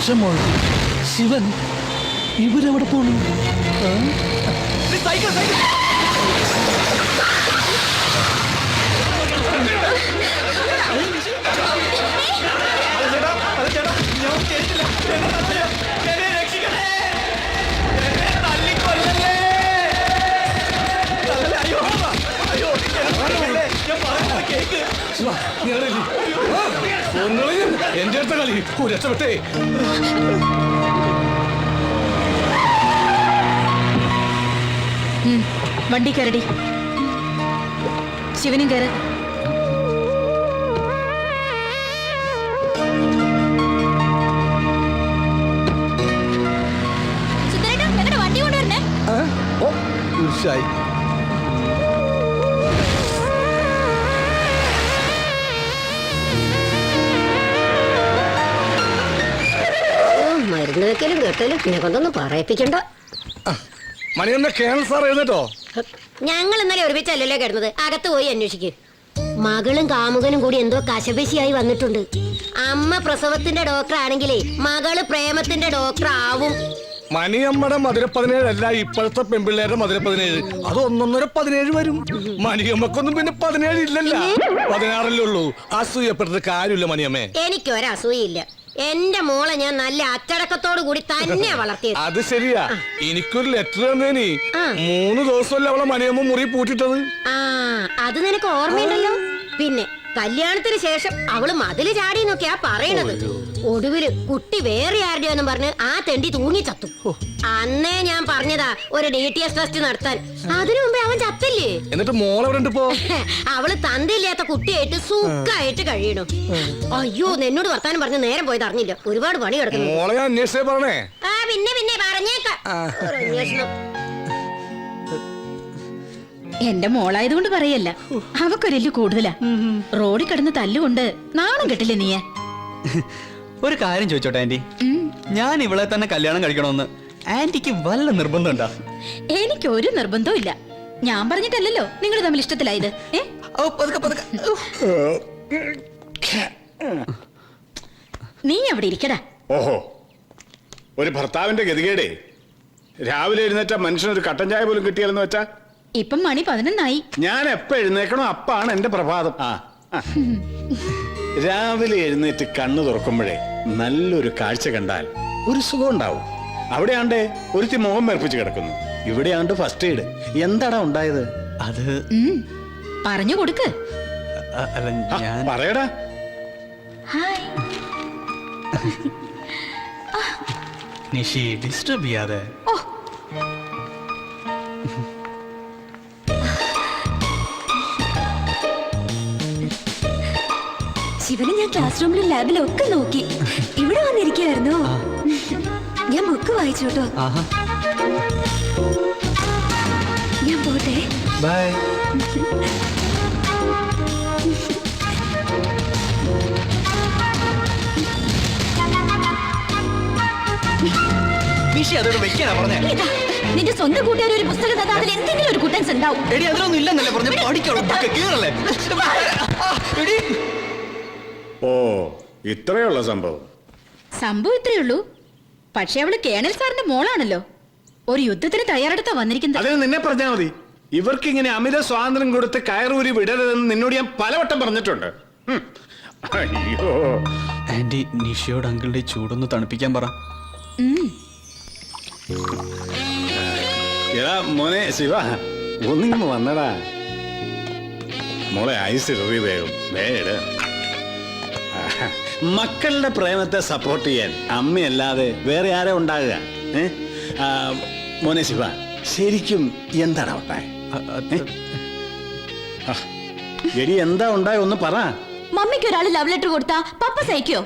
വർഷമോൾ ശിവൻ ഇവരെവിടെ പോണു? എന്റെ അടുത്ത കളി രക്ഷപ്പെട്ടേ. വണ്ടി കയറടി. ശിവനും കയറ്. വണ്ടി കൊണ്ടുവരണേ. തീർച്ചയായി. മരുന്ന് വെക്കലും കെട്ടലും പിന്നെ കൊണ്ടൊന്നും പറയിപ്പിക്കണ്ട. മണിയമ്മ കേണൽ സാർ എഴുന്നേറ്റോ? ഞങ്ങൾ ഇന്നലെ ഒരുമിച്ചല്ലല്ലോ കിടന്നത്. അകത്ത് പോയി അന്വേഷിക്കും. മകളും കാമുകനും കൂടി എന്തോ കശപശിയായി വന്നിട്ടുണ്ട്. അമ്മ പ്രസവത്തിന്റെ ഡോക്ടർ ആണെങ്കിലേ മകള് പ്രേമത്തിന്റെ ഡോക്ടർ ആവും. മണിയമ്മയുടെ മധുര 17 അല്ല ഇപ്പോഴത്തെ പെൺപിള്ളേരുടെ മധുര 17. അത് 1.5 വരും. മണിയമ്മക്കൊന്നും പിന്നെ 17 ഇല്ലല്ലോ, 16 ഉള്ളൂ. അസൂയപ്പെട്ടത് കാര്യമില്ല മണിയമ്മേ. എനിക്കൊരസൂയില്ല. എന്റെ മോളെ ഞാൻ നല്ല അച്ചടക്കത്തോടു കൂടി തന്നെ വളർത്തിയത്. അത് ശരിയാ. എനിക്കൊരു ലെറ്റർ തന്നേനി. 3 ദിവസമല്ല അവളെ മണിയമ്മ മുറി പൂട്ടിട്ടത്. അത് നിനക്ക് ഓർമ്മയുണ്ടല്ലോ. പിന്നെ കല്യാണത്തിന് ശേഷം അവള് മതില് ചാടിന്നൊക്കെയാ പറയണത്. ഒടുവില് കുട്ടി വേറെ ആരുടെയെന്നും പറഞ്ഞ് ആ തെണ്ടി തൂങ്ങി ചത്തു. അന്നേ ഞാൻ പറഞ്ഞതാ ഒരു DTS ടെസ്റ്റ് നടത്താൻ. അതിനു മുമ്പേ അവൻ ചത്തില്ലേ. എന്നിട്ട് മോളെവിടെ പോ? അവള് തന്തയില്ലാത്ത കുട്ടിയായിട്ട് സുഖായിട്ട് കഴിയണു. അയ്യോ, എന്നോട് വർത്താനം പറഞ്ഞ് നേരം പോയത് അറിഞ്ഞില്ല. ഒരുപാട് പണി കിടക്കുന്നു. മോളെ അന്വേഷിച്ചേ പറഞ്ഞേ. പിന്നെ പറഞ്ഞേക്കാം. അന്വേഷണം എന്റെ മോളായതുകൊണ്ട് പറയല്ല, അവക്കൊരെല്ലു കൂടുതലാ. റോഡിൽ കിടന്ന് തല്ലുകൊണ്ട് നാണം കെട്ടില്ലേ നീ? ഒരു കാര്യം ചോദിച്ചോട്ടെ ആന്റി, ഞാൻ ഇവളെ തന്നെ കല്യാണം കഴിക്കണമെന്ന് ആന്റിക്ക് വല്ല നിർബന്ധമുണ്ടോ? എനിക്ക് ഒരു നിർബന്ധവും ഇല്ല. ഞാൻ പറഞ്ഞിട്ടല്ലല്ലോ നിങ്ങൾ തമ്മിൽ ഇഷ്ടത്തിലായത്. നീ അവിടെ ഇരിക്കടാ. ഓഹോ, ഒരു ഭർത്താവിന്റെ ഗതികേടേ. രാവിലെ എഴുന്നേറ്റ മനുഷ്യനൊരു കട്ടൻ ചായ പോലും കിട്ടിയാലെന്ന് വെച്ചാ. ഇപ്പം മണി 11 ഞാൻ എപ്പ എഴുന്നേക്കണോ അപ്പാണ് എന്റെ പ്രഭാതം. രാവിലെ എഴുന്നേറ്റ് കണ്ണു തുറക്കുമ്പോഴേ നല്ലൊരു കാഴ്ച കണ്ടാൽ ഒരു സുഖം ഉണ്ടാവും. അവിടെയാണ്ട് ഒരുത്തി മുഖം മേർപ്പിച്ച് കിടക്കുന്നു, ഇവിടെയാണ്ട് ഫസ്റ്റ് എയ്ഡ്. എന്താടാ ഉണ്ടായത്? അത് പറഞ്ഞു കൊടുക്ക്. പറയടാ. നിഷി ഡിസ്റ്റർബ് ചെയ്യാതെ. ശിവനെ ഞാൻ ക്ലാസ് റൂമിലും ലാബിലും ഒക്കെ നോക്കി. ഇവിടെ വന്നിരിക്കുകയായിരുന്നു. ഞാൻ ബുക്ക് വായിച്ചു കേട്ടോ. ഞാൻ പോട്ടെ. ബൈ. നിഷി അതോട് വെക്കാനാ പറഞ്ഞേ. നിന്റെ സ്വന്തം കൂട്ടുകാർ ഒരു പുസ്തകം തന്നാ അതിൽ എന്തെങ്കിലും ഒരു കുട്ടൻസ് ഉണ്ടാവും. എടി അതിലൊന്നും ഇല്ലെന്നല്ലേ പറഞ്ഞു. പഠിക്കണല്ലേ? ഓ, ഇത്രയുള്ള സംഭവം. സംഭവം ഇത്രയേ ഉള്ളൂ. പക്ഷെ അവള് കേണൽ സാറിന്റെ മോളാണല്ലോ. ഒരു യുദ്ധത്തിന് തയ്യാറെടുത്താ വന്നിരിക്കുന്നത്. അതിന് നിന്നെ പറഞ്ഞാൽ മതി. ഇവർക്ക് ഇങ്ങനെ അമിത സ്വാതന്ത്ര്യം കൊടുത്ത് കയറൂരി വിടരുതെന്ന് നിന്നോട് ഞാൻ പലവട്ടം പറഞ്ഞിട്ടുണ്ട്. അയ്യോ ആന്റി, നിഷിയോട് അങ്കിളുടെ ചൂടൊന്ന് തണുപ്പിക്കാൻ പറ. എടാ മോനെ ശിവ, ഒന്നിങ്ങ് വന്നടാ. മോളെ ഐസ് ഇറി വേഗം വേട്. മക്കളുടെ പ്രേമത്തെ സപ്പോർട്ട് ചെയ്യാൻ അമ്മയല്ലാതെ വേറെ ആരെ ഉണ്ടാകുക? മോനെ ശിവ, ശരിക്കും എന്താടാ ഉണ്ടായ? എടി എന്താ ഉണ്ടായ ഒന്ന് പറ. മമ്മിക്ക് ഒരാൾ ലവ് ലെറ്റർ കൊടുത്താ പപ്പ സഹിക്കോ?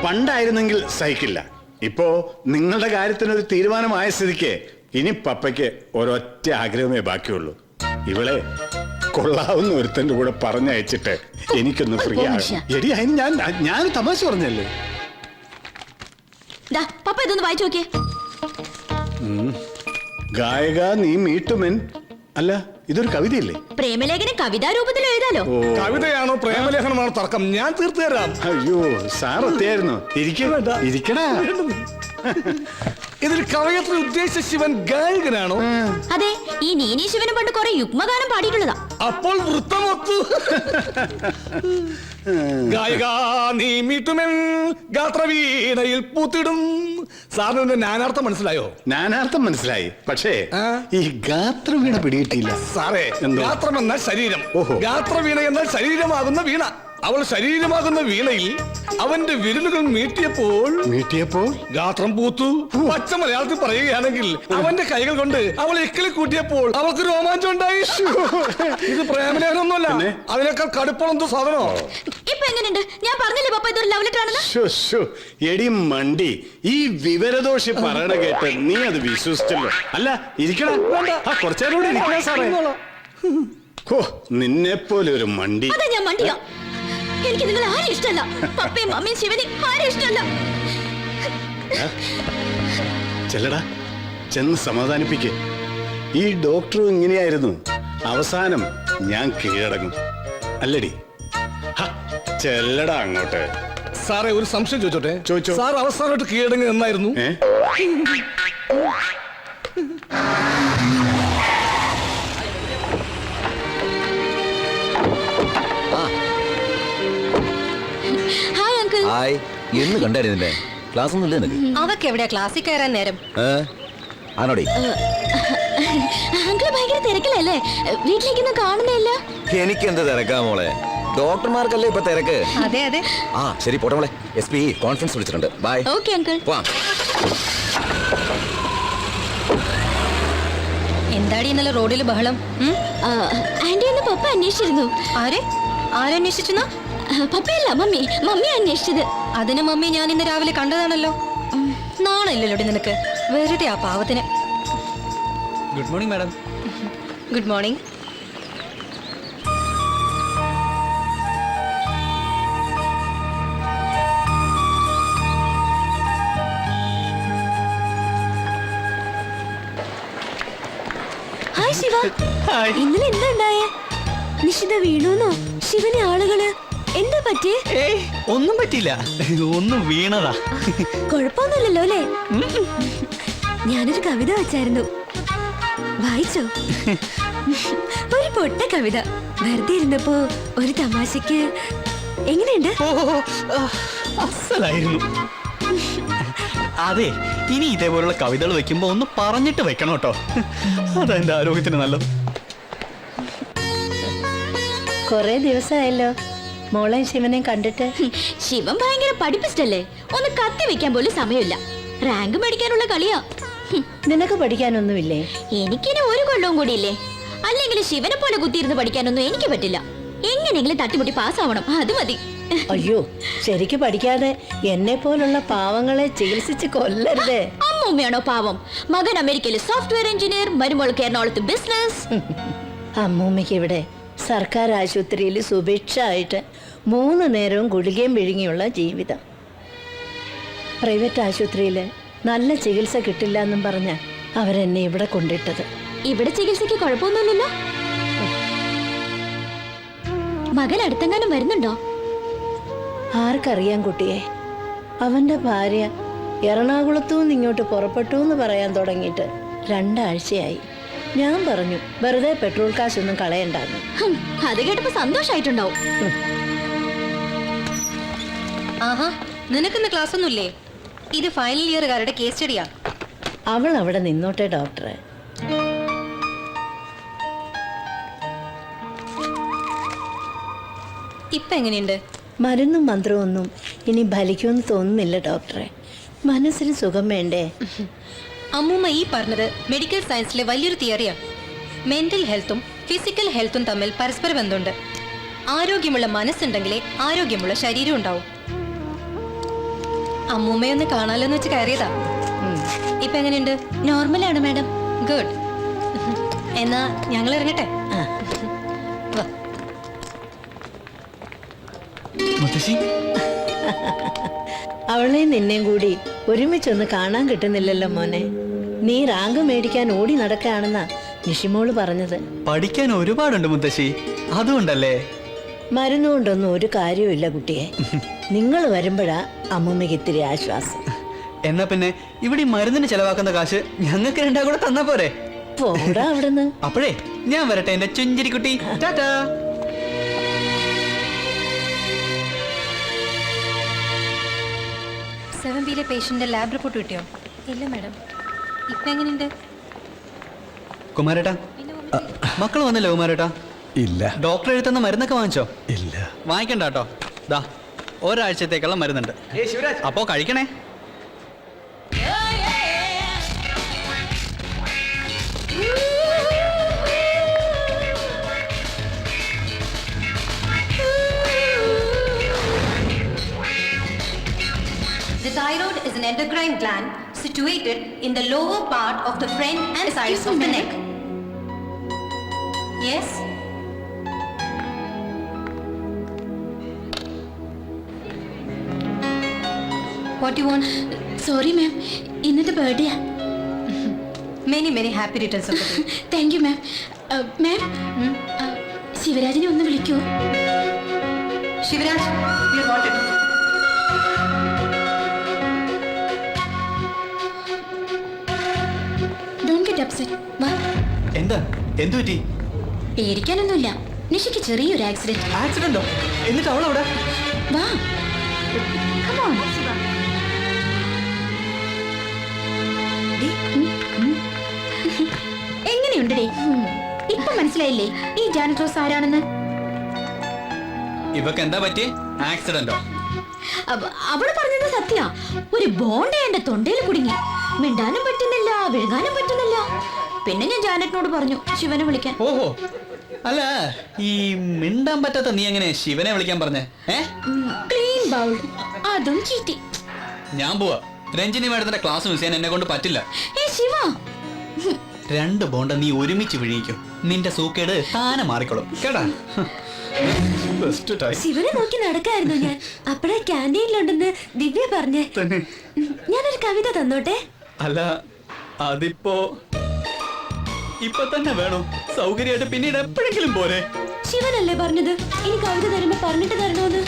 പണ്ടായിരുന്നെങ്കിൽ സഹിക്കില്ല. ഇപ്പോ നിങ്ങളുടെ കാര്യത്തിനൊരു തീരുമാനമായ സ്ഥിതിക്ക് ഇനി പപ്പയ്ക്ക് ഒരൊറ്റ ആഗ്രഹമേ ബാക്കിയുള്ളൂ. ഇവളെ കൊള്ളാവുന്ന ഒരുത്തന്റെ കൂടെ പറഞ്ഞയച്ചിട്ട് എനിക്കൊന്ന് ഫ്രീ ആകും. എടി അതിന് ഞാൻ തമാശ പറഞ്ഞല്ലേ. പപ്പ ഇതൊന്ന് വായിച്ചു നോക്കിയേ. ഗായക നീ മീട്ടുമെൻ. അല്ല ഇതൊരു കവിതയല്ലേ? പ്രേമലേഖനം കവിതാ രൂപത്തിൽ എഴുതാലോ. ഓ കവിതയാണോ പ്രേമലേഖനമാണോ തർക്കം? ഞാൻ തീർത്തു തരാം. അയ്യോ സാർ എത്തിയായിരുന്നു. ഇരിക്കടാ. ഇതിൽ കവയത്രി ഉദ്ദേശിച്ച ശിവൻ ഗായകനാണോ? അതെ, ഈ നീനി ശിവനും പണ്ട് കുറെ യുഗ്മഗാനം പാടിയിട്ടുള്ളതാ. അപ്പോൾ വൃത്തമൊത്തു. ഗായക നീ മീട്ടുമെൻ ഗാത്രവീണയിൽ പൂത്തിടും. സാറിന് നാനാർത്ഥം മനസ്സിലായോ? നാനാർത്ഥം മനസ്സിലായി, പക്ഷേ ആ? ഈ ഗാത്രവീണ പിടികിട്ടിയില്ല. സാറേ, എന്തോ? ഗാത്രം എന്നാൽ ശരീരം, ഓഹോ. ഗാത്രവീണ എന്നാൽ ശരീരമാകുന്ന വീണ. അവൾ ശരീരമാകുന്ന വീണയിൽ അവന്റെ വിരലുകൾ മീട്ടിയപ്പോൾ ഗാത്രം പൂത്തു. പച്ച മലയാളത്തിൽ പറയുകയാണെങ്കിൽ അവന്റെ കൈകൾ കൊണ്ട് അവൾ എക്കിളി കൂട്ടിയപ്പോൾ അവൾക്ക് രോമാഞ്ചം ഉണ്ടായി. ഇത് പ്രേമലേഖനമൊന്നുമല്ല, പിന്നെ? അതിനേക്കാൾ കടുപ്പം എന്തോ സാധനോ. ഇപ്പൊ എങ്ങനെയുണ്ട്? ഞാൻ പറഞ്ഞില്ലേ പപ്പ ഇതൊരു ലവ് ലെറ്റർ ആണെന്ന്. ശ്ശോ, ശ്ശോ. എടി മണ്ടി, ഈ വിവരദോഷി പറയണ കേട്ട് നീ അത് വിശ്വസിച്ചല്ലോ. അല്ല ഇരിക്കടാ, കുറച്ചേരം കൂടി ഇരിക്കണ സാറേ. ഓ, നിന്നെ പോലെ ഒരു മണ്ടി. അതാ ഞാൻ മണ്ടിയോ? എനിക്ക് നിങ്ങൾ ആരും ഇഷ്ടമല്ല. പപ്പയും മമ്മിയും ശിവനെയും ആരും ഇഷ്ടമല്ല. ചെല്ലടാ, ചെന്ന് സമാധാനിപ്പിക്ക്. ഈ ഡോക്ടറും ഇങ്ങനെയായിരുന്നു. അവസാനം ഞാൻ കീഴടങ്ങും അല്ലടി. ഹ, ചെല്ലടാ അങ്ങോട്ട്. സാറേ, ഒരു സംശയം ചോദിച്ചോട്ടെ? ചോദിച്ചോ. സാർ അവസാനമായിട്ട് കീഴടങ്ങി എന്നായിരുന്നു? ഏ ഹായ് അങ്കിൾ. ഹായ്, എന്ന് കണ്ടായിരുന്നില്ലേ? ക്ലാസ് ഒന്നും ഇല്ലേ നിനക്ക്? അവക്ക് എവിടെയാ ക്ലാസ്സിൽ കയറാൻ നേരം? ആണോടി? അങ്കിൾ ഭയങ്കര തിരക്കിലല്ലേ? വീട്ടിലേക്കൊന്നും കാണുന്നില്ല. എനിക്ക് എന്ത് തിരക്കാ മോളെ, ഡോക്ടർമാർക്കല്ലേ ഇപ്പൊ തിരക്ക്. അതെ അതെ. ആ ശരി, പോട്ടെ മോളെ. SP കോൺഫറൻസ് വിളിച്ചിട്ടുണ്ട്. ബൈ. Okay uncle. പോവാം. എന്താടി ഇന്നലെ റോഡിൽ ബഹളം? ആന്റി എന്ന് പപ്പ അന്വേഷിച്ചിരുന്നു. ആരന്വേഷിച്ചെന്നാ? പപ്പയല്ല, മമ്മി. മമ്മി അന്വേഷിച്ചത്. അതിന് മമ്മി ഞാൻ ഇന്ന് രാവിലെ കണ്ടതാണല്ലോ. നാണില്ലല്ലോടി നിനക്ക്. വെറുതെ ആ പാവത്തിന്. Good morning madam. Good morning. Hi Shiva. Hi. ഇന്നലെ എന്താ ഉണ്ടായേ? നിഷിത വീണുന്നോ? ശിവനെ ആളുകള് എന്താ പറ്റിയേ? ഏയ്, ഒന്നും പറ്റിയില്ല, ഒന്നും വീണതാ. കുഴപ്പമൊന്നുമില്ലല്ലോ അല്ലേ? ഞാനൊരു കവിത വെച്ചായിരുന്നു, വായിച്ചോ? ഒരു പൊട്ട കവിത, വെറുതെ ഇരുന്നപ്പോ ഒരു തമാശക്ക്. എങ്ങനെയുണ്ട്? അസലായിരുന്നു. അതെ, ഇനി ഇതേപോലുള്ള കവിതകൾ വെക്കുമ്പോ ഒന്ന് പറഞ്ഞിട്ട് വെക്കണം കേട്ടോ. അതാ എന്റെ ആരോഗ്യത്തിന് നല്ലത്. കൊറേ ദിവസമായല്ലോ മോളെ ശിവനെ കണ്ടിട്ട്. ശിവൻ ഭയങ്കര പഠിപ്പിസ്റ്റല്ലേ, ഒന്ന് കത്തി വെക്കാൻ പോലും സമയമില്ല. റാങ്ക് മേടിക്കാനുള്ള കളിയാ. നിനക്ക് പഠിക്കാനൊന്നുമില്ലേ? എനിക്കിനി ഒരു കൊല്ലവും കൂടിയില്ലേ. അല്ലെങ്കിൽ ശിവനെ പോലെ കുത്തിയിരുന്ന് പഠിക്കാനൊന്നും എനിക്ക് പറ്റില്ല. എങ്ങനെയെങ്കിലും തട്ടിമുട്ടി പാസ്സാവണം, അത് മതി. അയ്യോ, ശരിക്ക് പഠിക്കാതെ എന്നെ പോലുള്ള പാവങ്ങളെ ചികിത്സിച്ച് കൊല്ലരുതേ. അമ്മൂമ്മയാണോ പാവം? മകൻ അമേരിക്കയിൽ സോഫ്റ്റ്വെയർ എഞ്ചിനീയർ, മരുമോൾക്ക് എറണാകുളത്ത് ബിസിനസ്. അമ്മൂമ്മയ്ക്ക് ഇവിടെ സർക്കാർ ആശുപത്രിയിൽ സുഭിക്ഷമായിട്ട് 3 നേരവും ഗുളികയും വിഴുങ്ങിയുള്ള ജീവിതം. പ്രൈവറ്റ് ആശുപത്രിയിൽ നല്ല ചികിത്സ കിട്ടില്ല എന്നും പറഞ്ഞ അവരെന്നെ ഇവിടെ കൊണ്ടിട്ടത്. ഇവിടെ ചികിത്സയ്ക്ക് കുഴപ്പമൊന്നുമില്ലല്ലോ. മകൻ അടുത്തെങ്ങാനും വരുന്നുണ്ടോ? ആർക്കറിയാം കുട്ടിയെ. അവന്റെ ഭാര്യ എറണാകുളത്തു നിന്ന് ഇങ്ങോട്ട് പുറപ്പെട്ടു എന്ന് പറയാൻ തുടങ്ങിയിട്ട് 2 ആഴ്ചയായി. ഞാൻ പറഞ്ഞു വെറുതെ പെട്രോൾ കാശൊന്നും കളയണ്ടാന്ന്. അത് കേട്ടപ്പോ സന്തോഷായിട്ടുണ്ടാവും. ആഹാ, നിനക്കിന്ന് ക്ലാസ് ഒന്നുമില്ലേ? ഇത് ഫൈനൽ ഇയറുകാരുടെ കേസ് സ്റ്റഡിയാ. അവൾ അവിടെ നിന്നോട്ടെ ഡോക്ടറെ. ഇപ്പൊ എങ്ങനെയുണ്ട്? മരുന്നും മന്ത്രവും ഒന്നും ഇനി ഫലിക്കുമെന്ന് തോന്നുന്നില്ല ഡോക്ടറെ. മനസ്സിന് സുഖം വേണ്ടേ? അമ്മൂമ്മ ഈ പറഞ്ഞത് മെഡിക്കൽ സയൻസിലെ വലിയൊരു തിയറിയാണ്. മെന്റൽ ഹെൽത്തും ഫിസിക്കൽ ഹെൽത്തും തമ്മിൽ പരസ്പര ബന്ധമുണ്ട്. ആരോഗ്യമുള്ള മനസ്സുണ്ടെങ്കിലേ ആരോഗ്യമുള്ള ശരീരം ഉണ്ടാവും. അമ്മൂമ്മയൊന്ന് കാണാലോന്ന് വെച്ച് കയറിയതാ. ഇപ്പൊ എങ്ങനെയുണ്ട്? നോർമലാണ് മാഡം. ഗുഡ്. എന്നാ ഞങ്ങൾ ഇറങ്ങട്ടെ. വാ. മുത്തശ്ശി, അവളെ നിന്നെയും കൂടി ഒരുമിച്ചൊന്ന് കാണാൻ കിട്ടുന്നില്ലല്ലോ മോനെ. നീ റാങ്ക് മേടിക്കാൻ ഓടി നടക്കുകയാണെന്നാ നിഷിമോള് പറഞ്ഞത്. പഠിക്കാൻ ഒരുപാടുണ്ട് മുത്തശ്ശി, അതുകൊണ്ടല്ലേ. മരുന്നുകൊണ്ടൊന്നും ഒരു കാര്യമില്ല കുട്ടിയെ. നിങ്ങൾ വരുമ്പോഴാ അമ്മൂമ്മയ്ക്ക് ഇത്തിരി ആശ്വാസം. എന്നാ പിന്നെ ഇവിടെ ഈ മരുന്നിന് ചെലവാക്കുന്ന കാശ് ഞങ്ങൾക്ക് രണ്ടാ കൂടെ തന്നാ പോരെ? പോടാ അവിടുന്ന്. അപ്പോഴേ ഞാൻ വരട്ടെ എന്റെ ചുഞ്ചിരിക്കുട്ടി. ടാറ്റാ. സെവൻ ബിയിലെ പേഷ്യന്റെ ലാബ് റിപ്പോർട്ട് കിട്ടിയോ? ഇല്ല മാഡം. ഇപ്പൊ എങ്ങനെയുണ്ട്? കുമാരേട്ടാ, മക്കൾ വന്നല്ലോ കുമാരേട്ടാ? ഇല്ല. ഡോക്ടർ എഴുതുന്ന മരുന്നൊക്കെ വാങ്ങിച്ചോ? ഇല്ല. വാങ്ങിക്കണ്ട കേട്ടോ. ദാ ഒരാഴ്ചത്തേക്കുള്ള മരുന്നുണ്ട്. അപ്പോ കഴിക്കണേ. The thyroid is an endocrine gland situated in the lower part of the front and sides of the neck. Yes? What do you want? Sorry ma'am, ഇന്നത്തെ birthday. Many happy returns of the day. Thank you ma'am. Ma'am, ശിവരാജിനെ ഒന്ന് വിളിക്കൂ. Shivraj, you're wanted. Don't get upset. വാ. എന്താ? എന്തു പറ്റി? പേടിക്കാനൊന്നുമില്ല. നിഷയ്ക്ക് ചെറിയൊരു ആക്സിഡന്റ്. ആക്സിഡന്റോ? എന്നിട്ട് അവളവിടെ? വാ. Come on. എങ്ങനെയുണ്ടേ? ഇപ്പൊ മനസ്സിലായില്ലേ ഈ ജാനറ്റ് റോസ് ആരാണെന്ന്? ഇവക്ക് എന്താ പറ്റി? ആക്സിഡന്റോ? അവള് പറഞ്ഞത് സത്യ. ഒരു ബോണ്ട എന്റെ തൊണ്ടയിൽ കുടുങ്ങി. മിണ്ടാനും പറ്റുന്നില്ല, വിഴുകാനും പറ്റുന്നില്ല. പിന്നെ ഞാൻ ജാനറ്റിനോട് പറഞ്ഞു ശിവനെ വിളിക്കാൻ. ഓഹോ, അല്ല ഈ മിണ്ടാൻ പറ്റാത്ത നീ എങ്ങനെ ശിവനെ വിളിക്കാൻ പറഞ്ഞേ? ക്ലീൻ ബൗൾ, അതും ചീറ്റി. ഞാൻ പോവാ. രഞ്ജിനി മാഡത്തിന്റെ ക്ലാസ് മിസ് ചെയ്യാൻ എന്നെ കൊണ്ട് പറ്റില്ല. ശിവ, 2 ബോണ്ട നീ ഒരുമിച്ച് വിഴിയിക്കും. നിന്റെ സൂക്കേട് താനെ മാറിക്കോളും കേട്ടാ. ശിവനെ നോക്കി നടക്കായിരുന്നു ഞാൻ. അപ്പഴാ ക്യാൻറ്റീനിലുണ്ടെന്ന് ദിവ്യ പറഞ്ഞേ. ഞാനൊരു കവിത തന്നോട്ടെ? അല്ല, അതിപ്പോ ഇപ്പൊ തന്നെ വേണോ? സൗകര്യമായിട്ട് പിന്നീട് എപ്പോഴെങ്കിലും പോരെ? ശിവനല്ലേ പറഞ്ഞത് ഇനി കവിത തരുമ്പോ പറഞ്ഞിട്ട് തരണോന്ന്?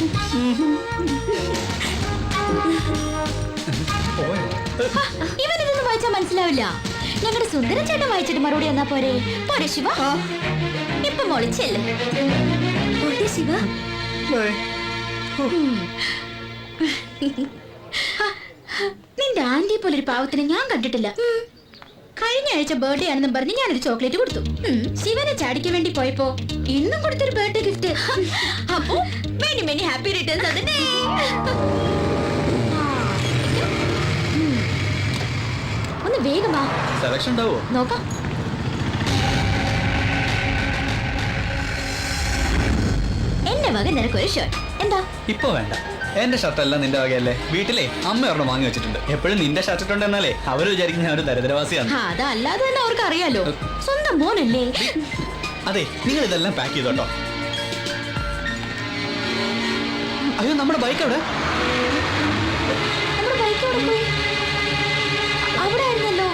ഇവനിതൊന്നും വായിച്ചാ മനസ്സിലാവില്ല. ഞങ്ങളുടെ സുന്ദരൻ ചേട്ടൻ വായിച്ചിട്ട് മറുപടി എന്നാ പോരെ? പോരെ ശിവ? ഇപ്പൊ മോളിച്ചല്ലേ ശിവ? നിന്റെ ആന്റിയെ പോലൊരു പാവത്തിനെ ഞാൻ കണ്ടിട്ടില്ല. കഴിഞ്ഞ ആഴ്ച ബർത്ത്ഡേ ആണെന്നും പറഞ്ഞ് ഞാനൊരു ചോക്ലേറ്റ് കൊടുത്തു. ശിവനെ ചാടിക്കാൻ വേണ്ടി പോയപ്പോ ഇന്നും കൊടുത്തൊരു ബർത്ത്ഡേ ഗിഫ്റ്റ്. അപ്പോ മെനി ഹാപ്പി റിട്ടേൺസ്. അതിനെ ഒന്ന് വേഗം വാ. സെലക്ഷൻ ഉണ്ടാവോ നോക്കാം. എന്റെ വക നിനക്കൊരു ഷർട്ട് എന്താ? ഇപ്പൊ വേണ്ട. എന്റെ ഷർട്ടല്ല നിന്റെ വകയല്ലേ. വീട്ടിലെ അമ്മ ഒരെണ്ണം വാങ്ങി വെച്ചിട്ടുണ്ട്. എപ്പോഴും നിന്റെ ഷർട്ട് ഇട്ടുണ്ടെന്നാലേ അവര് വിചാരിക്കും ഞാൻ ഒരു ദരിദ്രവാസിയാണ്. അതല്ലാതെ തന്നെ അവർക്ക് അറിയാലോ, സ്വന്തം മോനല്ലേ. അതെ, നിങ്ങൾ ഇതെല്ലാം പാക്ക് ചെയ്തോട്ടോ. അയ്യോ, നമ്മുടെ ബൈക്ക് അവിടെ. നമ്മുടെ ബൈക്ക് അവിടെ പോയി. അവിടെ ആയിരുന്നല്ലോ.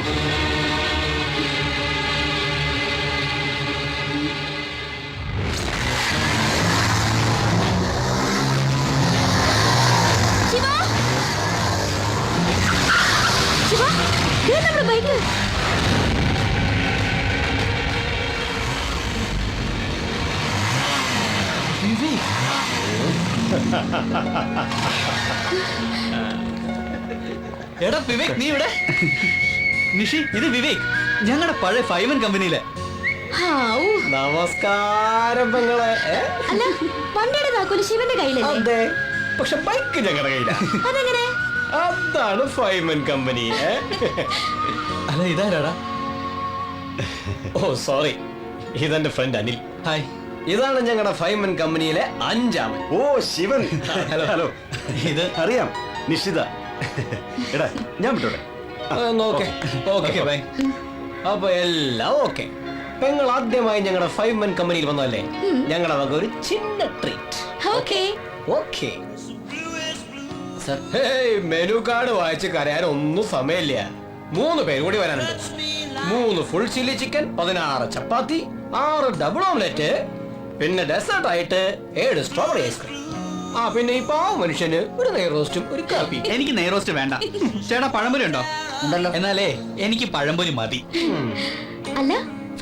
നമ്മുടെ ബൈക്ക്. എടാ വിവേക്, നീ ഇവിടെ? നിഷി, ഇത് വിവേക്, ഞങ്ങളുടെ പഴയ 5N കമ്പനിയിലെ. നമസ്കാരം പെങ്ങളെ. അല്ല, വണ്ടിയുടെ താക്കോല് ശിവന്റെ കയ്യിലല്ലേ? അതെ, പക്ഷെ ബൈക്ക് ഞങ്ങളുടെ കയ്യില. അതെങ്ങനെ? അതാണ് 5N കമ്പനി. അല്ല, ഇതാരാടാ? ഓ സോറി, ഇതെന്റെ ഫ്രണ്ട് അനിൽ. ഹായ്. ഇതാണ് ഞങ്ങളുടെ 5N കമ്പനിയിലെ 5ാമൻ. ഓ ശിവൻ. ഹലോ. ഹലോ. ഇത് അറിയാം, നിശ്ചിത. എടാ ഞാൻ വിട്ടോടെ. Okay bye. അപ്പൊ എല്ലാം ഓക്കെ. പെങ്ങൾ ആദ്യമായി ഞങ്ങളുടെ 5N കമ്പനിയിൽ വന്നതല്ലേ, ഞങ്ങളുടെ വക ഒരു ചിന്ന treat. Okay. Okay. Menu card വായിച്ച് കരയാൻ ഒന്നും സമയമില്ല. 3 പേര് കൂടി വരാനുണ്ട്. 3 full chilli chicken, 16 chapati, 6 double omelette, പിന്നെ ഡെസേർട്ട് ആയിട്ട് 7 സ്ട്രോബെറി ഐസ്ക്രീം. ആ പിന്നെ ഈ പാവ മനുഷ്യന് ഒരു നെയ് റോസ്റ്റും ഒരു കാപ്പി. എനിക്ക് നെയ്റോസ്റ്റ് വേണ്ട. ചേട്ടാ പഴംപൊരി ഉണ്ടോ? ഉണ്ടല്ലോ. എന്നാലേ എനിക്ക് പഴംപൊരി മതി. അല്ല,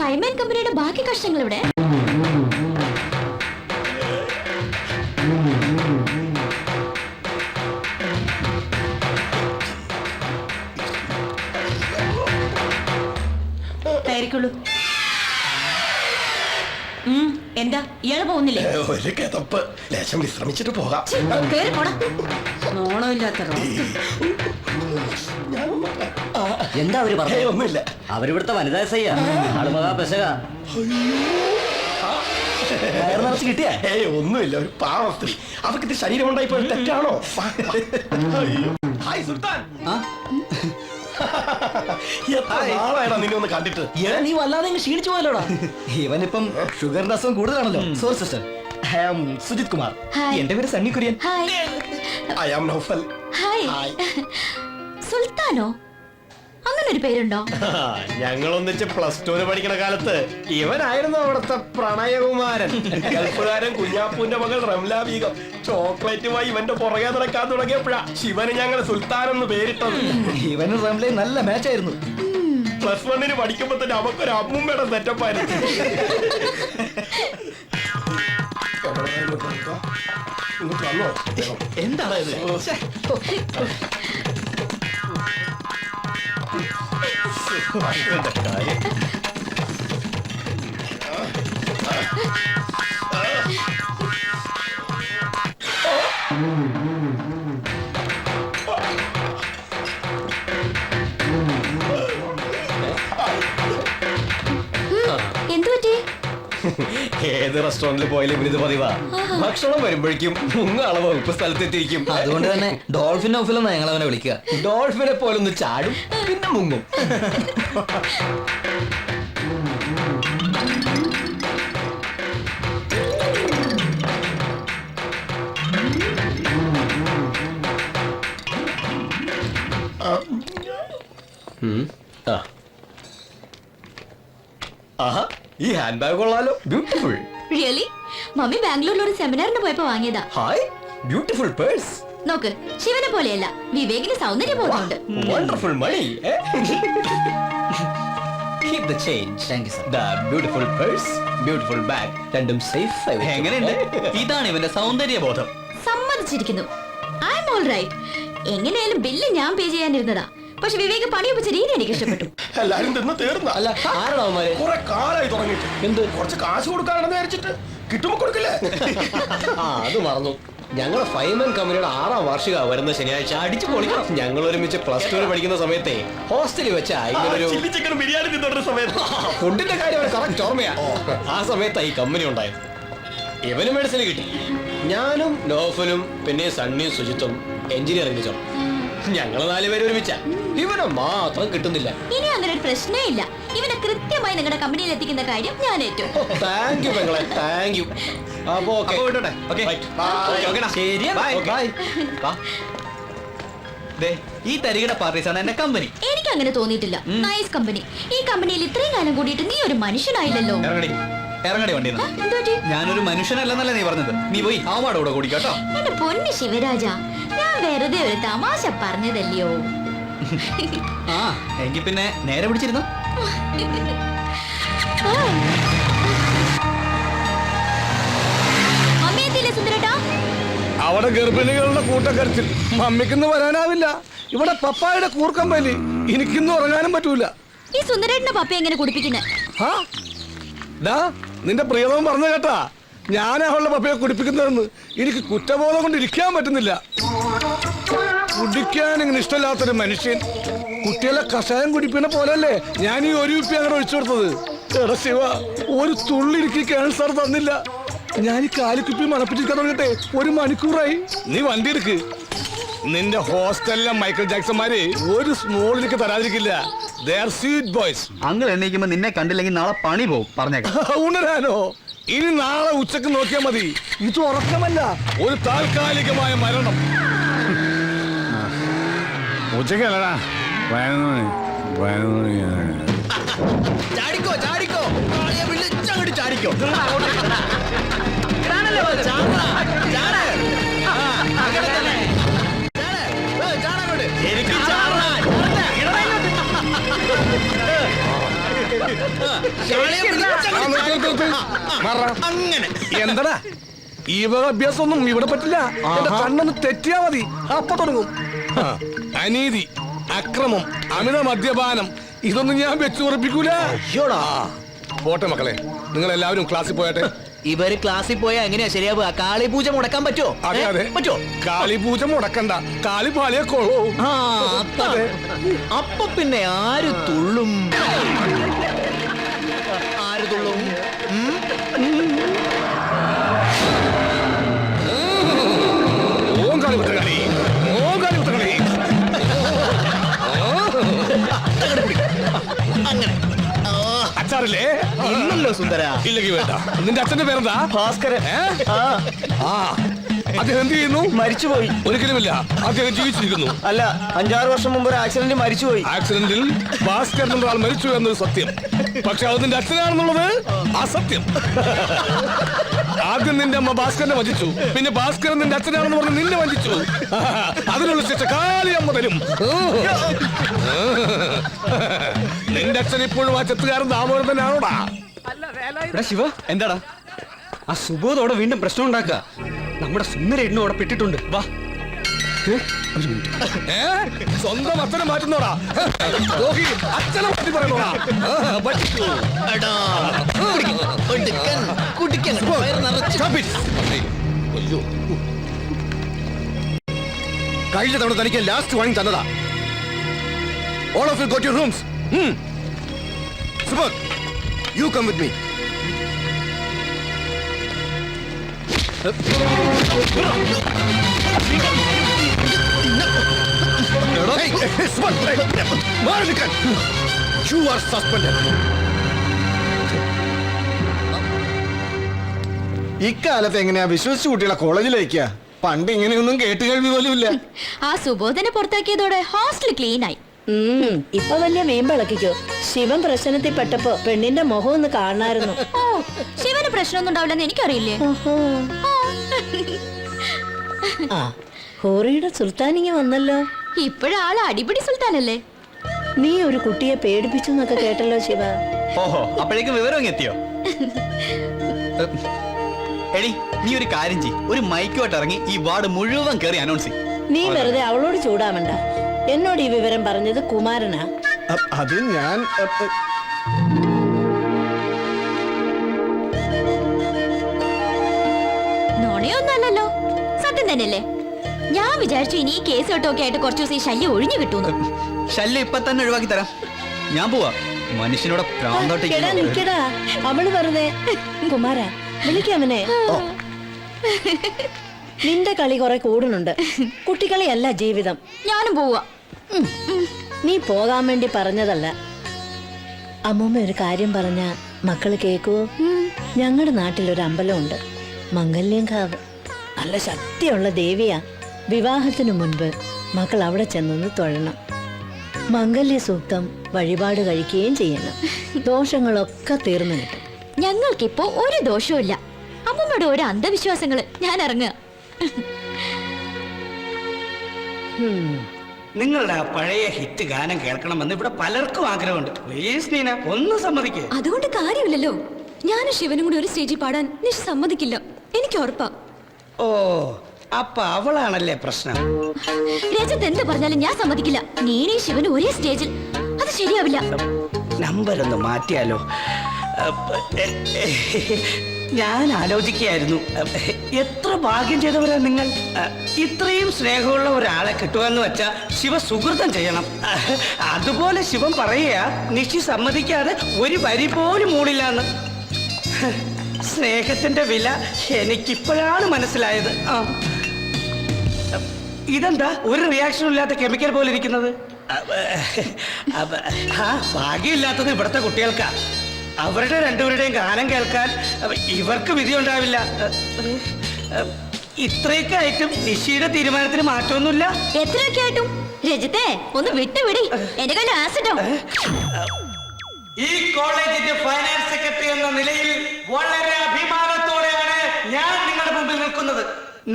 ഫൈവ്മാൻ കമ്പനിയുടെ ബാക്കി കഷ്ടങ്ങൾ ഇവിടെ. ആയിരിക്കുള്ളൂ. എന്താ ഇയാള് പോകുന്നില്ലേ? ഒരു കിതപ്പ്, ലേശം വിശ്രമിച്ചിട്ട് പോകാം. കേറി പോടാ. നോണമില്ലാത്ത എന്താ അവര് പറഞ്ഞു? ഒന്നുമില്ല. അവരിവിടുത്തെ വനിതാ സയ്യ ആളുമകാ പെശക നിറച്ച് കിട്ടിയ. ഒന്നുമില്ല, ഒരു പാവ സ്ത്രീ. അവർക്ക് ഇത് ശരീരം ഉണ്ടായിപ്പോ തെറ്റാണോ? ഹായ് സുൽത്താൻ. എത്ര നാളായടാ നിന്നെ ഒന്ന് കണ്ടിട്ട്. നീ വല്ലാതെ ക്ഷീണിച്ചു പോയല്ലോടാ. ഇവനിപ്പം ഷുഗറിന്റെ അസുഖം കൂടുതലാണല്ലോ. Sorry sister, I am Sujith Kumar. Hi. എന്റെ പേര് Sunny Kurian. Hi. I am Naufal. Hi. സുൽത്താനോ? അങ്ങനെ ഒരു പേരുണ്ടോ? ഞങ്ങൾ ഒന്നിച്ച് +2 പഠിക്കണ കാലത്ത് ഇവനായിരുന്നു അവിടുത്തെ പ്രണയകുമാരൻ. ഗൾഫുകാരൻ കുഞ്ഞാപ്പൂന്റെ മകൾ റംല ബീഗം ചോക്ലേറ്റുമായി ഇവന്റെ പുറകെ നടക്കാൻ തുടങ്ങിയപ്പോഴാ ശിവന് ഞങ്ങൾ സുൽത്താൻ എന്ന് പേരിട്ടത്. ഇവനും റംലയും നല്ല മാച്ച് ആയിരുന്നു. +1 പഠിക്കുമ്പോ തന്നെ അവക്കൊരു അമ്മുമ്മയുടെ സെറ്റപ്പായിരുന്നു. എന്താണ് ഇത്? എന്തു പറ്റി? ഏത് റെസ്റ്റോറന്റിൽ പോയാലും ഇവനിത് പതിവാ. ഭക്ഷണം വരുമ്പോഴേക്കും അളവ് ഉപ്പ് സ്ഥലത്തെത്തിയിരിക്കും. അതുകൊണ്ട് തന്നെ ഡോൾഫിൻ നൗഫിൽ എന്നാ ഞങ്ങൾ അവനെ വിളിക്കുക. ഡോൾഫിനെ പോലെ ഒന്ന് ചാടും, പിന്നെ മുങ്ങും. ആഹാ, ഈ ഹാൻഡ് ബാഗ് കൊള്ളാലോ. ബ്യൂട്ടിഫുൾ. റിയലി? മമ്മി ബാംഗ്ലൂരിൽ ഒരു സെമിനാറിന് പോയപ്പോ വാങ്ങിയതാ. Hi, beautiful purse. നോക്ക്, ശിവനെ പോലെയല്ല, വിവേകിന് സൗന്ദര്യബോധമുണ്ട്. Wonderful money. Keep the change. Thank you sir. The beautiful purse, beautiful bag, രണ്ടും സേഫ്. എങ്ങനെയുണ്ട്? ഇതാണ് ഇവന്റെ സൗന്ദര്യബോധം. സമ്മതിച്ചിരിക്കുന്നു. I am all right. എങ്ങനെയായാലും ബില്ല് ഞാൻ പേ ചെയ്യാനിരുന്നതാ. പക്ഷെ വിവേക് പണിയൊപ്പിച്ച രീതി എനിക്ക് ഇഷ്ടപ്പെട്ടു. എല്ലാരും തിന്ന് തീർന്ന. അല്ല, ആരാണവന്മാരെ? കുറെ കാലായി തുടങ്ങിയിട്ട്. എന്ത് കുറച്ച് കാശ് കൊടുക്കാണെന്ന് വിചാരിച്ചിട്ട് കിട്ടുമ്പോ കൊടുക്കില്ലേ? അത് മറന്നു. ഞങ്ങളെ ഫൈവ്മാൻ കമ്പനിയുടെ 6ാം വാർഷിക വരുന്ന ശനിയാഴ്ച അടിച്ചു പൊളിക്കണം. ഞങ്ങൾ ഒരുമിച്ച് +2 പഠിക്കുന്ന സമയത്തെ ഹോസ്റ്റലിൽ വെച്ചാ ഇങ്ങനൊരു ബിരിയാണി തിന്നുന്ന സമയത്ത് ഫുഡിന്റെ കാര്യം കറക്റ്റ് ഓർമ്മയാ. ആ സമയത്താ ഈ കമ്പനി ഉണ്ടായത്. ഇവന് മെഡിസിൻ കിട്ടി. ഞാനും നോഫലും പിന്നെ സണ്ണിയും സുജിത്തും എഞ്ചിനീയറിംഗ് ചേർന്നു. ഞങ്ങള് 4 പേര് ഒരുമിച്ച. ഇവനെ മാത്രം കിട്ടുന്നില്ല. ഇനി അങ്ങനെ ഒരു പ്രശ്നമേ ഇല്ല. ഇവനെ കൃത്യമായി നിങ്ങളുടെ കമ്പനിയിൽ എത്തിക്കുന്ന കാര്യം ഞാൻ ഏറ്റു. താങ്ക് യു പെങ്ങളെ, താങ്ക് യു. അപ്പോ വിട്ടോട്ടെ. ഈ തരികിട പാർട്ടീസാണ് എന്റെ കമ്പനി. എനിക്ക് അങ്ങനെ തോന്നിയിട്ടില്ല. Nice company. ഈ കമ്പനിയിൽ ഇത്രയും കാലം കൂടിയിട്ട് നീ ഒരു മനുഷ്യനായില്ലല്ലോ. ഇറങ്ങടി വണ്ടിയിൽ നിന്ന്. എന്തുപറ്റി? ഞാനൊരു മനുഷ്യനല്ലെന്നല്ലേ നീ പറഞ്ഞത്. നീ പോയി ആവാടെ കൂടെ കുടിക്കാട്ടോ. എന്റെ പൊന്നു ശിവരാജ, ഞാൻ വെറുതെ ഒരു തമാശ പറഞ്ഞതല്ലയോ. ആ എങ്കിൽ പിന്നെ നേരെ പിടിച്ചിരുന്നു. മമ്മി എത്തിയില്ലേ സുന്ദരേട്ടാ? അവിടെ ഗർഭിണികളുടെ കൂട്ടക്കരച്ചിൽ. മമ്മിക്കൊന്നും വരാനാവില്ല. ഇവിടെ പപ്പായുടെ കൂർക്കമ്പലി. എനിക്കൊന്നും ഉറങ്ങാനും പറ്റൂല. ഈ സുന്ദരേട്ടന്റെ പപ്പ എങ്ങനെ കുടിപ്പിക്കുന്നെ? ആ ഡാ, നിന്റെ പ്രിയതവും പറഞ്ഞു കേട്ടാ, ഞാനാ അവളുടെ പപ്പയെ കുടിപ്പിക്കുന്നതെന്ന്. എനിക്ക് കുറ്റബോധം കൊണ്ട് ഇരിക്കാൻ പറ്റുന്നില്ല. കുടിക്കാൻ ഇങ്ങനെ ഇഷ്ടമില്ലാത്തൊരു മനുഷ്യൻ. കുട്ടികളെ കഷായം കുടിപ്പിക്കുന്ന പോലല്ലേ ഞാൻ ഈ 1 കുപ്പി അങ്ങനെ ഒഴിച്ചു കൊടുത്തത്. എടാ ശിവ, ഒരു തുള്ളി എനിക്ക് ക്യാൻസർ തന്നില്ല. ഞാൻ ഈ 4 കുപ്പി മണപ്പിച്ചിരിക്കാൻ തുടങ്ങിട്ടെ 1 മണിക്കൂറായി. നീ വണ്ടി എടുക്ക്. നിന്റെ ഹോസ്റ്റലിലെ മൈക്കിൾ ജാക്സന്മാര് ഒരു സ്മോൾ എനിക്ക് തരാതിരിക്കില്ല. Sweet boys. അങ്ങനെ എണ്ണീക്കുമ്പോ നിന്നെ കണ്ടില്ലെങ്കിൽ നാളെ പണി പോകും. പറഞ്ഞേക്കാം. ഉണരാനോ? ഇനി നാളെ ഉച്ചക്ക് നോക്കിയാൽ മതി. ഇത് ഉറക്കമല്ല, ഒരു താൽക്കാലികമായ മരണം. ഉച്ചക്കല്ലടാ, 11 മണി. ചാടിക്കോ ചാടിക്കോ വിളിച്ചങ്ങോട്ട് ചാടിക്കോ എനിക്ക് ചാടാൻ അങ്ങനെ എന്തടാ ഈ വക അഭ്യാസമൊന്നും ഇവിടെ പറ്റില്ല. എന്റെ കണ്ണൊന്ന് തെറ്റിയാ മതി, അപ്പൊ തുടങ്ങും. അനീതി, അക്രമം, അമിത മദ്യപാനം ഇതൊന്നും ഞാൻ വെച്ചു ഉറപ്പിക്കൂല. പോട്ടെ മക്കളെ, നിങ്ങൾ എല്ലാവരും ക്ലാസ്സിൽ പോയാട്ടെ. ഇവര് ക്ലാസ്സിൽ പോയാ എങ്ങനെയാ ശരിയാവുക? കാളിപൂജ മുടക്കാൻ പറ്റുമോ? അതെ അതെ പറ്റുമോ? കാളിപൂജ മുടക്കണ്ട, കാളി പാളിയെ കൊള്ളൂ. അപ്പൊ പിന്നെ ആര് തുള്ളും? ആര് തുള്ളും? ഓം കാളി കുത്തകളി, ഓം കാളി കുത്തകളി. അങ്ങനെ അച്ചാറില്ലേ? ഇല്ലല്ലോ സുന്ദര. ഇല്ലെങ്കിൽ വേണ്ട. നിന്റെ അച്ഛന്റെ പേരെന്താ? ഭാസ്കരൻ. അദ്ദേഹം എന്ത് ചെയ്യുന്നു? മരിച്ചുപോയി. ഒരിക്കലുമില്ല, അദ്ദേഹം ജീവിച്ചിരിക്കുന്നു. അല്ല, 5-6 വർഷം മുമ്പ് ഒരു ആക്സിഡന്റ് മരിച്ചുപോയി. ആക്സിഡന്റിൽ ഭാസ്കരൻ എന്ന ആൾ മരിച്ചു എന്നൊരു സത്യം. പക്ഷെ അത് നിന്റെ അച്ഛനാണെന്നുള്ളത് അസത്യം. ആദ്യം നിന്റെ അമ്മ ഭാസ്കരനെ വഞ്ചിച്ചു, പിന്നെ ഭാസ്കരൻ നിന്റെ അച്ഛനാണെന്ന് പറഞ്ഞ് നിന്നെ വഞ്ചിച്ചു. അതിനുള്ള ശിക്ഷ കാളി അമ്മ തരും. നിന്റെ അച്ഛൻ ഇപ്പോഴും ആ ചെത്തുകാരൻ ദാമോദരൻ തന്നെയാണോടാ? ശിവ, എന്താടാ ആ സുബോധോടെ വീണ്ടും പ്രശ്നം ഉണ്ടാക്കുക? നമ്മുടെ സുന്ദരേട്ടനും അവിടെ പെട്ടിട്ടുണ്ട്. വാ. സ്വന്തം അച്ഛനെ മാറ്റുന്നോടാ? അച്ഛനെ മാറ്റി പറയണോടാ? കഴിഞ്ഞ തവണ തനിക്ക് ലാസ്റ്റ് വാണിംഗ് തന്നതാ. All of you go to your rooms. Subodh, you come with me. Hey, Subodh, മാറി നിൽക്കാൻ. You are suspended. ഇക്കാലത്ത് എങ്ങനെയാ വിശ്വസിച്ച് കുട്ടികളെ കോളേജിലേക്കാ? പണ്ട് ഇങ്ങനെയൊന്നും കേട്ടുകേൾവി പോലും ഇല്ല. ആ സുബോധനെ പുറത്താക്കിയതോടെ ഹോസ്റ്റൽ ക്ലീൻ ആയി. ഇപ്പൊ വലിയ വീമ്പിളക്കിക്കോ. ശിവൻ പ്രശ്നത്തിൽ പെട്ടപ്പോ പെണ്ണിന്റെ മുഖം ഒന്ന് കാണായിരുന്നു. ഓ, ശിവന് പ്രശ്നമൊന്നും ഉണ്ടാവില്ലെന്ന് എനിക്കറിയില്ലേ. ആ, ഹോറിയുടെ സുൽത്താനിങ്ങ വന്നല്ലോ. ഇപ്പോഴാള് അടിപിടി സുൽത്താനല്ലേ. നീ ഒരു കുട്ടിയെ പേടിപ്പിച്ചു എന്നൊക്കെ കേട്ടല്ലോ ശിവ. ഓഹോ, അപ്പോഴേക്കും വിവരം അങ്ങ് എത്തിയോ? എടി, നീ ഒരു കാര്യം ചെയ്യ്, ഒരു മൈക്കുമായിട്ട് ഇറങ്ങി ഈ വാർഡ് മുഴുവൻ കയറി അനൗൺസ് ചെയ്യും. നീ വെറുതെ അവളോട് ചൂടാവണ്ട. എന്നോട് ഈ വിവരം പറഞ്ഞത് കുമാരനാ. അത് ഞാൻ നോണയൊന്നല്ലോ, സത്യം തന്നെയല്ലേ. ഞാൻ വിചാരിച്ചു ഇനി ഈ കേസ് കെട്ടൊക്കെ ആയിട്ട് കുറച്ചു ദിവസം ഈ ശല്യം ഒഴിഞ്ഞു കിട്ടൂന്ന്. ശല്യം ഇപ്പൊ തന്നെ ഒഴിവാക്കി തരാം. ഞാൻ പോവാ. മനുഷ്യനോട് എടാ നിക്കടാ, അവള് വെറുതെ. കുമാര, വിളിക്കവനെ. നിന്റെ കളി കുറെ കൂടുന്നുണ്ട്. കുട്ടിക്കളിയല്ല ജീവിതം. ഞാനും പോവാ. നീ പോകാൻ വേണ്ടി പറഞ്ഞതല്ല. അമ്മൂമ്മ ഒരു കാര്യം പറഞ്ഞ മക്കള് കേക്കുവോ? ഞങ്ങളുടെ നാട്ടിലൊരു അമ്പലമുണ്ട്, മംഗല്യംകാവ്. നല്ല ശക്തിയുള്ള ദേവിയാ. വിവാഹത്തിനു മുൻപ് മക്കൾ അവിടെ ചെന്നൊന്ന് തൊഴണം. മംഗല്യ സൂക്തം വഴിപാട് കഴിക്കുകയും ചെയ്യണം. ദോഷങ്ങളൊക്കെ തീർന്നു കിട്ടും. ഞങ്ങൾക്കിപ്പോ ഒരു ദോഷവും ഇല്ല. അമ്മമ്മയുടെ ഓരോ അന്ധവിശ്വാസങ്ങള്. ഞാൻ ഇറങ്ങുക. നിങ്ങളുടെ ആ പഴയ ഹിറ്റ് ഗാനം കേൾക്കണമെന്ന് ഇവിടെ പലർക്കും ആഗ്രഹമുണ്ട്. പ്ലീസ് നീന, ഒന്ന് സമ്മതിക്കേ. അതുകൊണ്ട് കാര്യമില്ലല്ലോ. ഞാനും ശിവനും കൂടി ഒരു സ്റ്റേജിൽ പാടാൻ നിഷ സമ്മതിക്കില്ല. എനിക്ക് ഉറപ്പാ. ഓ, അപ്പൊ അവളാണല്ലേ പ്രശ്നം. രജത്ത് എന്ത് പറഞ്ഞാലും ഞാൻ സമ്മതിക്കില്ല. നീനേ ശിവനും ഒരേ സ്റ്റേജിൽ. അത് ശരിയാവില്ല. നമ്പർ ഒന്ന് മാറ്റിയാലോ? ഞാൻ ആലോചിക്കുകയായിരുന്നു, എത്ര ഭാഗ്യം ചെയ്തവരാ നിങ്ങൾ. ഇത്രയും സ്നേഹമുള്ള ഒരാളെ കിട്ടുമെന്ന് വെച്ചാ ശിവ സുഹൃതം ചെയ്യണം. അതുപോലെ ശിവൻ പറയുക, നിശി സമ്മതിക്കാതെ ഒരു വരി പോലും മൂടില്ലാന്ന്. സ്നേഹത്തിന്റെ വില എനിക്കിപ്പോഴാണ് മനസ്സിലായത്. ഇതെന്താ ഒരു റിയാക്ഷനും ഇല്ലാത്ത കെമിക്കൽ പോലെ ഇരിക്കുന്നത്? ഭാഗ്യമില്ലാത്തത് ഇവിടുത്തെ കുട്ടികൾക്കാ. അവരുടെ രണ്ടുപേരുടെയും ഗാനം കേൾക്കാൻ ഇവർക്ക് വിധി ഉണ്ടാവില്ല. ഇത്രയൊക്കെ ആയിട്ടും നിശിയുടെ തീരുമാനത്തിന് മാറ്റമൊന്നുമില്ല. എത്രയൊക്കെ ആയിട്ടും രജത്തെ ഒന്ന് വിട്ടുവിടി. എന്റെ കയ്യിൽ ആസിഡോ. ഈ കോളേജിന്റെ ഫൈനാൻസ് സെക്രട്ടറി എന്ന നിലയിൽ വളരെ അഭിമാനത്തോടെയാണ് ഞാൻ നിങ്ങളുടെ മുമ്പിൽ നിൽക്കുന്നത്.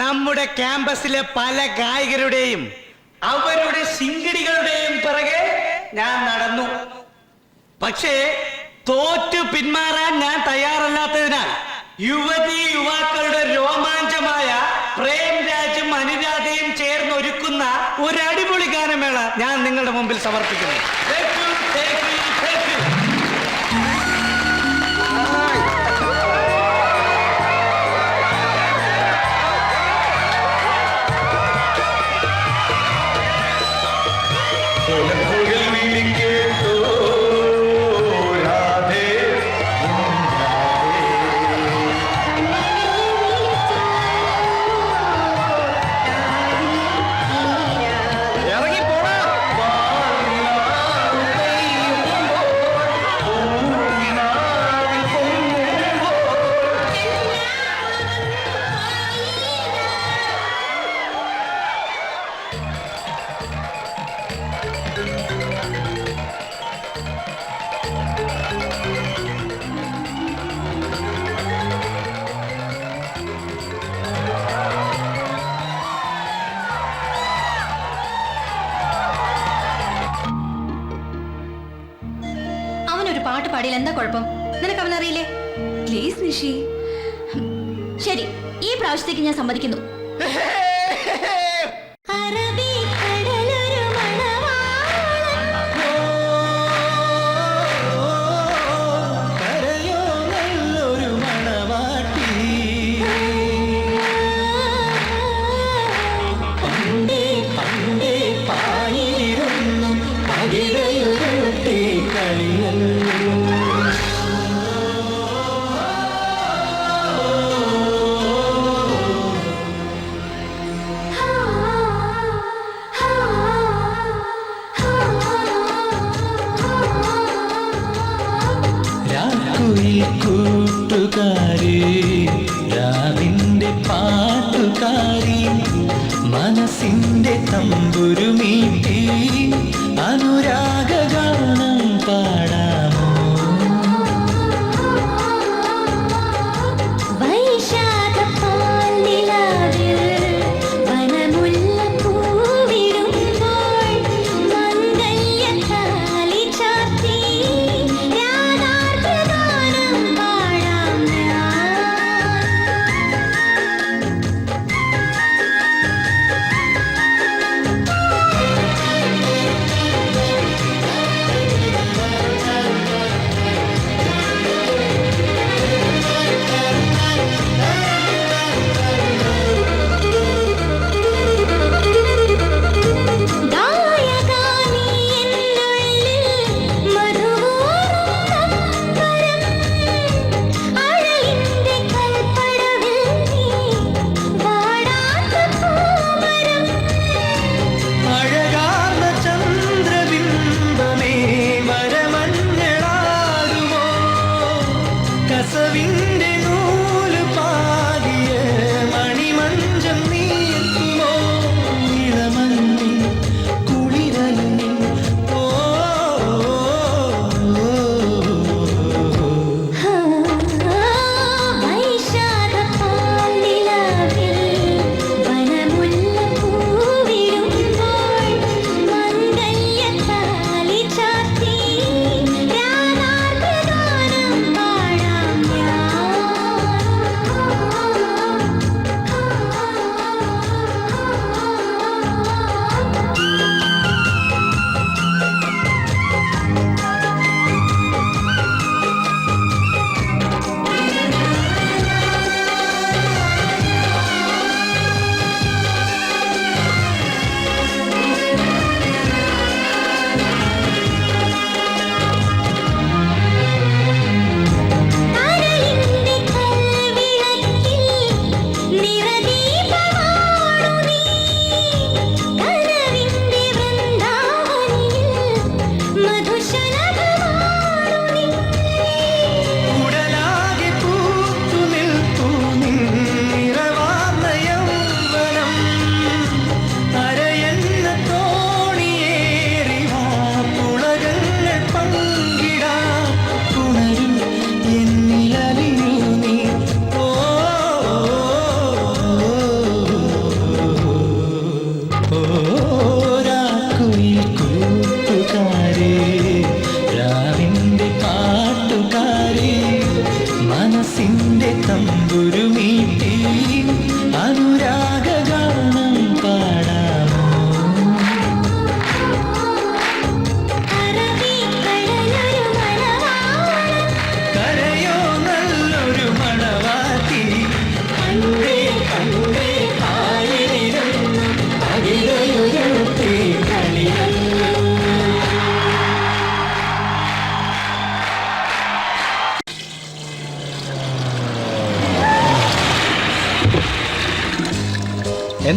നമ്മുടെ ക്യാമ്പസിലെ പല ഗായകരുടെയും അവരുടെ ശിങ്കിടികളുടെയും പിറകെ ഞാൻ നടന്നു. പക്ഷേ തോറ്റു പിന്മാറാൻ ഞാൻ തയ്യാറല്ലാത്തതിനാൽ യുവാക്കളുടെ രോമാഞ്ചമായ പ്രേംരാജും അനുരാധയും ചേർന്ന് ഒരുക്കുന്ന ഒരു അടിപൊളി ഗാനമേള ഞാൻ നിങ്ങളുടെ മുമ്പിൽ സമർപ്പിക്കുന്നു. Thank you, thank you, thank you. അവനൊരു പാട്ട് പാടിയാൽ എന്താ കുഴപ്പം? നിനക്ക് അവനറിയില്ലേ? പ്ലീസ് നിഷി. ശരി, ഈ പ്രാവശ്യത്തേക്ക് ഞാൻ സമ്മതിക്കുന്നു. കൂട്ടുകാരി രാവിന്റെ പാട്ടുകാരി മനസ്സിന്റെ തമ്പുരു മീട്ടി അനുരാഗഗാനം പാടാമോ?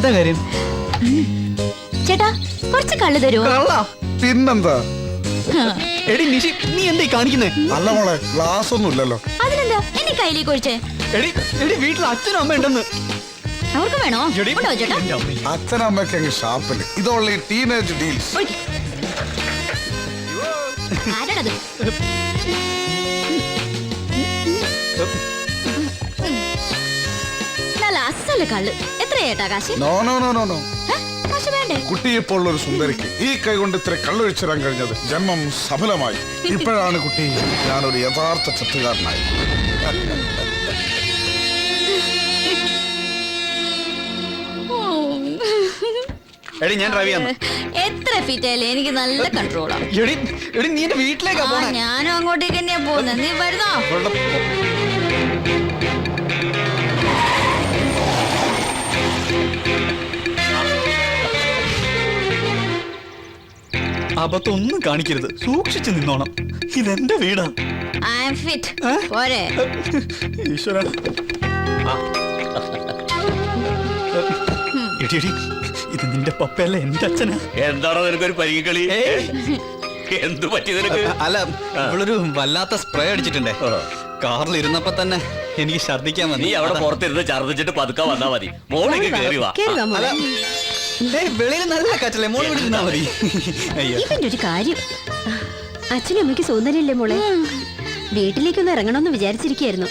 എന്താ കാര്യം? ചേട്ടാ കുറച്ച് കള്ളു തരുമോ? കള്ളാ? പിന്നെന്താ? എടി നിഷി, നീ എന്താ കാണിക്കുന്നേ? അല്ല മോളെ, ഗ്ലാസ് ഒന്നും ഇല്ലല്ലോ. അതിനെന്താ എന്നെ കയ്യിലേക്ക് ഒഴിച്ചേ? എടി എടി വീട്ടിൽ അച്ഛനും അമ്മ ഉണ്ടെന്ന്. അവർക്ക് വേണോ? എടി, ഉണ്ടോ ചേട്ടാ? എൻ്റെ അമ്മേ. അച്ഛനമ്മയ്ക്ക് അങ്ങ് ഷാപ്പില് ഇതുള്ള ഈ ടീനേജ് ഡീൽസ്. ഒഴിക്ക്. ആരാണത്? നല്ല അസല് കള്ള്. എത്രയാ ചേട്ടാ കാശ്? No no no no no. കാശ് വേണ്ടേ? കുട്ടിയെപ്പോൾ ഒരു സുന്ദരിക്ക് ഈ കൈ കൊണ്ട് ഇത്ര കള്ളൊഴിച്ചിടാൻ കഴിഞ്ഞത് ജന്മം സഫലമായി. ഇപ്പോഴാണ് കുട്ടി ഞാനൊരു യഥാർത്ഥ ചെത്തുകാരനായി. എടി ഞാൻ ഡ്രൈവ് ചെയ്യാം. എത്ര ഫീറ്റ് ആയാലും എനിക്ക് നല്ല കൺട്രോളാ. എടി എടി നീ എന്റെ വീട്ടിലേക്കാ പോണേ. ഞാനും അങ്ങോട്ടേക്ക് തന്നെയാ പോകുന്നത്. നീ വരുന്നോ? അബദ്ധമൊന്നും കാണിക്കരുത്, സൂക്ഷിച്ചു നിന്നോണം. ഇതെന്റെ വീടാ. I am fit. പോരെ? ഈശ്വര. എടി എടി, ഇത് നിന്റെ പപ്പയല്ല, എന്റെ അച്ഛനാ. എന്താണോ നിനക്കൊരു പരികളി? എന്തു പറ്റി നിനക്ക്? അല്ല, ഇവളൊരു വല്ലാത്ത സ്പ്രേ അടിച്ചിട്ടുണ്ടേ. കാറിൽ ഇരുന്നപ്പോ തന്നെ എനിക്ക് ഛർദിക്കാൻ മതി. നീ അവിടെ പുറത്തിരുന്ന് ഛർദിച്ചിട്ട് പതുക്കെ വന്നാ മതി. മോളിക്ക് കേറി വാ. അല്ല, വെളിയിൽ നല്ല കാറ്റല്ലേ, മോള് ഇവിടെ ഇരുന്നാ മതി. അയ്യോ, ഇവന്റെ ഒരു കാര്യം, അച്ഛനും അമ്മയ്ക്ക് സൗന്ദര്യമില്ലേ മോളെ? വീട്ടിലേക്കൊന്ന് ഇറങ്ങണമെന്ന് വിചാരിച്ചിരിക്കായിരുന്നു.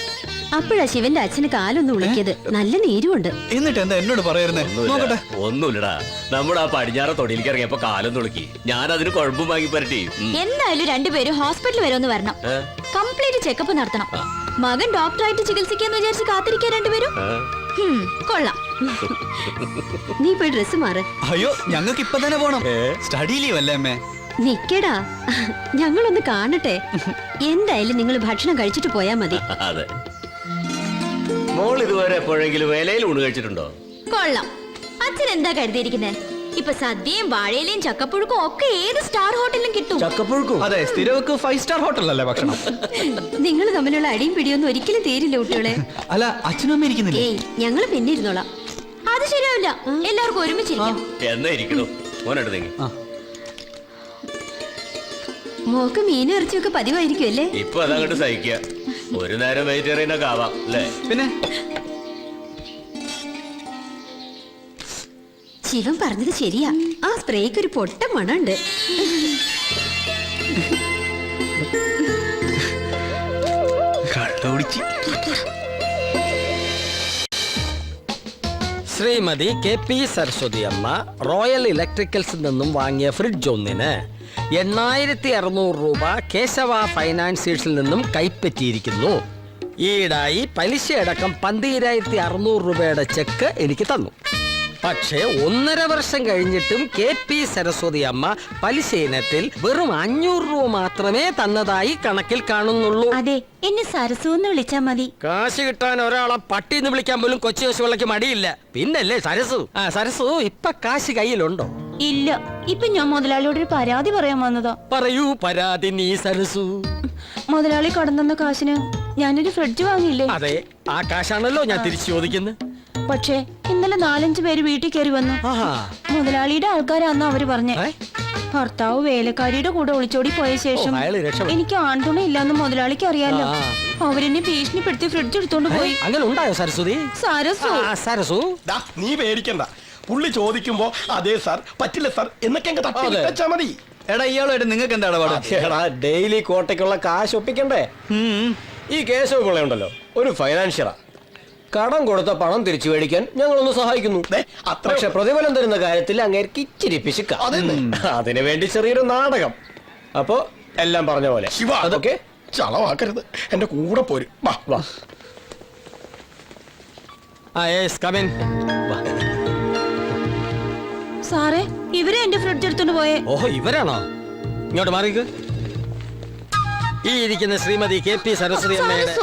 അപ്പോഴാ ശിവന്റെ അച്ഛന് കാലൊന്ന് വിളിക്കിയത്. നല്ല നീരുമുണ്ട്. എന്നിട്ട് എന്താ എന്നോട് പറയായിരുന്നേ? നോക്കട്ടെ. ഒന്നുമില്ലടാ, നമ്മുടെ ആ പടിഞ്ഞാറ് തൊടിയിലേക്ക് ഇറങ്ങിയപ്പോ കാലം തുളുക്കി. ഞാൻ അതിന് കുഴപ്പം വാങ്ങി പരട്ടി. എന്തായാലും രണ്ടുപേരും ഹോസ്പിറ്റലിൽ വരെ ഒന്ന് വരണം. കംപ്ലീറ്റ് ചെക്കപ്പ് നടത്തണം. മകൻ ഡോക്ടറായിട്ട് ചികിത്സിക്കാന്ന് വിചാരിച്ച് കാത്തിരിക്കാൻ രണ്ടുപേരും. കൊള്ളാം. നീ പോയി ഡ്രസ് മാറ്. അയ്യോ, ഞങ്ങൾക്ക് ഇപ്പൊ തന്നെ പോണം. സ്റ്റഡി ലീവ് അല്ലേ അമ്മേ? നിക്കടാ, ഞങ്ങളൊന്ന് കാണട്ടെ. എന്തായാലും നിങ്ങൾ ഭക്ഷണം കഴിച്ചിട്ട് പോയാ മതി. അതെ. മോൾ ഇതുവരെ എപ്പോഴെങ്കിലും വേലയിൽ ഊണ് കഴിച്ചിട്ടുണ്ടോ? കൊള്ളാം. അച്ഛൻ എന്താ കരുതിയിരിക്കുന്നേ? ഇപ്പൊ സദ്യയും വാഴയിലയും ചക്കപ്പുഴുക്കും ഒക്കെ ഏത് സ്റ്റാർ ഹോട്ടലിലും കിട്ടും. ചക്കപ്പുഴുക്കും? അതെ, സ്ഥിരവെക്ക് 5 സ്റ്റാർ ഹോട്ടലല്ലേ ഭക്ഷണം. നിങ്ങൾ തമ്മിലുള്ള അടിയും പിടിയൊന്നും ഒരിക്കലും തീരില്ല കുട്ടികളെ. അല്ല, അച്ഛനും അമ്മ ഇരിക്കുന്നില്ലേ? ഏയ്, ഞങ്ങള് പിന്നെ ഇരുന്നോളാം. അത് ശരിയാവില്ല. എല്ലാവർക്കും ഒരുമിച്ചിരിക്കാം. എന്നാ ഇരിക്കണു മോനെടുത്ത് നീങ്ങി. മോക്ക് മീനും ഇറച്ചിയൊക്കെ പതിവായിരിക്കും അല്ലേ? ഇപ്പൊ അതങ്ങോട്ട് സഹിക്കുക. ഒരു നേരം വെജിറ്റേറിയൻ ഒക്കെ ആവാം അല്ലേ? പിന്നെ ശിവൻ പറഞ്ഞത് ശരിയാ. ആ സ്പ്രേക്ക് ഒരു പൊട്ട മണുണ്ട്. കള്ളോടിച്ച്. ശ്രീമതി KP സരസ്വതി അമ്മ റോയൽ ഇലക്ട്രിക്കൽസിൽ നിന്നും വാങ്ങിയ ഫ്രിഡ്ജ് ഒന്നിന് 8600 രൂപ കേശവ ഫൈനാൻസിയേഴ്സിൽ നിന്നും കൈപ്പറ്റിയിരിക്കുന്നു. ഈടായി പലിശയടക്കം 12600 രൂപയുടെ ചെക്ക് എനിക്ക് തന്നു. പക്ഷേ 1.5 വർഷം കഴിഞ്ഞിട്ടും KP സരസ്വതി അമ്മ പലിശ ഇനത്തിൽ വെറും 500 രൂപ മാത്രമേ തന്നതായി കണക്കിൽ കാണുന്നുള്ളൂ. അതെ, എന്നെ സരസു എന്ന് വിളിച്ചാ മതി. കാശ് കിട്ടാൻ ഒരാളെ പട്ടിന്ന് വിളിക്കാൻ പോലും കൊച്ചു കൊച്ചുവിളക്ക് മടിയില്ല. പിന്നല്ലേ സരസു. സരസു, ഇപ്പൊ കാശ് കയ്യിലുണ്ടോ? ഇല്ല. ഇപ്പൊ ഞാൻ മുതലാളിയോട് ഒരു പരാതി പറയാൻ വന്നതാ. പറയൂ പരാതി നീ സരസു. മുതലാളി കടന്ന കാശിന് ഞാനൊരു ഫ്രിഡ്ജ് വാങ്ങിയില്ലേ? അതെ, ആ കാശാണല്ലോ ഞാൻ തിരിച്ചു ചോദിക്കുന്നത്. പക്ഷേ ഇന്നലെ 4-5 പേര് വീട്ടിൽ കയറി വന്നു. മുതലാളിയുടെ ആൾക്കാരാന്ന് അവര് പറഞ്ഞേ. ഭർത്താവ് വേലക്കാരിയുടെ കൂടെ ഒളിച്ചോടി പോയ ശേഷം എനിക്ക് ആൺതുണ ഇല്ലാന്ന് മുതലാളിക്ക് അറിയാലോ. അവരെന്നെ ഭീഷണിപ്പെടുത്തി ഫ്രിഡ്ജ് എടുത്തോണ്ട് പോയി. അങ്ങനെ ഉണ്ടായോ സരസ്വതി? സരസു, നീ പേടിക്കണ്ട. പുള്ളി ചോദിക്കുമ്പോ അതെ സാർ, പറ്റില്ല സാർ എന്നൊക്കെ അങ്ങ് തട്ടി വെച്ചാ മതി. എടാ, ഇയാളായിട്ട് നിങ്ങൾക്ക് എന്താ ഇടപാട്? ഡെയിലി കോട്ടയ്ക്കുള്ള കാശ് ഒപ്പിക്കണ്ടേ? ഈ കേശവ പിള്ളയുണ്ടല്ലോ, ഒരു ഫൈനാൻഷ്യറാ. കടം കൊടുത്ത പണം തിരിച്ചു മേടിക്കാൻ ഞങ്ങളൊന്ന് സഹായിക്കുന്നു. പക്ഷെ പ്രതിഫലം തരുന്ന കാര്യത്തിൽ അങ്ങേർക്ക് ഇച്ചിരി പിശുക്ക. അതിനു വേണ്ടി ചെറിയൊരു നാടകം. അപ്പോ എല്ലാം പറഞ്ഞ പോലെ അതൊക്കെ ചളവാക്കരുത്. എന്റെ കൂടെ പോരും. വാ. സാറേ, ഇവരെ എന്റെ ഫ്രിഡ്ജ് എടുത്തോണ്ട് പോയേ. ഓഹോ, ഇവരാണോ? ഇങ്ങോട്ട് മാറിക്ക്. ഈ ഇരിക്കുന്ന ശ്രീമതി KP സരസ്വതി അമ്മയുടെ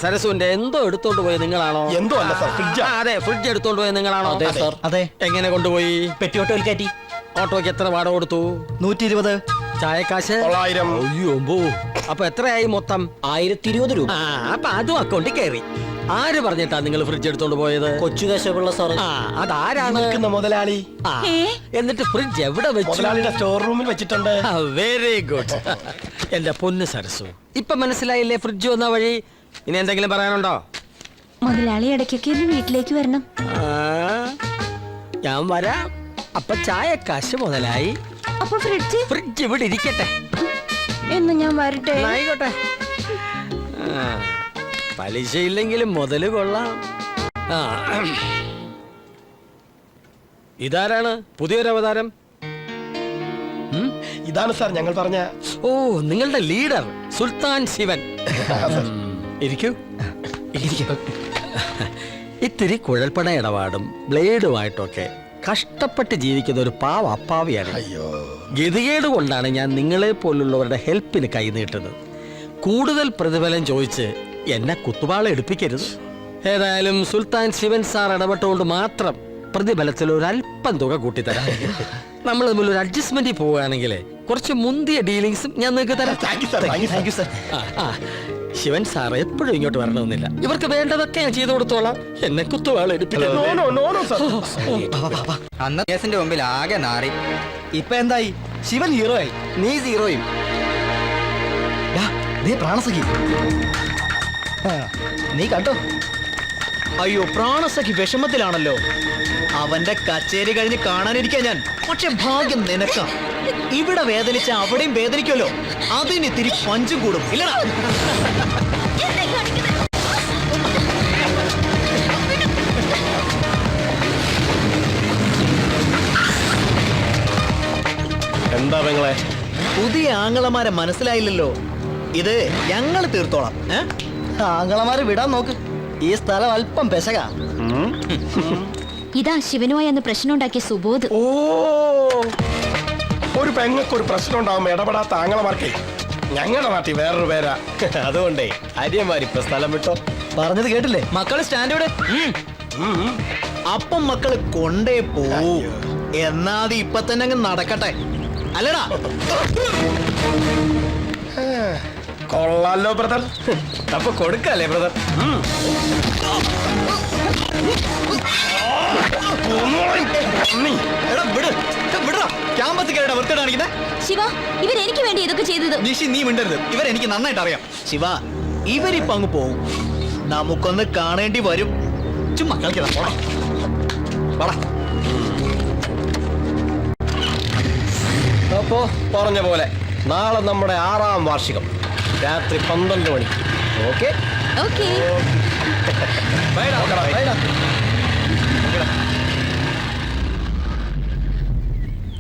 സരസുവിന്റെ എന്തോ എടുത്തോണ്ട് പോയത് നിങ്ങളാണോ? എന്തോ അല്ല സാർ, ഫ്രിഡ്ജ്. അതെ, ഫ്രിഡ്ജ് എടുത്തോണ്ട് പോയത് നിങ്ങളാണോ? അതെ സാർ. അതെ. എങ്ങനെ കൊണ്ടുപോയി? പെട്ടി ഓട്ടോയിൽ കയറ്റി. ഓട്ടോയ്ക്ക് എത്ര വാടക കൊടുത്തു? 120. ചായക്കാശ് 900. അയ്യോ, അപ്പൊ എത്രയായി മൊത്തം? 1020 രൂപ. അപ്പൊ അതും അക്കൗണ്ടിൽ കയറി. ആര് പറഞ്ഞിട്ടാ നിങ്ങൾ ഫ്രിഡ്ജ് എടുത്തോണ്ട് പോയത്? കൊച്ചു കേശവപിള്ള സാറ്. ആ അതാരാണ്? നിൽക്കുന്ന മുതലാളി. ആ, എന്നിട്ട് ഫ്രിഡ്ജ് എവിടെ വെച്ചു? മുതലാളിയുടെ സ്റ്റോർ റൂമിൽ വെച്ചിട്ടുണ്ട്. Very good. എന്റെ പൊന്ന് സരസു, ഇപ്പൊ മനസ്സിലായില്ലേ ഫ്രിഡ്ജ് വന്ന വഴി? ഇനി എന്തെങ്കിലും പറയാനുണ്ടോ? മുതലാളി ഇടയ്ക്കൊക്കെ ഒന്ന് വീട്ടിലേക്ക് വരണം. ആ, ഞാൻ വരാം. അപ്പൊ ചായക്കാശ് മുതലായി. അപ്പൊ ഫ്രിഡ്ജ് ഇവിടെ ഇരിക്കട്ടെ. എന്ന് ഞാൻ വരട്ടെ. ആയിക്കോട്ടെ. ആ, പലിശയില്ലെങ്കിലും മുതല് കൊള്ളാം. ആ, ഇതാരാണ് പുതിയൊരു അവതാരം? ഇതാണ് സാർ ഞങ്ങൾ പറഞ്ഞ. ഓ, നിങ്ങളുടെ ലീഡർ സുൽത്താൻ ശിവൻ. ഇരിക്കൂ. ഇത്തിരി കുഴൽപ്പണ ഇടപാടും ബ്ലേഡുമായിട്ടൊക്കെ കഷ്ടപ്പെട്ട് ജീവിക്കുന്ന ഒരു പാവ അപ്പാവിയാണ്. ഗതികേട് കൊണ്ടാണ് ഞാൻ നിങ്ങളെ പോലുള്ളവരുടെ ഹെൽപ്പിന് കൈനീട്ടുന്നത്. കൂടുതൽ പ്രതിഫലം ചോദിച്ച് എന്നെ കുത്തുവാള എടുപ്പിക്കരുത്. ഏതായാലും സുൽത്താൻ ശിവൻ സാർ ഇടപെട്ടുകൊണ്ട് മാത്രം പ്രതിഫലത്തിൽ ഒരു അല്പം തുക കൂട്ടിത്തരാം. നമ്മൾ തമ്മിൽ ഒരു അഡ്ജസ്റ്റ്മെന്റിൽ പോവുകയാണെങ്കിൽ കുറച്ച് മുന്തിയ ഡീലിങ്സും ഞാൻ നിങ്ങൾക്ക് തരാം. ശിവൻ സാർ എപ്പോഴും ഇങ്ങോട്ട് വരണമെന്നില്ല. ഇവർക്ക് വേണ്ടതൊക്കെ ഞാൻ ചെയ്തു കൊടുത്തോളാം. എന്നെ കുത്തുവാള അന്ന് കേസിന്റെ മുമ്പിൽ ആകെ നാറി. ഇപ്പൊ എന്തായി? ശിവൻ ഹീറോ ആയി, നീ സീറോയും. പ്രാണസഖി നീ കണ്ടോ? അയ്യോ, പ്രാണസഖി വിഷമത്തിലാണല്ലോ. അവന്റെ കച്ചേരി കഴിഞ്ഞ് കാണാനിരിക്കാൻ ഞാൻ. പക്ഷെ ഭാഗ്യം നിനക്ക. ഇവിടെ വേദനിച്ച അവിടെയും വേദനിക്കുമല്ലോ. അതിന് ഇത്തിരി പഞ്ചും കൂടും ഇല്ലടാ. എന്താ പെങ്ങളെ? പുതിയ ആങ്ങളമാരെ മനസ്സിലായില്ലല്ലോ. ഇത് ഞങ്ങൾ തീർത്തോളാം. ആങ്ങളമാര് വിടാൻ നോക്ക്. ഈ സ്ഥലം അല്പം പെശക. ഇതാ ശിവനുമായി അന്ന് പ്രശ്നം ഉണ്ടാക്കിയ സുബോധ്. ഓ, ഒരു പെങ്ങൾക്ക് ഒരു പ്രശ്നം ഉണ്ടാവുമ്പോ ഇടപെടാത്ത ആങ്ങളമാർക്കേ ഞങ്ങളുടെ നാട്ടിൽ വേറൊരു പേരാ. അതുകൊണ്ടേ അരിയന്മാരിപ്പോ സ്ഥലം വിട്ടോ. പറഞ്ഞത് കേട്ടില്ലേ? മക്കള് സ്റ്റാൻഡേർഡ്. അപ്പം മക്കള് കൊണ്ടേ പോവൂ. എന്നാത് ഇപ്പൊ തന്നെ അങ്ങ് നടക്കട്ടെ അല്ലടാ. കൊള്ളാലോ ബ്രദർ. അപ്പൊ കൊടുക്കല്ലേ ബ്രദർ? ശിവ, ഇവരെനിക്ക് വേണ്ടി ഇതൊക്കെ ചെയ്തത്. നിഷി, നീ മിണ്ടരുത്. ഇവരെനിക്ക് നന്നായിട്ട് അറിയാം. ശിവ, ഇവരിപ്പോ അങ്ങ് പോവും. നമുക്കൊന്ന് കാണേണ്ടി വരും. ചുമ്മാ കളിക്കടാ. അപ്പോ പറഞ്ഞ പോലെ നാളെ നമ്മുടെ 6ാം വാർഷികം രാത്രി 12 മണിക്ക്. ഓക്കെ? ഓക്കേ.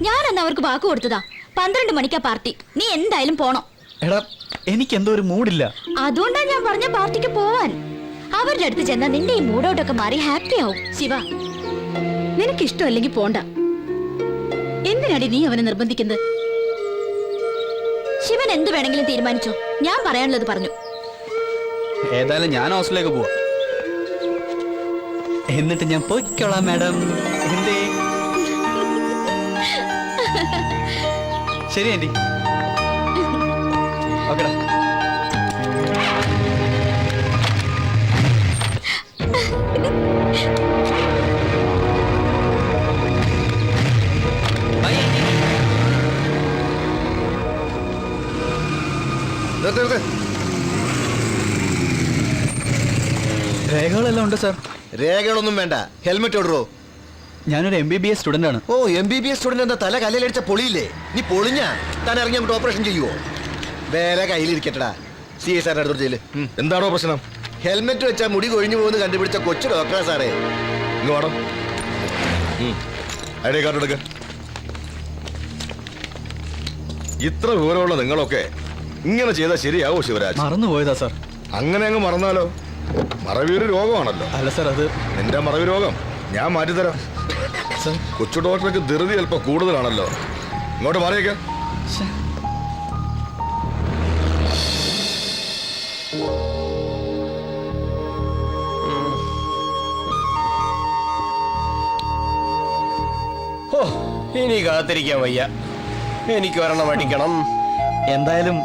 ഞാനന്ന് അവർക്ക് വാക്ക് കൊടുത്തതാ. 12 മണിക്കാ പാർട്ടി. നീ എന്തായാലും പോണം. എടാ, എനിക്ക് എന്തോ ഒരു മൂഡില്ല. അതുകൊണ്ടാ ഞാൻ പറഞ്ഞ പാർട്ടിക്ക് പോവാൻ. അവരുടെ അടുത്ത് ചെന്നാ നിന്റെ ഈ മൂഡൗട്ടൊക്കെ മാറി ഹാപ്പി ആവും. ശിവ, നിനക്ക് ഇഷ്ടമല്ലെങ്കിൽ പോണ്ട. എന്തിനാടി നീ അവനെ നിർബന്ധിക്കുന്നത്? ശിവൻ എന്ത് വേണമെങ്കിലും തീരുമാനിച്ചോ. ഞാൻ പറയാനുള്ളത് പറഞ്ഞു. ഏതായാലും ഞാൻ ഹോസ്റ്റലിലേക്ക് പോവാ. എന്നിട്ട് ഞാൻ പോയിക്കോളാം മാഡം. എന്തേ? ശരി ആന്റി. ഓക്കെടാ. രേഖകളെല്ലാം ഉണ്ട് സാർ. രേഖകളൊന്നും വേണ്ട, ഹെൽമെറ്റ് ഓടറോ. ഞാനൊരു MBBS സ്റ്റുഡന്റ് ആണ്. ഓ, MBBS സ്റ്റുഡന്റ് എന്താ തല കല്ലിലടിച്ച പൊളിയില്ലേ? നീ പൊളിഞ്ഞാ താൻ ഇറങ്ങി അങ്ങോട്ട് ഓപ്പറേഷൻ ചെയ്യുവോ? വേറെ കയ്യിലിരിക്കട്ടടാ. CI സാറിന്റെ അടുത്തോട്ട് ചെല്ല്. എന്താണോ പ്രശ്നം? ഹെൽമെറ്റ് വെച്ചാൽ മുടി കൊഴിഞ്ഞു പോകുന്ന കണ്ടുപിടിച്ച കൊച്ചു ഡോക്ടറാ സാറേ. ഇങ്ങ് വേണം. ഐഡി കാർഡ് എടുക്ക. ഇത്ര വിവരമുള്ള നിങ്ങളൊക്കെ ഇങ്ങനെ ചെയ്താൽ ശരിയാവോ ശിവരാജ്? മറന്നുപോയതാ സാർ. അങ്ങനെ അങ്ങ് മറന്നാലോ? മറവി ഒരു രോഗമാണല്ലോ. അല്ല സാർ, അത് നിന്റെ മറവി രോഗം ഞാൻ മാറ്റിത്തരാം. കൊച്ചു ഡോക്ടർക്ക് ധൃതി അല്പം കൂടുതലാണല്ലോ. ഇങ്ങോട്ട് മാറിയേക്ക. ഓ, ഇനി കാത്തിരിക്കാൻ വയ്യ. എനിക്ക് ഒരെണ്ണം അടിക്കണം. എന്തായാലും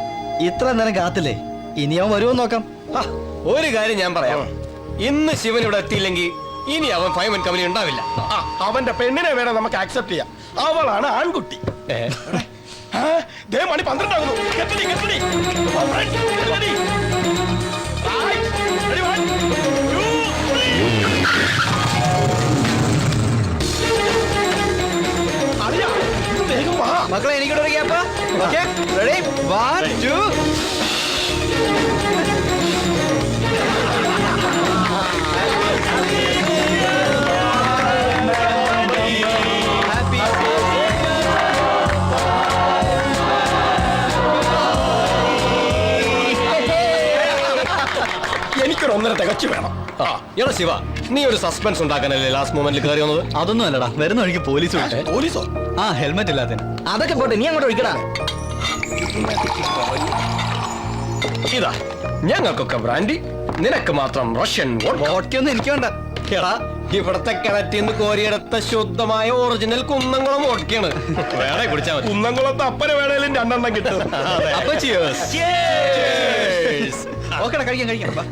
ഇത്ര നേരം കാത്തില്ലേ, ഇനി അവൻ വരുമോ നോക്കാം. ഒരു കാര്യം ഞാൻ പറയാം. ഇന്ന് ശിവൻ ഇവിടെ എത്തിയില്ലെങ്കിൽ ഇനി അവൻ ഫൈമൻ കമ്പനി ഉണ്ടാവില്ല. അവന്റെ പെണ്ണിനെ വേണം നമുക്ക് ആക്സെപ്റ്റ് ചെയ്യാം. അവളാണ് ആൺകുട്ടി. മണി 12 ആകുന്നു. കെട്ടടി, കെട്ടടി. കെട്ടടി. Right. Ready, 1, 2, 3. അറിയാ, ഇത് വേഗം വാ. മക്കളെ എനിക്കിവിടെ ഒരു ഗ്യാപ്പ്. Okay ready 1 2. എനിക്കൊരു 1.5 തികച്ചു വേണം. എടാ ശിവ, നീ ഒരു സസ്പെൻസ് ഉണ്ടാക്കാനല്ലേ ലാസ്റ്റ് മൊമെന്റിൽ കയറി വന്നത്? അതൊന്നും അല്ലടാ, വരുന്ന വഴിക്ക് പോലീസ് വിട്ടേ. പോലീസോ? ആ ഹെൽമെറ്റ് ഇല്ലാത്തതിന്. അതൊക്കെ പോട്ടെ, നീ അങ്ങോട്ട് ഒഴിക്കടാ. ഇതാ ഞങ്ങൾക്കൊക്കെ ബ്രാൻഡി, നിനക്ക് മാത്രം റഷ്യൻ വോഡ്ക്കൊന്നും എനിക്ക് വേണ്ട. എടാ ഇവിടത്തെ കിണറ്റിൽ നിന്ന് കോരിയെടുത്ത ശുദ്ധമായ ഒറിജിനൽ കുന്നംകുളം വോഡ്ക്കയാണ്. വേണേ കുടിച്ചാ മതി. കുന്നംകുളത്ത് അപ്പന വേണേലും 2 എണ്ണം കിട്ടും. അപ്പൊ cheers. ഓക്കെടാ, കഴിക്കാം കഴിക്കാം. വാ.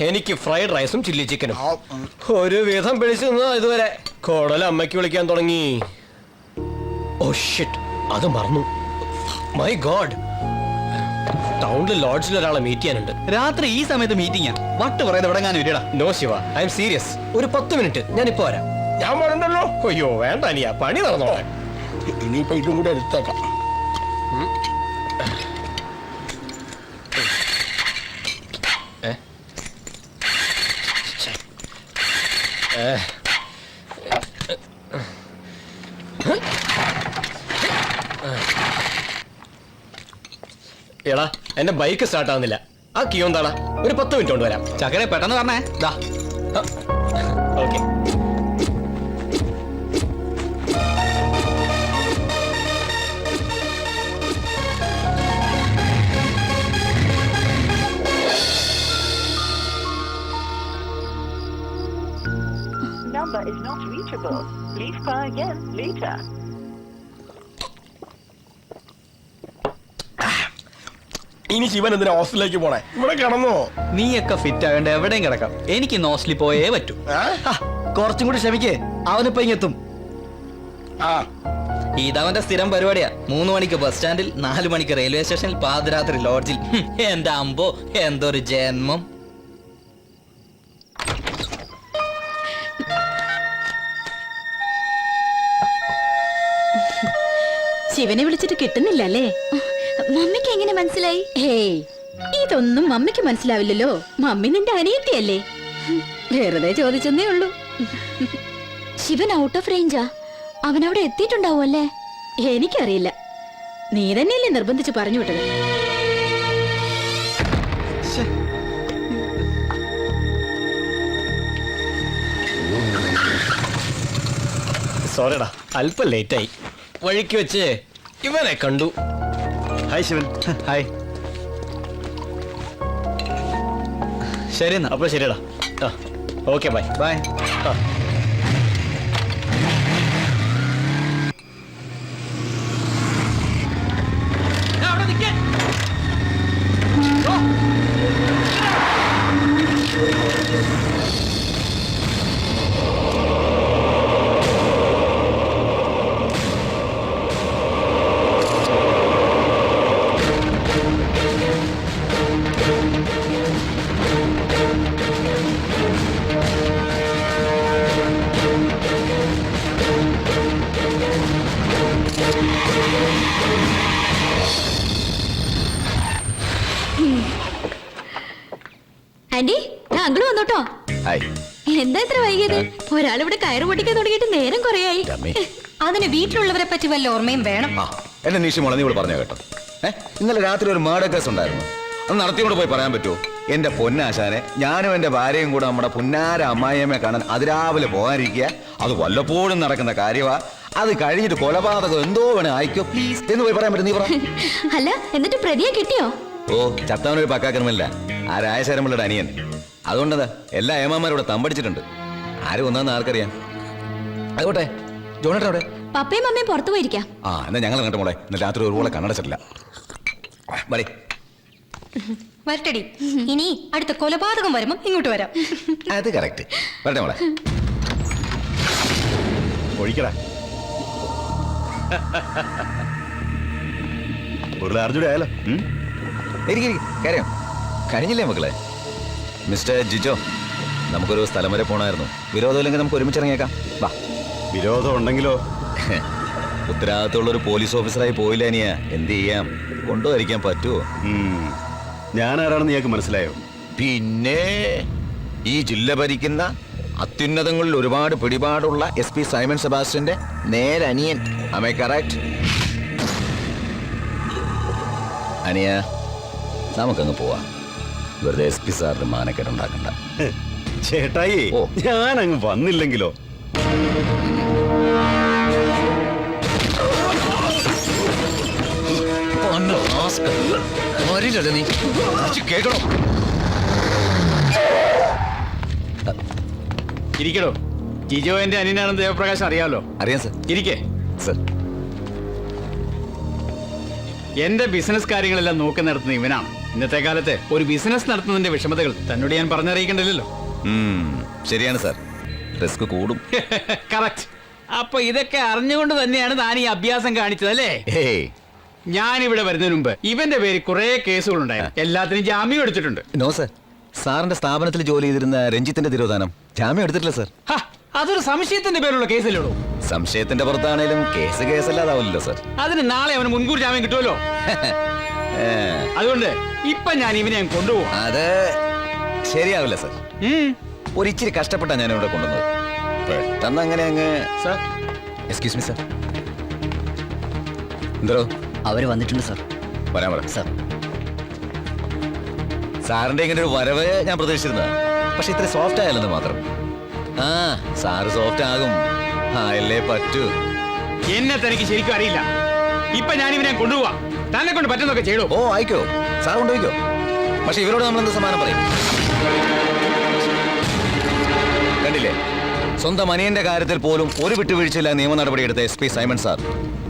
എനിക്ക് ഫ്രൈഡ് റൈസും ചില്ലി ചിക്കനും ഒരു വിധം പിടിച്ചു നിന്നോ ഇതുവരെ. കോടല അമ്മയ്ക്ക് വിളിക്കാൻ തുടങ്ങി. ഓ ഷിറ്റ്, അത് മറന്നു. മൈ ഗോഡ്, ടൗണിൽ ലോഡ്ജിൽ ഒരാളെ മീറ്റ് ചെയ്യാനുണ്ട്. രാത്രി ഈ സമയത്ത് മീറ്റിംഗാ. വട്ട് പറയുന്നത് എവിടെ ഞാൻ വരികടാ. No Shiva, I am serious. ഒരു 10 മിനിറ്റ് ഞാൻ ഇപ്പൊ വരാം. ഞാൻ വേണ്ടല്ലോ. അയ്യോ വേണ്ട അനിയാ, പണി നടന്നോളെ. ഇനിയിപ്പോ ഇതും കൂടെ എടുത്തേക്കാം. എടാ എന്റെ ബൈക്ക് സ്റ്റാർട്ട് ആവുന്നില്ല. ആ കിയോ എന്താടാ? ഒരു 10 മിനിറ്റ് കൊണ്ട് വരാം. ചക്കരെ പെട്ടെന്ന് പറഞ്ഞേ. ദാ okay. Number is not reachable. Please try again later. ഇനി ശിവൻ എന്തിനാ ഹോസ്റ്റലിലേക്ക് പോണേ? ഇവിടെ കിടന്നോ? നീയൊക്കെ ഫിറ്റ് ആകേണ്ട എവിടെയും കിടക്കാം. എനിക്ക് നോസ്ലി പോയേ പറ്റൂ. കുറച്ചും കൂടി ക്ഷമിക്കേ, അവനിപ്പോ ഇങ്ങെത്തും. ഇതവന്റെ സ്ഥിരം പരിപാടിയാ. 3 മണിക്ക് ബസ് സ്റ്റാൻഡിൽ, 4 മണിക്ക് റെയിൽവേ സ്റ്റേഷനിൽ, പാതിരാത്രി ലോഡ്ജിൽ. എന്റെ അമ്പോ, എന്തൊരു ജന്മം. ശിവനെ വിളിച്ചിട്ട് കിട്ടുന്നില്ല അല്ലേ? മമ്മിക്ക് എങ്ങനെ മനസ്സിലായി? ഹേയ്, ഇതൊന്നും മമ്മിക്ക് മനസ്സിലാവില്ലല്ലോ. മമ്മി നിന്റെ അനിയത്തിയല്ലേ. വെറുതെ ചോദിച്ചെന്നേ ഉള്ളൂ. ശിവൻ ഔട്ട് ഓഫ് റേഞ്ചാ. അവനവിടെ എത്തിയിട്ടുണ്ടാവും അല്ലേ? എനിക്കറിയില്ല, നീ തന്നെയല്ലേ നിർബന്ധിച്ച് പറഞ്ഞു വിട്ടത്. സോറിടാ, അല്പം ലേറ്റായി. വഴിക്ക് വെച്ച് ഇവനെ കണ്ടു. ഹായ് ശിവൻ. ഹായ്. ശരി എന്നാ. അപ്പൊ ശരിടാ. Okay bye. ബൈ. ആന്റി, ഞാൻ അങ്കിള് വന്നോട്ടോ. ഹായ്. എന്താ ഇത്ര വൈകിയത്? ഒരാളിവിടെ കയറ് പൊട്ടിക്കാൻ തുടങ്ങിയിട്ട് നേരം കുറയായി. അതിന് വീട്ടിലുള്ളവരെ പറ്റി വല്ല ഓർമ്മയും വേണം. എന്നെ നീഷി മോളെ നീ ഇവിടെ പറഞ്ഞ കേട്ടോ. ഇന്നലെ രാത്രി ഒരു മർഡർ കേസ് ഉണ്ടായിരുന്നു. അത് നടത്തിയോണ്ട് പോയി പറയാൻ പറ്റുമോ? എന്റെ പൊന്നാശാനെ, ഞാനും എന്റെ ഭാര്യയും കൂടെ നമ്മുടെ പുന്നാര അമ്മായിയമ്മയെ കാണാൻ അതിരാവിലെ പോകാനിരിക്കുക. അത് വല്ലപ്പോഴും നടക്കുന്ന കാര്യമാ. അത് കഴിഞ്ഞിട്ട് കൊലപാതകം എന്തോ വേണേ അയക്കോ പ്ലീസ് എന്ന് പോയി പറയാൻ പറ്റും. നീ പറ. അല്ല, എന്നിട്ട് പ്രതിയെ കിട്ടിയോ? ഓ, ചത്തവനൊരു പക്കാക്രമല്ല. ആ രായശരമുള്ളയുടെ അനിയൻ. അതുകൊണ്ടതാ എല്ലാ ഏമാന്മാരോടെ തമ്പടിച്ചിട്ടുണ്ട്. ആരും ഒന്നാന്ന് ആർക്കറിയാം. അതുകൊട്ടെ, ജോണേട്ടൻ അവിടെ? പപ്പയും അമ്മയും പുറത്തു പോയിരിക്കാം. ആ എന്നാ ഞങ്ങൾ അങ്ങോട്ട് മോളെ. ഇന്ന് രാത്രി ഒരുപോലെ കണ്ണടച്ചിട്ടില്ല. വരേ. വരട്ടടി. ഇനി അടുത്ത കൊലപാതകം വരുമ്പം ഇങ്ങോട്ട് വരാം. അത് കറക്റ്റ്. വരട്ടെ മോളെ. ഒഴിക്കടാ. ഒരു ലാർജുടെ ആയാലോ? കാര്യം കഴിഞ്ഞില്ലേ മക്കളെ? മിസ്റ്റർ ജിജോ, നമുക്കൊരു സ്ഥലം വരെ പോണായിരുന്നു. വിരോധമില്ലെങ്കിൽ നമുക്ക് ഒരുമിച്ച് ഇറങ്ങിയേക്കാം. വാ. വിരോധം ഉണ്ടെങ്കിലോ? ഉത്തരവാദിത്തമുള്ളൊരു പോലീസ് ഓഫീസറായി പോയില്ല അനിയ. എന്ത് ചെയ്യാം, കൊണ്ടുവരിക്കാൻ പറ്റുമോ? ഞാൻ ആരാണെന്ന് നീക്ക് മനസ്സിലായോ? പിന്നെ ഈ ജില്ല ഭരിക്കുന്ന അത്യുന്നതങ്ങളിൽ ഒരുപാട് പിടിപാടുള്ള SP സൈമൺ സെബാസ്റ്റ്യന്റെ നേരനിയൻ. Am I correct? അനിയ, നമുക്കങ്ങ് പോവാം. വെറുതെ SP സാറിന്റെ മാനക്കേടുണ്ടാക്കണ്ട. ചേട്ടായി, ഞാൻ അങ്ങ് വന്നില്ലെങ്കിലോ? കേൾക്കണോ? ഇരിക്കണോ? ജിജോ എന്റെ അനിയനാണെന്ന് ദേവപ്രകാശ് അറിയാമല്ലോ. അറിയാം സർ. ഇരിക്കേ സർ. എന്റെ ബിസിനസ് കാര്യങ്ങളെല്ലാം നോക്കി നടത്തുന്ന ഇവനാണ്. ഇന്നത്തെ കാലത്ത് ഒരു ബിസിനസ് നടത്തുന്നതിന്റെ വിഷമതകൾ തന്നോട് ഞാൻ പറഞ്ഞറിയിക്കണ്ടല്ലോ. ശരിയാണ് സാർ, റിസ്ക് കൂടും. കറക്റ്റ്. അപ്പൊ ഇതൊക്കെ അറിഞ്ഞുകൊണ്ട് തന്നെയാണ് താൻ ഈ അഭ്യാസം കാണിച്ചതല്ലേ? ഞാനിവിടെ വരുന്നതിന് മുമ്പ് ഇവന്റെ പേര് കുറെ കേസുകളുണ്ടായിരുന്നു. എല്ലാത്തിനും ജാമ്യം എടുത്തിട്ടുണ്ട്. നോ സർ, സാറിന്റെ സ്ഥാപനത്തിൽ ജോലി ചെയ്തിരുന്ന രഞ്ജിത്തിന്റെ തിരോധാനം ജാമ്യം എടുത്തിട്ടില്ല സർ. അതൊരു സംശയത്തിന്റെ പേരുള്ള കേസല്ലേ? സംശയത്തിന്റെ പുറത്താണേലും കേസ് കേസല്ലാതാവില്ലല്ലോ സർ. അതിന് നാളെ അവന് മുൻകൂർ ജാമ്യം കിട്ടുമല്ലോ. അതുകൊണ്ട് ഇപ്പൊ ഞാൻ ഇവനെ കൊണ്ടുപോകും. അത് ശരിയാവില്ല സർ. ഒരിച്ചിരി കഷ്ടപ്പെട്ടാ ഞാൻ ഇവിടെ കൊണ്ടുവന്നത്. പെട്ടെന്ന് അങ്ങനെ അങ്ങ്. Sir, excuse me sir. എന്തോ അവര് വന്നിട്ടുണ്ട് സർ. വരാൻ പറ സർ. സാറിന്റെ ഇങ്ങനെ ഒരു വരവ് ഞാൻ പ്രതീക്ഷിച്ചിരുന്ന, പക്ഷെ ഇത്ര സോഫ്റ്റ് ആയല്ലെന്ന് മാത്രം. സാറ് സോഫ്റ്റ് ആകും. അല്ലേ പറ്റൂ. എന്നെ തനിക്ക് ശരിക്കും അറിയില്ല. ഇപ്പൊ ഞാൻ ഇവനെ കൊണ്ടുപോവാ. തന്നെ കൊണ്ട് പറ്റുന്നൊക്കെ ചെയ്യണോ? ഓ ആയിക്കോ, സാർ കൊണ്ടുപോയിക്കോ. പക്ഷെ ഇവരോട് നമ്മൾ എന്ത് സമാനം പറയും? കണ്ടില്ലേ, സ്വന്തം അനിയന്റെ കാര്യത്തിൽ പോലും ഒരു വിട്ടുവീഴ്ചയില്ല നിയമ നടപടിയെടുത്ത SP സൈമൺ സാർ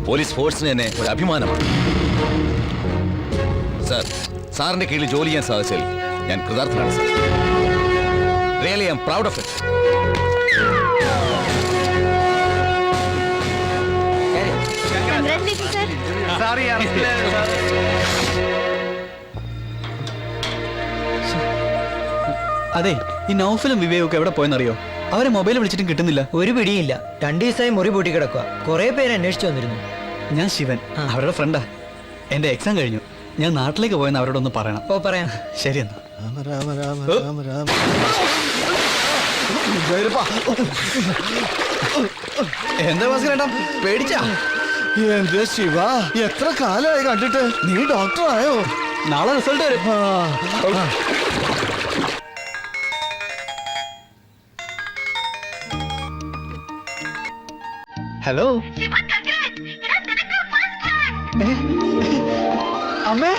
പോലീസ് ഫോഴ്സിന് തന്നെ ഒരു അഭിമാനമാണ്. സാർ, സാറിന്റെ കീഴിൽ ജോലി ചെയ്യാൻ സാധിച്ചാൽ ഞാൻ കൃതാർത്ഥനാണ് sir. Really I am proud of it. അതെ, ഈ നൗഫലും വിവേകൊക്കെ എവിടെ പോയെന്നറിയോ? അവരെ മൊബൈൽ വിളിച്ചിട്ടും കിട്ടുന്നില്ല. ഒരു പിടിയില്ല. 2 ദിവസമായി മുറി പൂട്ടി കിടക്കുക. കുറെ പേര് അന്വേഷിച്ചു വന്നിരുന്നു. ഞാൻ ശിവൻ, അവരുടെ ഫ്രണ്ടാ. എന്റെ എക്സാം കഴിഞ്ഞു. ഞാൻ നാട്ടിലേക്ക് പോയെന്ന് അവരോടൊന്ന് പറയണം. ഓ പറയാം. ശരി എന്നാ. എന്താ ഭാസ്കരേട്ടാ, പേടിച്ചാ? എന്റെ ശിവ, എത്ര കാലമായി കണ്ടിട്ട്. നീ ഡോക്ടറായോ? നാളെ റിസൾട്ട് വരും. ഹലോ അമ്മേ.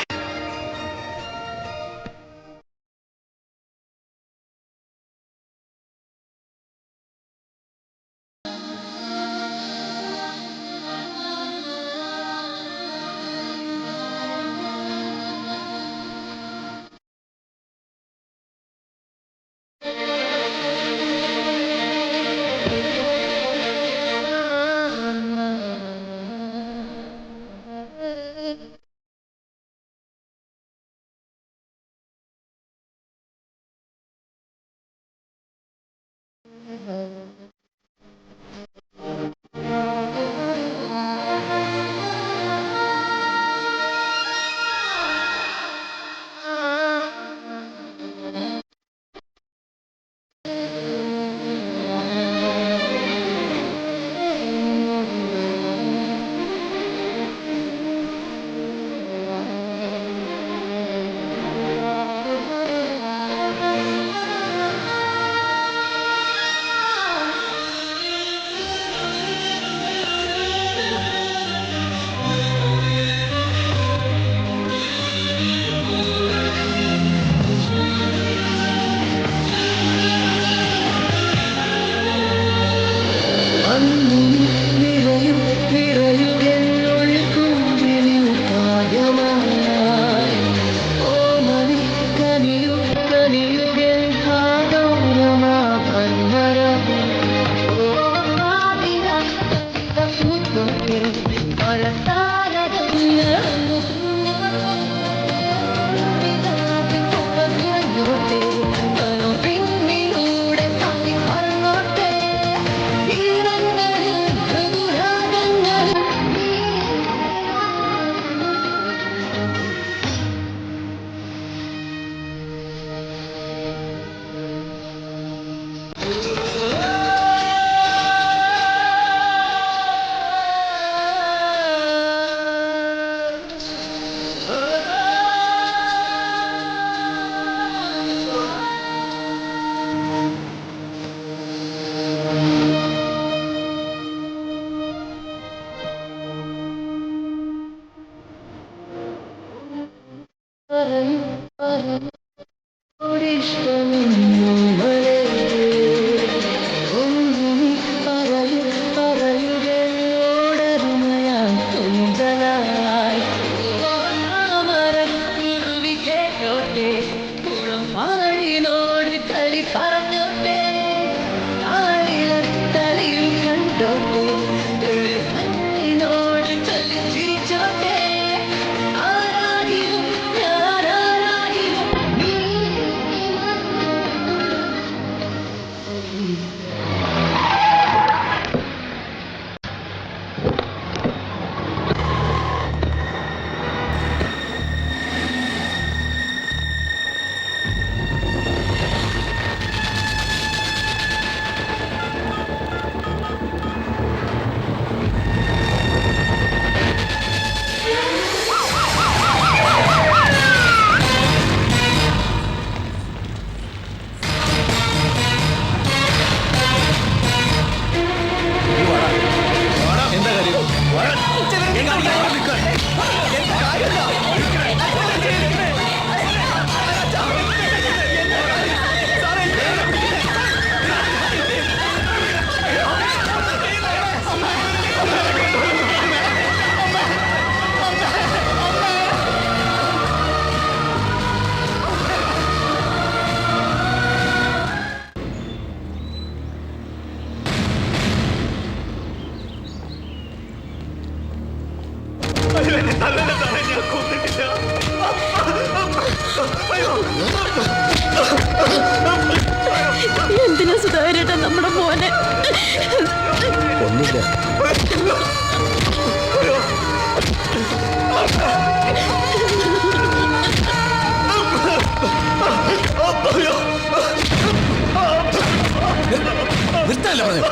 പറഞ്ഞു.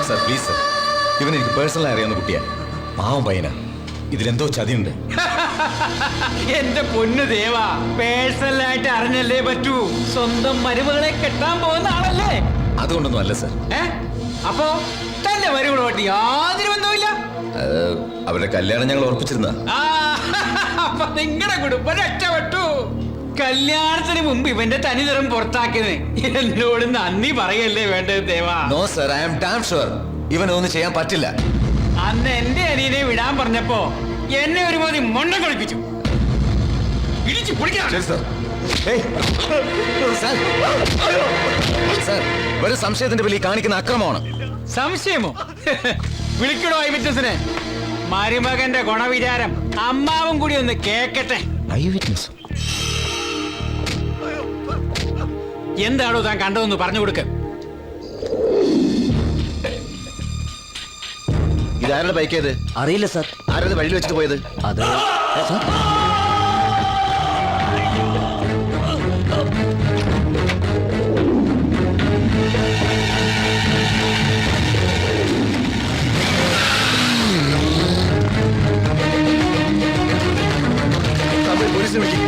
സർ പ്ലീസ് സർ, ഇവൻ എനിക്ക് പേഴ്സണലായി അറിയാവുന്ന കുട്ടിയാ. പാവം പയ്യനാ. ഇതിലെന്തോ ചതിയുണ്ട്. എന്റെ പൊന്നു ദേവാ, പേഴ്സണലായിട്ട് അറിഞ്ഞല്ലേ പറ്റൂ. സ്വന്തം മരുമകളെ കെട്ടാൻ പോകുന്ന ആളല്ലേ? അതുകൊണ്ടൊന്നും അല്ല സർ. അപ്പോ തന്റെ മരുമകളോട്ട് യാതൊരു ബന്ധവുമില്ല? അവരുടെ കല്യാണം ഞങ്ങൾ ഉറപ്പിച്ചിരുന്ന. അപ്പൊ നിങ്ങളുടെ കുടുംബം രക്ഷപ്പെട്ടു. കല്യാണത്തിന് മുമ്പ് ഇവന്റെ തനിനിറം പുറത്താക്കിയത് എന്നോട് നന്ദി പറയല്ലേ വേണ്ടത് ദേവാ? No sir, I am damn sure ഇവനൊന്നും ചെയ്യാൻ പറ്റില്ല. അന്ന് എന്റെ അനിയനെ വിടാൻ പറഞ്ഞപ്പോ എന്നെ ഒരു മോതി മൊണ്ട കളിപ്പിച്ചു. ഇടിച്ചു പൊളിക്കണം. ഒരു സംശയത്തിന്റെ പേരിൽ കാണിക്കുന്ന അക്രമമാണ്. സംശയമോ? വിളിക്കണോ ഐ വിറ്റ്നസിനെ? മരുമകന്റെ ഗുണവിചാരം അമ്മാവും കൂടി ഒന്ന് കേക്കട്ടെ. ഐ വിറ്റ്നസ് എന്താണോ താൻ കണ്ടതെന്ന് പറഞ്ഞു കൊടുക്ക. ഇതാരുടെ ബൈക്കേത്? അറിയില്ല സാർ. ആരത് വഴിയിൽ വെച്ചിട്ട് പോയത്? അത് പോലീസിനെ വിളിക്കും.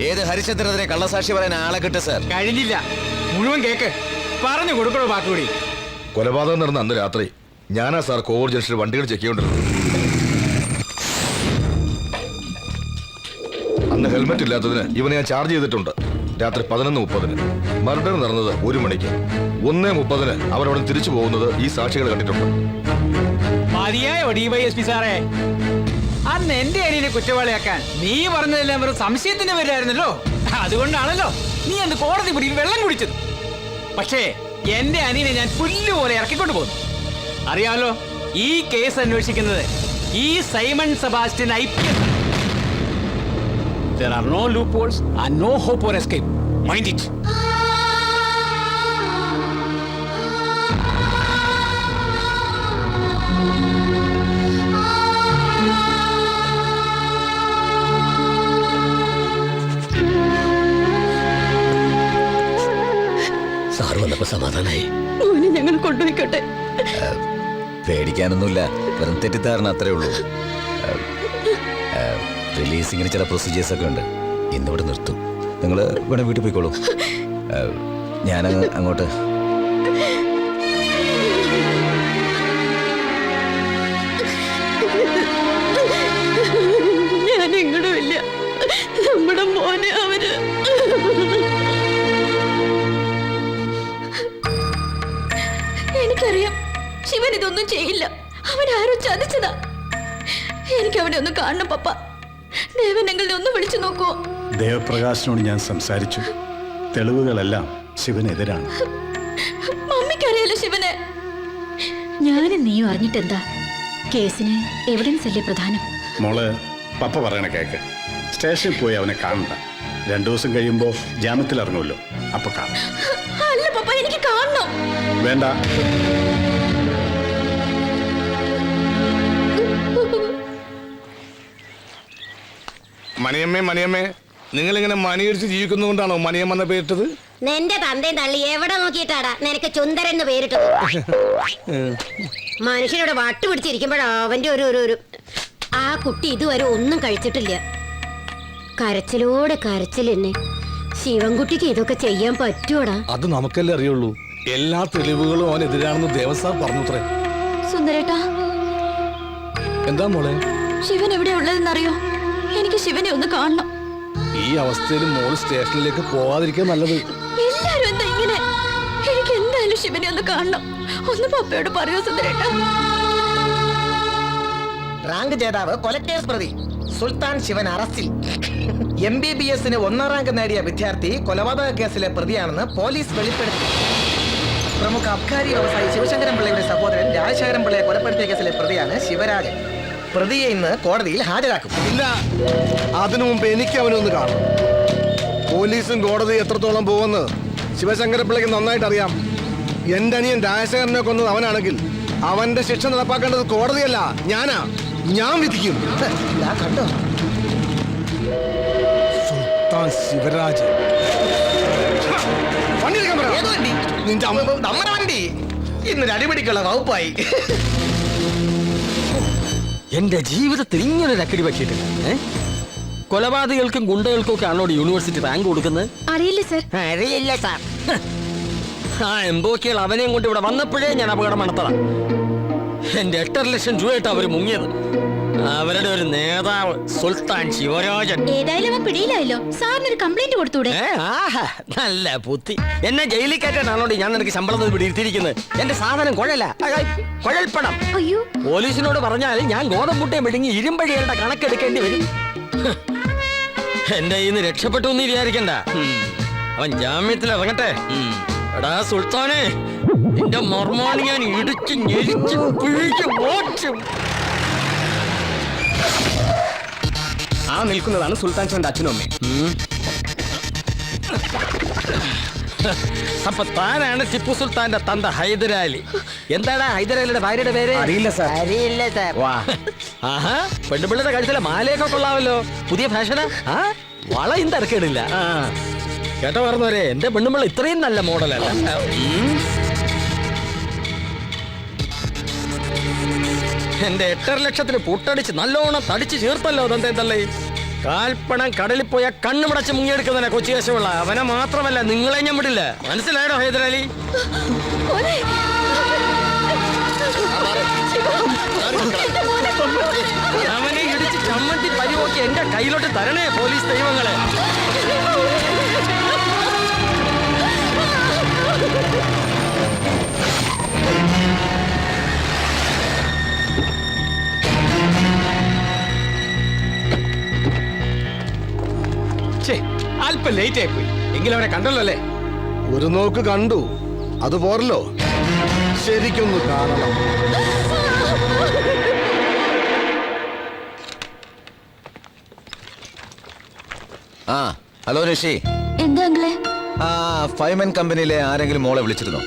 ഏത് ഹരിചന്ദ്രനെ കള്ളസാക്ഷി പറയാൻ ആളെ കിട്ടും സാർ? കഴിഞ്ഞില്ല, മുഴുവൻ കേക്ക്. പറഞ്ഞു കൊടുക്കണോ ബാക്കി? കൊലപാതകം നടന്ന അന്ന് രാത്രി ഞാനാ സാർ കോവൂർ ജംഗ്ഷനിൽ വണ്ടികൾ ചെക്ക് ചെയ്തോണ്ടിരുന്നത്. അന്ന് ഹെൽമെറ്റ് ഇല്ലാത്തതിന് ഇവനെ ഞാൻ ചാർജ് ചെയ്തിട്ടുണ്ട്. രാത്രി 11:30. മർഡർ നടന്നത് 1 മണിക്ക്. 1:30 അവരവിടെ തിരിച്ചു പോകുന്നത് ഈ സാക്ഷികൾ കണ്ടിട്ടുണ്ട്. മതിയായോ DYSP സാറേ? അന്ന് എന്റെ അനിയനെ കുറ്റവാളിയാക്കാൻ നീ പറഞ്ഞതെല്ലാം ഒരു സംശയത്തിന്റെ പേരായിരുന്നല്ലോ. അതുകൊണ്ടാണല്ലോ നീ അന്ന് കോടതി പിടിയിൽ വെള്ളം കുടിച്ചത്. പക്ഷേ എന്റെ അനിയനെ ഞാൻ പുല്ലുപോലെ ഇറക്കിക്കൊണ്ടു പോകുന്നു. അറിയാമല്ലോ, ഈ കേസ് അന്വേഷിക്കുന്നത് ഈ Simon Sebastian IPS. There are no loopholes and no hope for escape. Mind it. Sir വന്നപ്പോ സമാധാനായി. ഞങ്ങൾ കൊണ്ടുപോയിക്കോട്ടെ. പേടിക്കാനൊന്നുമില്ല, വെറും തെറ്റിദ്ധാരണ അത്രേ ഉള്ളൂ. റിലീസിങ്ങിന് ചില പ്രൊസീജിയേഴ്സ് ഒക്കെ ഉണ്ട്. ഇന്നിവിടെ നിർത്തും. നിങ്ങൾ ഇവിടെ വീട്ടിൽ പോയിക്കോളൂ. ഞാൻ അങ്ങോട്ട്. ഞാൻ എങ്ങോട്ടും ഇല്ല. നമ്മുടെ മോനെ അവര്. എനിക്കറിയാം ശിവൻ ഇതൊന്നും ചെയ്യില്ല. അവനാരോ ചതിച്ചതാ. എനിക്ക് അവനെ ഒന്ന് കാണണം പപ്പ. ദേവനെങ്കിലിനെ ഒന്ന് വിളിച്ചു നോക്കുവോ? ദേവപ്രകാശിനോട് ഞാൻ സംസാരിച്ചു. തെളിവുകളെല്ലാം ശിവനെതിരാണ്. മമ്മിക്കറിയാലോ ശിവനെ. ഞാനും നീയും അറിഞ്ഞിട്ടെന്താ? കേസിന് എവിഡൻസ് അല്ലേ പ്രധാനം? മോള് പപ്പ പറയണ കേക്ക്. സ്റ്റേഷനിൽ പോയി അവനെ കാണണ്ട. 2 ദിവസം കഴിയുമ്പോ ജാമ്യത്തിൽ ഇറങ്ങുമല്ലോ, അപ്പൊ കാണാം. അല്ല പപ്പ, എനിക്ക് കാണണം. വേണ്ട. മണിയമ്മേ, നിങ്ങളിങ്ങനെ മണിയടിച്ച് ജീവിക്കുന്നതുകൊണ്ടാണോ മണിയമ്മ പേരിട്ടത്? നിന്റെ തന്തയും തള്ളി എവിടെ നോക്കിയിട്ടാടാ നിനക്ക് ചുന്ദരൻ എന്ന് പേരിട്ടത്? മനുഷ്യനോട് വട്ട് പിടിച്ചിരിക്കുമ്പോഴാ അവന്റെ ഒരു ആ കുട്ടി ഇതുവരെ ഒന്നും കഴിച്ചിട്ടില്ല. കരച്ചിലോടെ കരച്ചിൽ തന്നെ. ശിവൻകുട്ടിക്ക് ഇതൊക്കെ ചെയ്യാൻ പറ്റുവോടാ? അത് നമുക്കല്ലേ അറിയുള്ളൂ. എല്ലാ തെളിവുകളും അവനെതിരാണെന്ന് ദേവസാർ പറഞ്ഞുത്രേ. സുന്ദരേട്ടാ, എന്താ മോളെ? ശിവൻ എവിടെ ഉള്ളതെന്നറിയോ? എനിക്ക് ശിവനെ ഒന്ന് കാണണം. ഈ അവസ്ഥയിൽ മോള് സ്റ്റേഷനിലേക്ക് പോവാതിരിക്കാൻ നല്ലത്. എല്ലാരും എന്താ ഇങ്ങനെ? എനിക്ക് എന്തായാലും ശിവനെ ഒന്ന് കാണണം. ഒന്ന് പപ്പയോട് പറയോ സുന്ദരേട്ടാ? റാങ്ക് ജേതാവ് കൊലക്കേസ് പ്രതി സുൽത്താൻ ശിവൻ അറസ്റ്റിൽ. MBBS-ന് 1ാം റാങ്ക് നേടിയ വിദ്യാർത്ഥി കൊലപാതക കേസിലെ പ്രതിയാണെന്ന് പോലീസ് വെളിപ്പെടുത്തി. പ്രമുഖ അബ്കാരി വ്യവസായി ശിവശങ്കരൻ പിള്ളയുടെ സഹോദരൻ രാജശേഖരൻ പിള്ളയെ കൊലപ്പെടുത്തിയ കേസിലെ പ്രതിയാണ് ശിവരാജൻ. പ്രതിയെ ഇന്ന് കോടതിയിൽ ഹാജരാക്കും. ഇല്ല, അതിനു മുമ്പ് എനിക്ക് അവനൊന്ന് കാണണം. പോലീസും കോടതി എത്രത്തോളം പോകുമെന്ന് ശിവശങ്കരപ്പിള്ളയ്ക്ക് നന്നായിട്ട് അറിയാം. എന്റെ അനിയൻ രാജശേഖരനെ കൊന്നത് അവനാണെങ്കിൽ അവന്റെ ശിക്ഷ നടപ്പാക്കേണ്ടത് കോടതിയല്ല, ഞാനാ. ഞാൻ വിധിക്കും. കണ്ടോ സുൽത്താൻ ശിവരാജ്. വണ്ടി എടുക്കാൻ പറ. ഏത് വണ്ടി? നമ്മുടെ വണ്ടി. ഇന്നൊരു അടിപിടിക്കുള്ള വകുപ്പായി. എന്റെ ജീവിതത്തിൽ ഇങ്ങനൊരു അക്കടി പറ്റിയിട്ടില്ല. കൊലപാതകൾക്കും ഗുണ്ടകൾക്കും ഒക്കെ ആണോ യൂണിവേഴ്സിറ്റി റാങ്ക് കൊടുക്കുന്നത്? അറിയില്ല സർ. അറിയില്ല സാർ. ആ എംബോക്കികൾ അവനെയും കൊണ്ട് ഇവിടെ വന്നപ്പോഴേ ഞാൻ അപകടം നടത്തതാ. എന്റെ 8.5 ലക്ഷം രൂപയായിട്ട് അവര് മുങ്ങിയത്. അവരുടെ ഒരു നേതാവ് സുൽത്താൻ ശിവരാജൻ. ഏതായാലും അവൻ പിടിയിലായല്ലോ. സാറിനൊരു കംപ്ലൈന്റ് കൊടുത്തൂടെ? നല്ല ബുദ്ധി. എന്നെ ജയിലിൽ കയറ്റാനാണോ ഞാൻ നിനക്ക് ശമ്പളം പിടിയിരുത്തിയിരിക്കുന്നത്? എന്റെ സാധനം കുഴൽപ്പണം. അയ്യോ, പോലീസിനോട് പറഞ്ഞാൽ ഞാൻ ഗോതമ്പുട്ടയെ മെടുങ്ങി ഇരുമ്പഴികളുടെ കണക്കെടുക്കേണ്ടി വരും. എന്റെ കയ്യിൽ നിന്ന് രക്ഷപ്പെട്ടു എന്ന് വിചാരിക്കണ്ട. അവൻ ജാമ്യത്തിൽ ഇറങ്ങട്ടെ. എടാ സുൽത്താനെ, നിന്റെ മർമാണി ഞാൻ ഇടിച്ച് ഞെരിച്ച് പിഴിച്ച് ഓടിച്ചു. ആ നിൽക്കുന്നതാണ് സുൽത്താൻ ചാന്റെ അച്ഛനും അമ്മയും. അപ്പൊ താനാണ് ടിപ്പു സുൽത്താന്റെ തന്ത ഹൈദരാലി. എന്താണ് ഹൈദരാലിയുടെ ഭാര്യയുടെ പേര്? അറിയില്ല സാർ. അറിയില്ല സാർ. ആഹാ, പെണ്ണുപിള്ളയുടെ കഴുത്തിലെ മാലയൊക്കെ കൊള്ളാമല്ലോ. പുതിയ ഫാഷനാ. വളയും തിരക്കേടില്ല. കേട്ടോ പറഞ്ഞവരെ, എന്റെ പെണ്ണുപിള്ള ഇത്രയും നല്ല മോഡലല്ല. എന്റെ 8.5 ലക്ഷത്തിന് പുട്ടടിച്ച് നല്ലോണം തടിച്ച് ചേർത്തല്ലോ തന്തേ തള്ളേ. കാൽപ്പണം കടലിൽ പോയ കണ്ണുമടച്ച് മുങ്ങിയെടുക്കുന്നതിനെ കൊച്ചി വശമുള്ള അവനെ മാത്രമല്ല നിങ്ങളെ ഞാൻ വിടില്ല. മനസ്സിലായോ ഹൈദരാലി? അവനെ ഇടിച്ച് ചമ്മന്തി പരിവോക്കി എന്റെ കയ്യിലോട്ട് തരണേ പോലീസ് ദൈവങ്ങളെ. അല്പം ലേറ്റ് ആയിപ്പോയി. എങ്കിലും അവനെ കണ്ടല്ലോ അല്ലേ? ഒരു നോക്ക് കണ്ടു, അത് പോരല്ലോ, ശരിക്കൊന്ന് കാണണം. ആ ഹലോ നിഷി. എന്താ അങ്കിളെ? ആ ഫൈമൻ കമ്പനിയിലെ ആരെങ്കിലും മോളെ വിളിച്ചിരുന്നോ?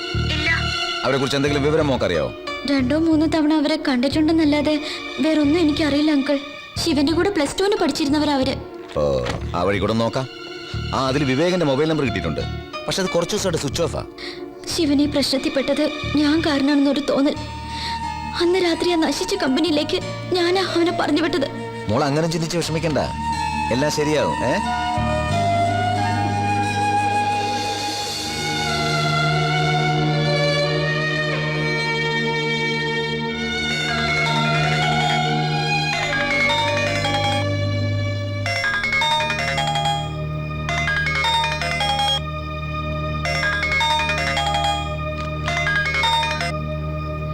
അവരെ കുറിച്ച് എന്തെങ്കിലും വിവരം മോക്കറിയാവോ? 2-3 തവണ അവരെ കണ്ടിട്ടുണ്ടെന്നല്ലാതെ വേറൊന്നും എനിക്കറിയില്ല അങ്കിൾ. ശിവന്റെ കൂടെ +2 പഠിച്ചിരുന്നവരവര്. ഓ, ആ വഴി കൂടെ നോക്കാം. ആ അതിൽ വിവേകന്റെ മൊബൈൽ നമ്പർ കിട്ടിയിട്ടുണ്ട്. പക്ഷെ അത് കുറച്ച് ദിവസമായിട്ട് സ്വിച്ച് ഓഫാ. ശിവനെ പ്രശ്നത്തിൽപ്പെട്ടത് ഞാൻ കാരണമാണെന്നൊരു തോന്നൽ. അന്ന് രാത്രി ആ നശിച്ച കമ്പനിയിലേക്ക് ഞാനാ അവനെ പറഞ്ഞു വിട്ടത്. മോൾ അങ്ങനെ ചിന്തിച്ച് വിഷമിക്കണ്ട, എല്ലാം ശരിയാവും.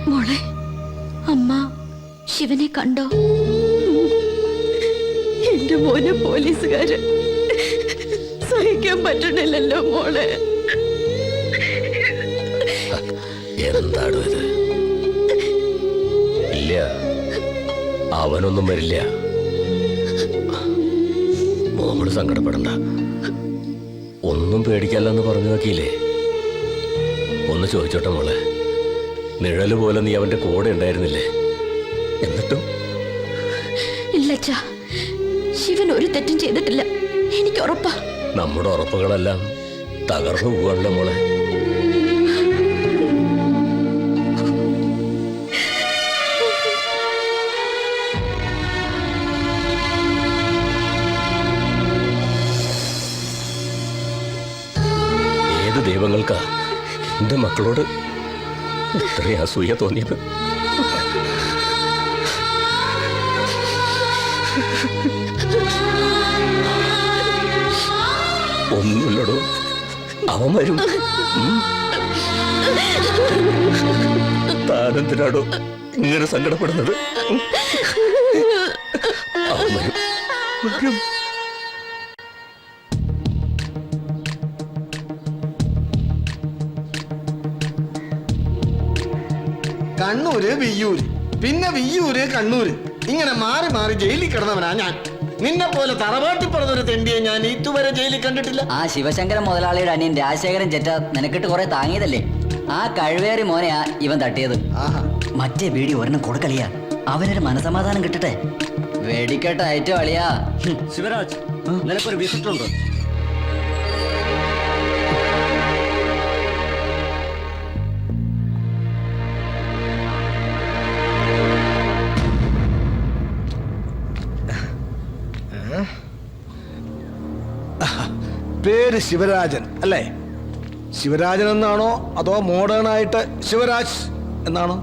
മോളെ, അമ്മ ശിവനെ കണ്ടോ? എന്റെ മോനെ പോലീസുകാര് സഹിക്കാൻ പറ്റണില്ലല്ലോ മോളെ. എന്താണോ ഇത്? ഇല്ല, അവനൊന്നും വരില്ല. മോള് സങ്കടപ്പെടണ്ട. ഒന്നും പേടിക്കല്ലെന്ന് പറഞ്ഞു നോക്കിയില്ലേ? ഒന്ന് ചോദിച്ചോട്ടെ മോളെ, നിഴല് പോലെ നീ അവന്റെ കൂടെ ഉണ്ടായിരുന്നില്ലേ? എന്നിട്ടും ഇല്ലച്ചാ, ശിവൻ ഒരു തെറ്റും ചെയ്തിട്ടില്ല, എനിക്ക് ഉറപ്പാ. നമ്മുടെ ഉറപ്പുകളെല്ലാം തകർന്നു പോവാണല്ലോ മോളെ. ഏത് ദൈവങ്ങൾക്കാ എന്റെ മക്കളോട് ഇത്രയും അസൂയ തോന്നിയത്? ഒന്നുമില്ലടോ, അവൻ വരും. താനെന്തിനാടോ ഇങ്ങനെ സങ്കടപ്പെടുന്നത്? അവൻ വരും. കണ്ണൂര് വിയ്യൂര്, പിന്നെ വിയ്യൂര് കണ്ണൂര്. ഇങ്ങനെ മാറി മാറി ജയിലിൽ കിടന്നവനാ ഞാൻ. നിന്നെ പോലെ തറവാട്ടി പറഞ്ഞൊരു തെണ്ടിയെ ഞാൻ ഇതുവരെ ജയിലിൽ കണ്ടിട്ടില്ല. ആ ശിവശങ്കരൻ മുതലാളിയുടെ അനിയൻ രാജശേഖരൻ ചെറ്റ നിനക്കിട്ട് കുറെ താങ്ങിയതല്ലേ? ആ കഴിവേറി മോനെയാ ഇവൻ തട്ടിയത്. മറ്റേ ബീഡി ഒരെണ്ണം കൊടുക്കളിയാ, അവനൊരു മനസമാധാനം കിട്ടട്ടെ. വെടിക്കെട്ട് അയറ്റോ അളിയാ. ശിവരാജ്, നിനക്കൊരു വിസിറ്റ് ഉണ്ട്. പേര് ശിവരാജൻ അല്ലേ? ശിവരാജൻ എന്നാണോ അതോ മോഡേൺ ആയിട്ട് ശിവരാജ് എന്നാണോ?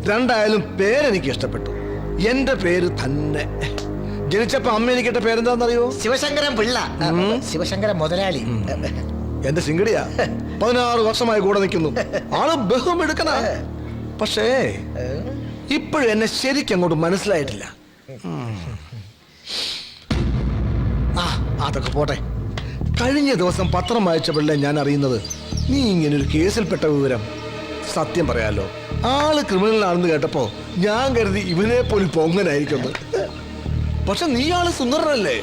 രണ്ടായാലും പേരെനിക്ക് ഇഷ്ടപ്പെട്ടു. എന്റെ പേര് തന്നെ. ജനിച്ചപ്പോ അമ്മ എനിക്കിട്ട പേരെന്താണെന്നറിയോ? ശിവശങ്കരൻ പിള്ള. ശിവശങ്കരൻ മുതലാളി. എന്റെ സിംഗടിയാ. 16 വർഷമായി കൂടെ നിൽക്കുന്നു. ആള് ബഹുമെടുക്കണ. പക്ഷേ ഇപ്പോഴും എന്നെ ശരിക്കും അങ്ങോട്ട് മനസ്സിലായിട്ടില്ല. അതൊക്കെ പോട്ടെ. കഴിഞ്ഞ ദിവസം പത്രം വായിച്ചപ്പോഴല്ലേ ഞാൻ അറിയുന്നത് നീ ഇങ്ങനെ ഒരു കേസിൽപ്പെട്ട വിവരം. സത്യം പറയാലോ, ആള് ക്രിമിനലാണെന്ന് കേട്ടപ്പോ ഞാൻ കരുതി ഇവനെ പോലും പൊങ്ങനായിരിക്കുന്നു. പക്ഷെ നീ ആള് സുന്ദരനല്ലേ?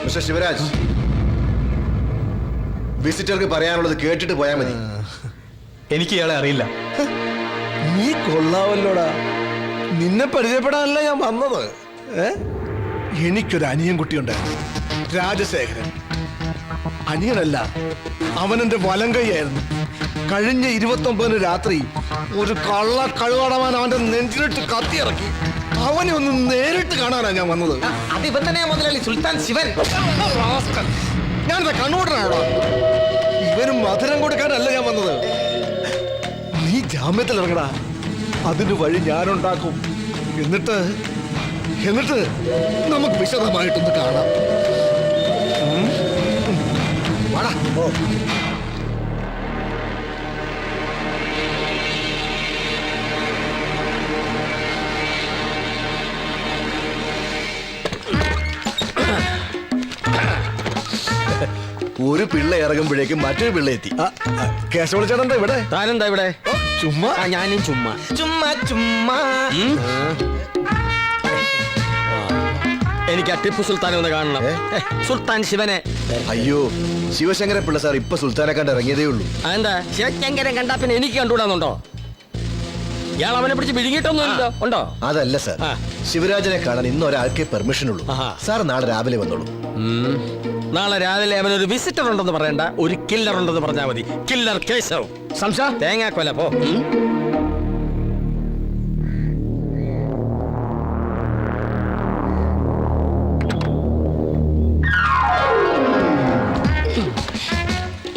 മിസ്റ്റർ ശിവരാജ്, വിസിറ്റർക്ക് പറയാനുള്ളത് കേട്ടിട്ട് പോയാൽ മതി. എനിക്ക് ഇയാളെ അറിയില്ല. നീ കൊള്ളാവല്ലോടാ. നിന്നെ പരിചയപ്പെടാനല്ല ഞാൻ വന്നത്. എനിക്കൊരു അനിയൻ കുട്ടിയുണ്ടായിരുന്നു, രാജശേഖരൻ. അനിയനല്ല, അവനെന്റെ വലങ്കൈയായിരുന്നു. കഴിഞ്ഞ 29 രാത്രി ഒരു കള്ള കഴുകടവാൻ അവന്റെ നെഞ്ചിലിട്ട് കത്തിയിറക്കി. അവനെ ഒന്ന് നേരിട്ട് കാണാനാ ഞാൻ വന്നത്. അത് ഇവൻ തന്നെയാ മുതലാളി, സുൽത്താൻ ശിവൻ. ഞാനെന്താ കണ്ണൂട്ടനാണോ? ഇവനും മധുരം കൊടുക്കാനല്ല ഞാൻ വന്നത്. നീ ജാമ്യത്തിൽ ഇറങ്ങടാ, അതിന് വഴി ഞാനുണ്ടാക്കും. എന്നിട്ട് നമുക്ക് വിശദമായിട്ടൊന്ന് കാണാം. വാടാ. ഒരു പിള്ള ഇറങ്ങുമ്പോഴേക്കും മറ്റൊരു പിള്ള എത്തി. കേശവളിച്ചേട്ടൻ ഇവിടെ? താനെന്താ ഇവിടെ? ചുമ്മാ. ഞാനും ചുമ്മാ. ചുമ്മാ എനിക്ക് ആ ടിപ്പു സുൽത്താനെ ഒന്ന് കാണണം. സുൽത്താൻ ശിവനെ. അയ്യോ, ശിവശങ്കര പിള്ള സാർ ഇപ്പൊ സുൽത്താനെ കണ്ട് ഇറങ്ങിയതേ ഉള്ളൂ. എന്താ ശിവശങ്കരൻ കണ്ടാ പിന്നെ എനിക്ക് കണ്ടുകൂടാന്നുണ്ടോ? ഇയാൾ അവനെ പിടിച്ച് വിഴുങ്ങിയിട്ടൊന്നുമില്ലോ? ഉണ്ടോ? അതല്ല സാർ, ശിവരാജനെ കാണാൻ ഇന്ന് ഒരാൾക്കേ പെർമിഷൻ ഉള്ളൂ. സാർ നാളെ രാവിലെ വന്നോളൂ. നാളെ രാവിലെ അവനൊരു വിസിറ്റർ ഉണ്ടെന്ന് പറയണ്ട, ഒരു കില്ലർ ഉണ്ടെന്ന് പറഞ്ഞാൽ മതി. കില്ലർ കേശവ്. സംശയ തേങ്ങാക്കൊല പോ.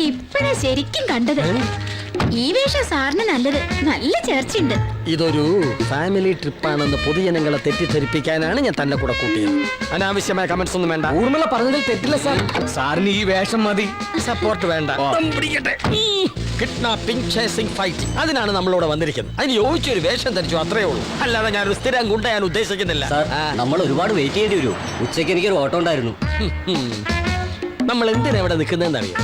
ഇപ്പഴാ ശരിക്കും കണ്ടത്. ഈ വേഷം സാറിന് നല്ലത്. നല്ല ചേർച്ചയുണ്ട്. ഇതൊരു ഫാമിലി ട്രിപ്പാണെന്ന് പൊതുജനങ്ങളെ തെറ്റിദ്ധരിപ്പിക്കാനാണ് ഞാൻ തന്നെ കൂടെ കൂട്ടിയത്. അനാവശ്യമായ കമന്റ്സ് ഒന്നും വേണ്ട. ഊർമിള പറഞ്ഞതിൽ തെറ്റില്ല സാർ. സാറിന് ഈ വേഷം മതി. സപ്പോർട്ട് വേണ്ട. കിഡ്നാപ്പിംഗ്, ചേസിംഗ്, ഫൈറ്റ്, അതിനാണ് നമ്മളിവിടെ വന്നിരിക്കുന്നത്. അതിന് യോജിച്ചൊരു വേഷം ധരിച്ചു, അത്രേ ഉള്ളൂ. അല്ലാതെ ഞാനൊരു സ്ഥിരം ഗുണ്ടയാൻ ഉദ്ദേശിക്കുന്നില്ല. നമ്മൾ ഒരുപാട് വെയിറ്റ് ചെയ്യേണ്ടി വരും. ഉച്ചയ്ക്ക് എനിക്കൊരു ഓട്ടം ഉണ്ടായിരുന്നു. നമ്മൾ എന്തിനാ ഇവിടെ നിൽക്കുന്നതെന്ന് അറിയാം?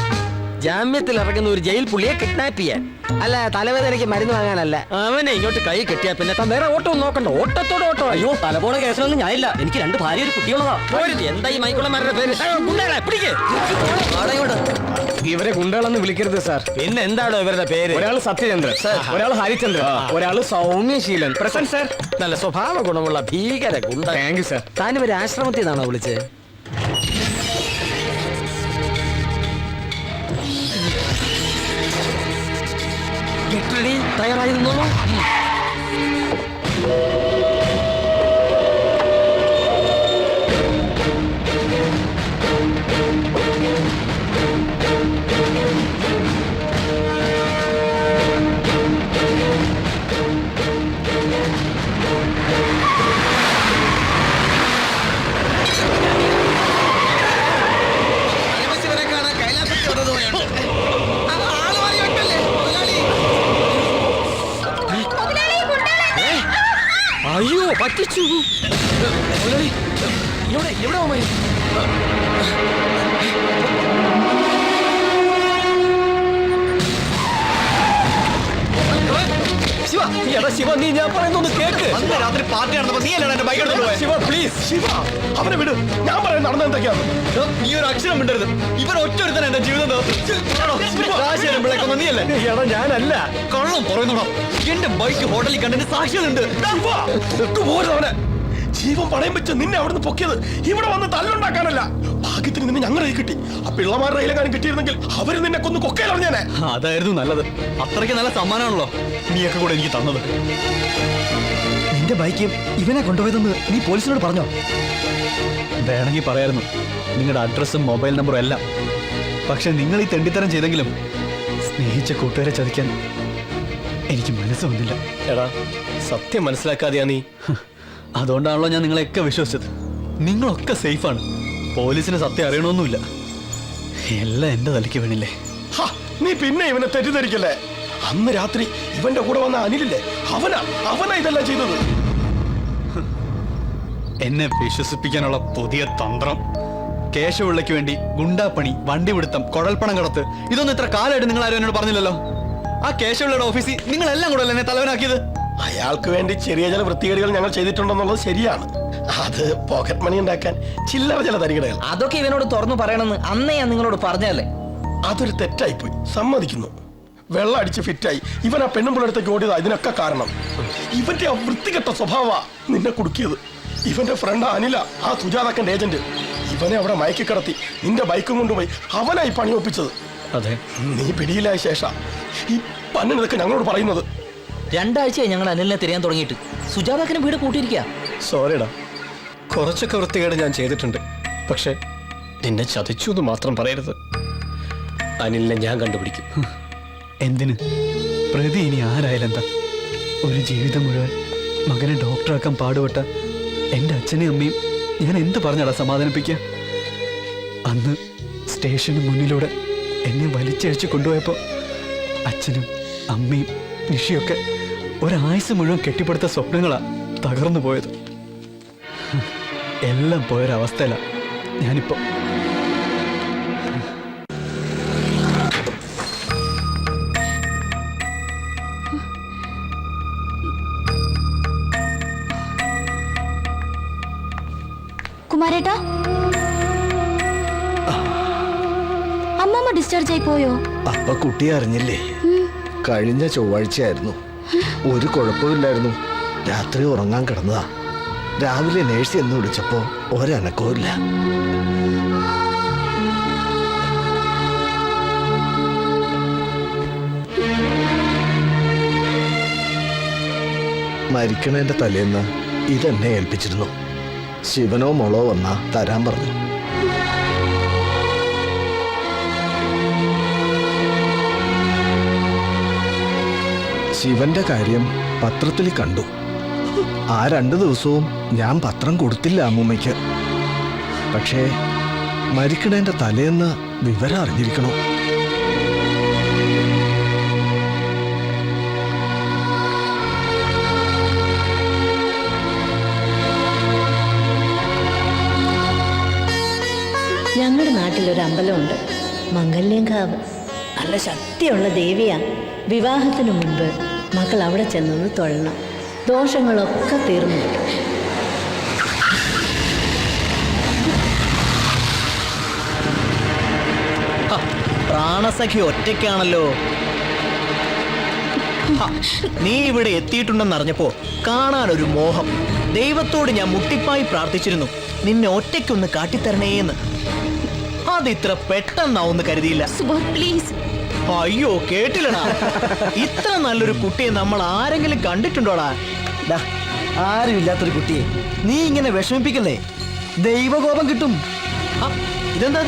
ജാമ്യത്തിൽ ഇറങ്ങുന്ന ഒരു ജയിൽ പുള്ളിയെ കിഡ്നാപ്പ് ചെയ്യാൻ, അല്ല തലവേദനയ്ക്ക് മരുന്ന് വാങ്ങാനല്ല. അവനെ ഇങ്ങോട്ട് കൈ കെട്ടിയാ പിന്നെ വേറെ ഓട്ടം നോക്കണ്ട. ഓട്ടത്തോടെ ഓട്ടോ. അയ്യോ, തലപോണ കേസിലൊന്നും ഞാനില്ല. എനിക്ക് 2 ഭാര്യ ഒരു കുട്ടിയുള്ളതാ. എന്താ ഈ മൈക്കുളന്മാരുടെ പേര്? ഇവരെ ഗുണ്ടകളെന്ന് വിളിക്കരുത് സാർ. പിന്നെ എന്താണോ ഇവരുടെ പേര്? ഒരാൾ സത്യചന്ദ്രൻ, ഒരാൾ ഹരിചന്ദ്രൻ, ഒരാൾ സൗമ്യശീലൻ. Present sir. നല്ല സ്വഭാവ ഗുണമുള്ള ഭീകര ഗുണ്ട. Thank you sir. താനിവര് ആശ്രമത്തിൽ നിന്നാണോ വിളിച്ചത്? തയ്യാറായി നിന്നോളൂ. അയ്യോ, പറ്റിച്ചു. ശിവ എടാ ശിവ നീ ഞാൻ പറയുന്നൊന്ന് കേക്ക്. അന്ന് രാത്രി പാർട്ടി നടന്നപ്പോ നീ അല്ലേ എന്റെ ബൈക്ക് എടുത്തോണ്ട് പോയത്? ശിവ പ്ലീസ് ശിവ അവനെ വിട്. ഞാൻ പറയുന്നത് നടന്നത് എന്തൊക്കെയാണ്? എടോ, നീ ഒരു അക്ഷരം മിണ്ടരുത്. ഇവൻ ഒറ്റൊരുത്തൻ എന്റെ ജീവിതം നീ അല്ലേ? എടാ ഞാനല്ല. കള്ളം പറയുന്നോടോ. എന്റെ ബൈക്ക് ഹോട്ടലിൽ കണ്ടതിന് സാക്ഷികളുണ്ട്. അവനെ ജീവൻ പണയം വെച്ച് നിന്നെ അവിടുന്ന് പൊക്കിയത് ഇവിടെ വന്ന് തല്ലുണ്ടാക്കാനല്ല. ഭാഗ്യത്തിന് നിന്നെ ഞങ്ങളുടെ കൈ കിട്ടി. ആ പിള്ളമാരുടെ കയ്യിലെങ്ങാനും കിട്ടിയിരുന്നെങ്കിൽ അവര് നിന്നെ കൊന്ന് കൊക്കയിലറിഞ്ഞേനെ. അതായിരുന്നു നല്ലത്. അത്രയ്ക്ക് നല്ല സമ്മാനമാണല്ലോ നീയൊക്കെ കൂടെ എനിക്ക് തന്നത്. നിന്റെ ബൈക്ക് ഇവനെ കൊണ്ടുപോയതെന്ന് നീ പോലീസിനോട് പറഞ്ഞോ? വേണമെങ്കിൽ പറയായിരുന്നു, നിങ്ങളുടെ അഡ്രസ്സും മൊബൈൽ നമ്പറും എല്ലാം. പക്ഷെ നിങ്ങൾ ഈ തെണ്ടിത്തരം ചെയ്തെങ്കിലും സ്നേഹിച്ച കൂട്ടുകാരെ ചതിക്കാൻ എനിക്ക് മനസ്സ് വന്നില്ല. എടാ സത്യം മനസ്സിലാക്കാതെയാ നീ. അതുകൊണ്ടാണല്ലോ ഞാൻ നിങ്ങളെയൊക്കെ വിശ്വസിച്ചത്. നിങ്ങളൊക്കെ സേഫാണ്. പോലീസിന് സത്യം അറിയണമെന്നില്ല. എല്ലാം എന്റെ തലയ്ക്ക് വീണില്ലേ? നീ പിന്നെ ഇവനെ തെറ്റിദ്ധരിക്കല്ലേ. അന്ന് രാത്രി ഇവന്റെ കൂടെ വന്ന അനിലില്ലേ, അവനാ ഇതെല്ലാം ചെയ്തത്. എന്നെ വിശ്വസിപ്പിക്കാനുള്ള പുതിയ തന്ത്രം. കേശവപിള്ളയ്ക്ക് വേണ്ടി ഗുണ്ടാപ്പണി, വണ്ടിപിടുത്തം, കുഴൽപ്പണം കടത്ത്, ഇതൊന്നും ഇത്ര കാലമായിട്ട് നിങ്ങൾ ആരും എന്നോട് പറഞ്ഞില്ലല്ലോ. ആ കേശവപിള്ളയുടെ ഓഫീസിൽ നിങ്ങളെല്ലാം കൂടെ അല്ലേ എന്നെ തലവനാക്കിയത്? അയാൾക്ക് വേണ്ടി ചെറിയ ചില വൃത്തികേടുകൾ ഞങ്ങൾ ചെയ്തിട്ടുണ്ടെന്നുള്ളത് ശരിയാണ്. അത് പോക്കറ്റ് മണി ഉണ്ടാക്കാൻ ചില്ലറ ചില തരികടകൾ. അതൊക്കെ ഇവനോട് തുറന്നു പറയണമെന്ന് അന്നേ ഞാൻ നിങ്ങളോട് പറഞ്ഞല്ലേ. അതൊരു തെറ്റായിപ്പോയി, സമ്മതിക്കുന്നു. വെള്ളം അടിച്ച് ഫിറ്റായി ഇവൻ ആ പെണ്ണുമ്പിളടുത്തേക്ക് ഓടിയതാ ഇതിനൊക്കെ കാരണം. ഇവന്റെ ആ വൃത്തികെട്ട സ്വഭാവ നിന്നെ കുടുക്കിയത്. ഇവന്റെ ഫ്രണ്ട് അനില, ആ സുജാതക്കന്റെ ഏജന്റ്, ഇവനെ അവിടെ മയക്കി കിടത്തി നിന്റെ ബൈക്കും കൊണ്ടുപോയി അവനായി പണി ഒപ്പിച്ചത്. അതെ, നീ പിടിയിലായ ശേഷം ഈ പന്നിനതൊക്കെ ഞങ്ങളോട് പറയുന്നത്. 2 ആഴ്ചയായി ഞങ്ങൾ അനിലിനെ തിരയാൻ തുടങ്ങിയിട്ട്. സുജാതാക്കന് വീട് കൂട്ടിയിരിക്കുക. സോറിടാ, കുറച്ചൊക്കെ വൃത്തികേട് ഞാൻ ചെയ്തിട്ടുണ്ട്. പക്ഷെ നിന്നെ ചതിച്ചു എന്ന് മാത്രം പറയരുത്. അനിലിനെ ഞാൻ കണ്ടുപിടിക്കും. എന്തിന്? പ്രതി ഇനി ആരായാലെന്താ? ഒരു ജീവിതം മുഴുവൻ മകനെ ഡോക്ടറാക്കാൻ പാടുപെട്ട എൻ്റെ അച്ഛനെയും അമ്മയും ഞാൻ എന്ത് പറഞ്ഞടാ സമാധാനിപ്പിക്കുക? അന്ന് സ്റ്റേഷന് മുന്നിലൂടെ എന്നെ വലിച്ചഴിച്ച് കൊണ്ടുപോയപ്പോൾ അച്ഛനും അമ്മയും നിഷിയൊക്കെ ഒരായുസ് മുഴുവൻ കെട്ടിപ്പടുത്ത സ്വപ്നങ്ങളാ തകർന്നു പോയത്. എല്ലാം പോയൊരവസ്ഥയിലാണ് ഞാനിപ്പോ. കുമാരേട്ടാ, അമ്മമ്മ ഡിസ്ചാർജ് ആയി പോയോ? അപ്പൊ കുട്ടി അറിഞ്ഞില്ലേ? കഴിഞ്ഞ ചൊവ്വാഴ്ചയായിരുന്നു. ഒരു കുഴപ്പമില്ലായിരുന്നു. രാത്രി ഉറങ്ങാൻ കിടന്നതാ. രാവിലെ നേഴ്സ് എന്ന് വിളിച്ചപ്പോ ഒരനക്കവും ഇല്ല. മരിക്കണേന്റെ തലേന്ന് ഇതെന്നെ ഏൽപ്പിച്ചിരുന്നു. ശിവനോ മോളോ വന്നാ തരാൻ പറഞ്ഞു. ശിവന്റെ കാര്യം പത്രത്തിൽ കണ്ടു. ആ 2 ദിവസവും ഞാൻ പത്രം കൊടുത്തില്ല അമ്മൂമ്മയ്ക്ക്. പക്ഷേ മരിക്കണേന്റെ തലേന്ന് വിവരം അറിഞ്ഞിരിക്കണോ? ഞങ്ങളുടെ നാട്ടിലൊരു അമ്പലമുണ്ട്, മംഗല്യങ്കാവ്. നല്ല ശക്തിയുള്ള ദേവിയാ. വിവാഹത്തിനു മുൻപ് മക്കൾ അവിടെ ചെന്നൊന്ന് തൊഴണം. ദോഷങ്ങളൊക്കെ തീർന്നു കിട്ടും. പ്രാണസഖി ഒറ്റയ്ക്കാണല്ലോ. നീ ഇവിടെ എത്തിയിട്ടുണ്ടെന്നറിഞ്ഞപ്പോ കാണാനൊരു മോഹം. ദൈവത്തോട് ഞാൻ മുട്ടിപ്പായി പ്രാർത്ഥിച്ചിരുന്നു, നിന്നെ ഒറ്റയ്ക്കൊന്ന് കാട്ടിത്തരണേന്ന്. അതിത്ര പെട്ടെന്നാവുന്ന് കരുതിയില്ല. പ്ലീസ്. അയ്യോ, കേട്ടില്ലടാ. ഇത്ര നല്ലൊരു കുട്ടിയെ നമ്മൾ ആരെങ്കിലും കണ്ടിട്ടുണ്ടോടാ? ആരും ഇല്ലാത്തൊരു കുട്ടിയെ നീ ഇങ്ങനെ വിഷമിപ്പിക്കല്ലേ. ദൈവകോപം കിട്ടും. ഇതെന്താ?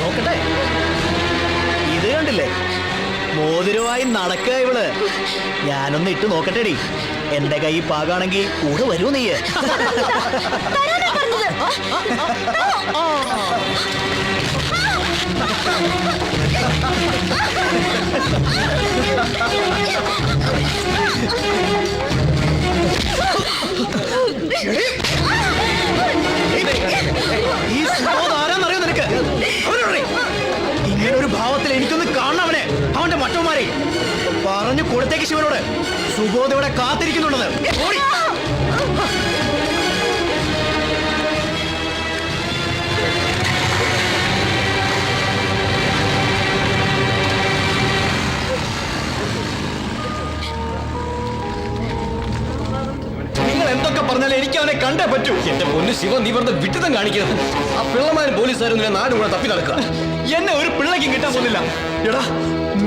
നോക്കട്ടെ. ഇത് കണ്ടില്ലേ? മോതിരമായി നടക്കുക ഇവള്. ഞാനൊന്ന് ഇട്ട് നോക്കട്ടെടി. എന്റെ കൈ പാകാണെങ്കിൽ കൂടെ വരൂ നീ. ഈ ആരാന്നറിയോ നിനക്ക്? ഇങ്ങനൊരു ഭാവത്തിൽ എനിക്കൊന്ന് കാണണം അവനെ, അവന്റെ മറ്റവന്മാരെ. പറഞ്ഞു കൊടുത്തേക്ക് ശിവനോട്. വിനോദ് ഇവിടെ കാത്തിരിക്കുന്നുണ്ടെന്ന്. ഓടി. നിങ്ങൾ എന്തൊക്കെ പറഞ്ഞാലും എനിക്ക് അവനെ കണ്ടേ പറ്റൂ. എന്റെ പൊന്നു ശിവ, നീ വെറുതെ വിട്ടിതം കാണിക്കരുത്. ആ പിള്ളമാരും പോലീസുകാരും നാട് കൂടെ തപ്പി നടക്കുക. എന്നെ ഒരു പിള്ളയ്ക്കും കിട്ടാൻ പോകുന്നില്ല. എടാ,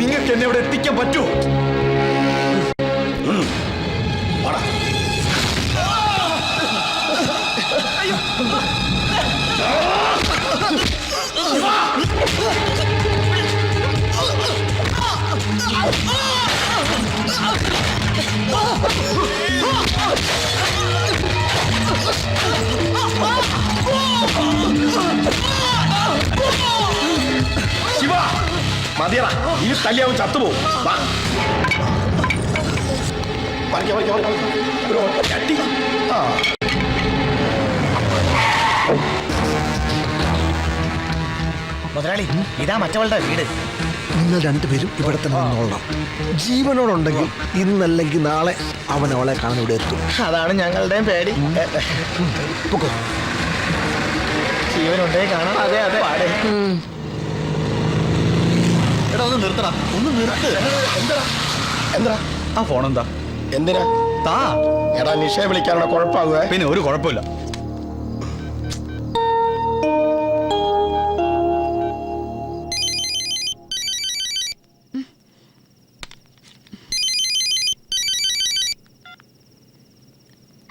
നിങ്ങൾക്ക് എന്നെ ഇവിടെ എത്തിക്കാൻ പറ്റൂ? ശിവ, മതിയറ, ഈ തല്ലിയാവും ചത്തുപോകും. മുതലാളി, ഇതാ മറ്റവളുടെ വീട്. നിങ്ങൾ രണ്ടുപേരും ഇവിടെ തന്നെ നിന്നോളണം. ജീവനോടുണ്ടെങ്കിൽ ഇന്നല്ലെങ്കിൽ നാളെ അവൻ അവളെ കാണാൻ ഇവിടെ എത്തും. അതാണ് ഞങ്ങളുടെയും പേടി. ജീവനുണ്ടേ കാണാം. അതെ അതെ. എടാ, ഒന്ന് നിർത്തടാ, ഒന്ന് നിർത്ത്. എന്താ ആ ഫോൺ എന്താ? എന്തിനാ? താ. എടാ, നിഷയെ വിളിക്കാനുള്ള കുഴപ്പമാകുക. പിന്നെ ഒരു കുഴപ്പമില്ല.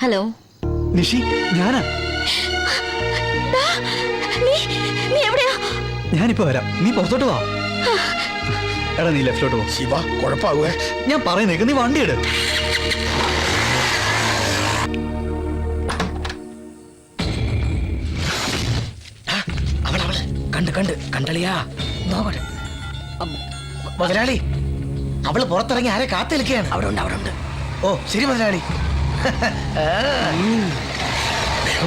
ഹലോ നിഷി, ഞാനാ. നീ എവിടെയാ? ഞാനിപ്പോ വരാം, നീ പുറത്തോട്ട് വാ. എടാ, നീ ലെഫ്റ്റോട്ട് പോ. ശിവ, കുഴപ്പമാകുക. ഞാൻ പറയുന്നേക്ക്, നീ വണ്ടി ഇട്. കണ്ടളിയാ നോക്കട്ടെ. മുതലാളി, അവള് പുറത്തിറങ്ങി ആരെ കാത്തു നിൽക്കുകയാണ്. അവിടെ ഉണ്ട്. ഓ ശരി മുതലാളി.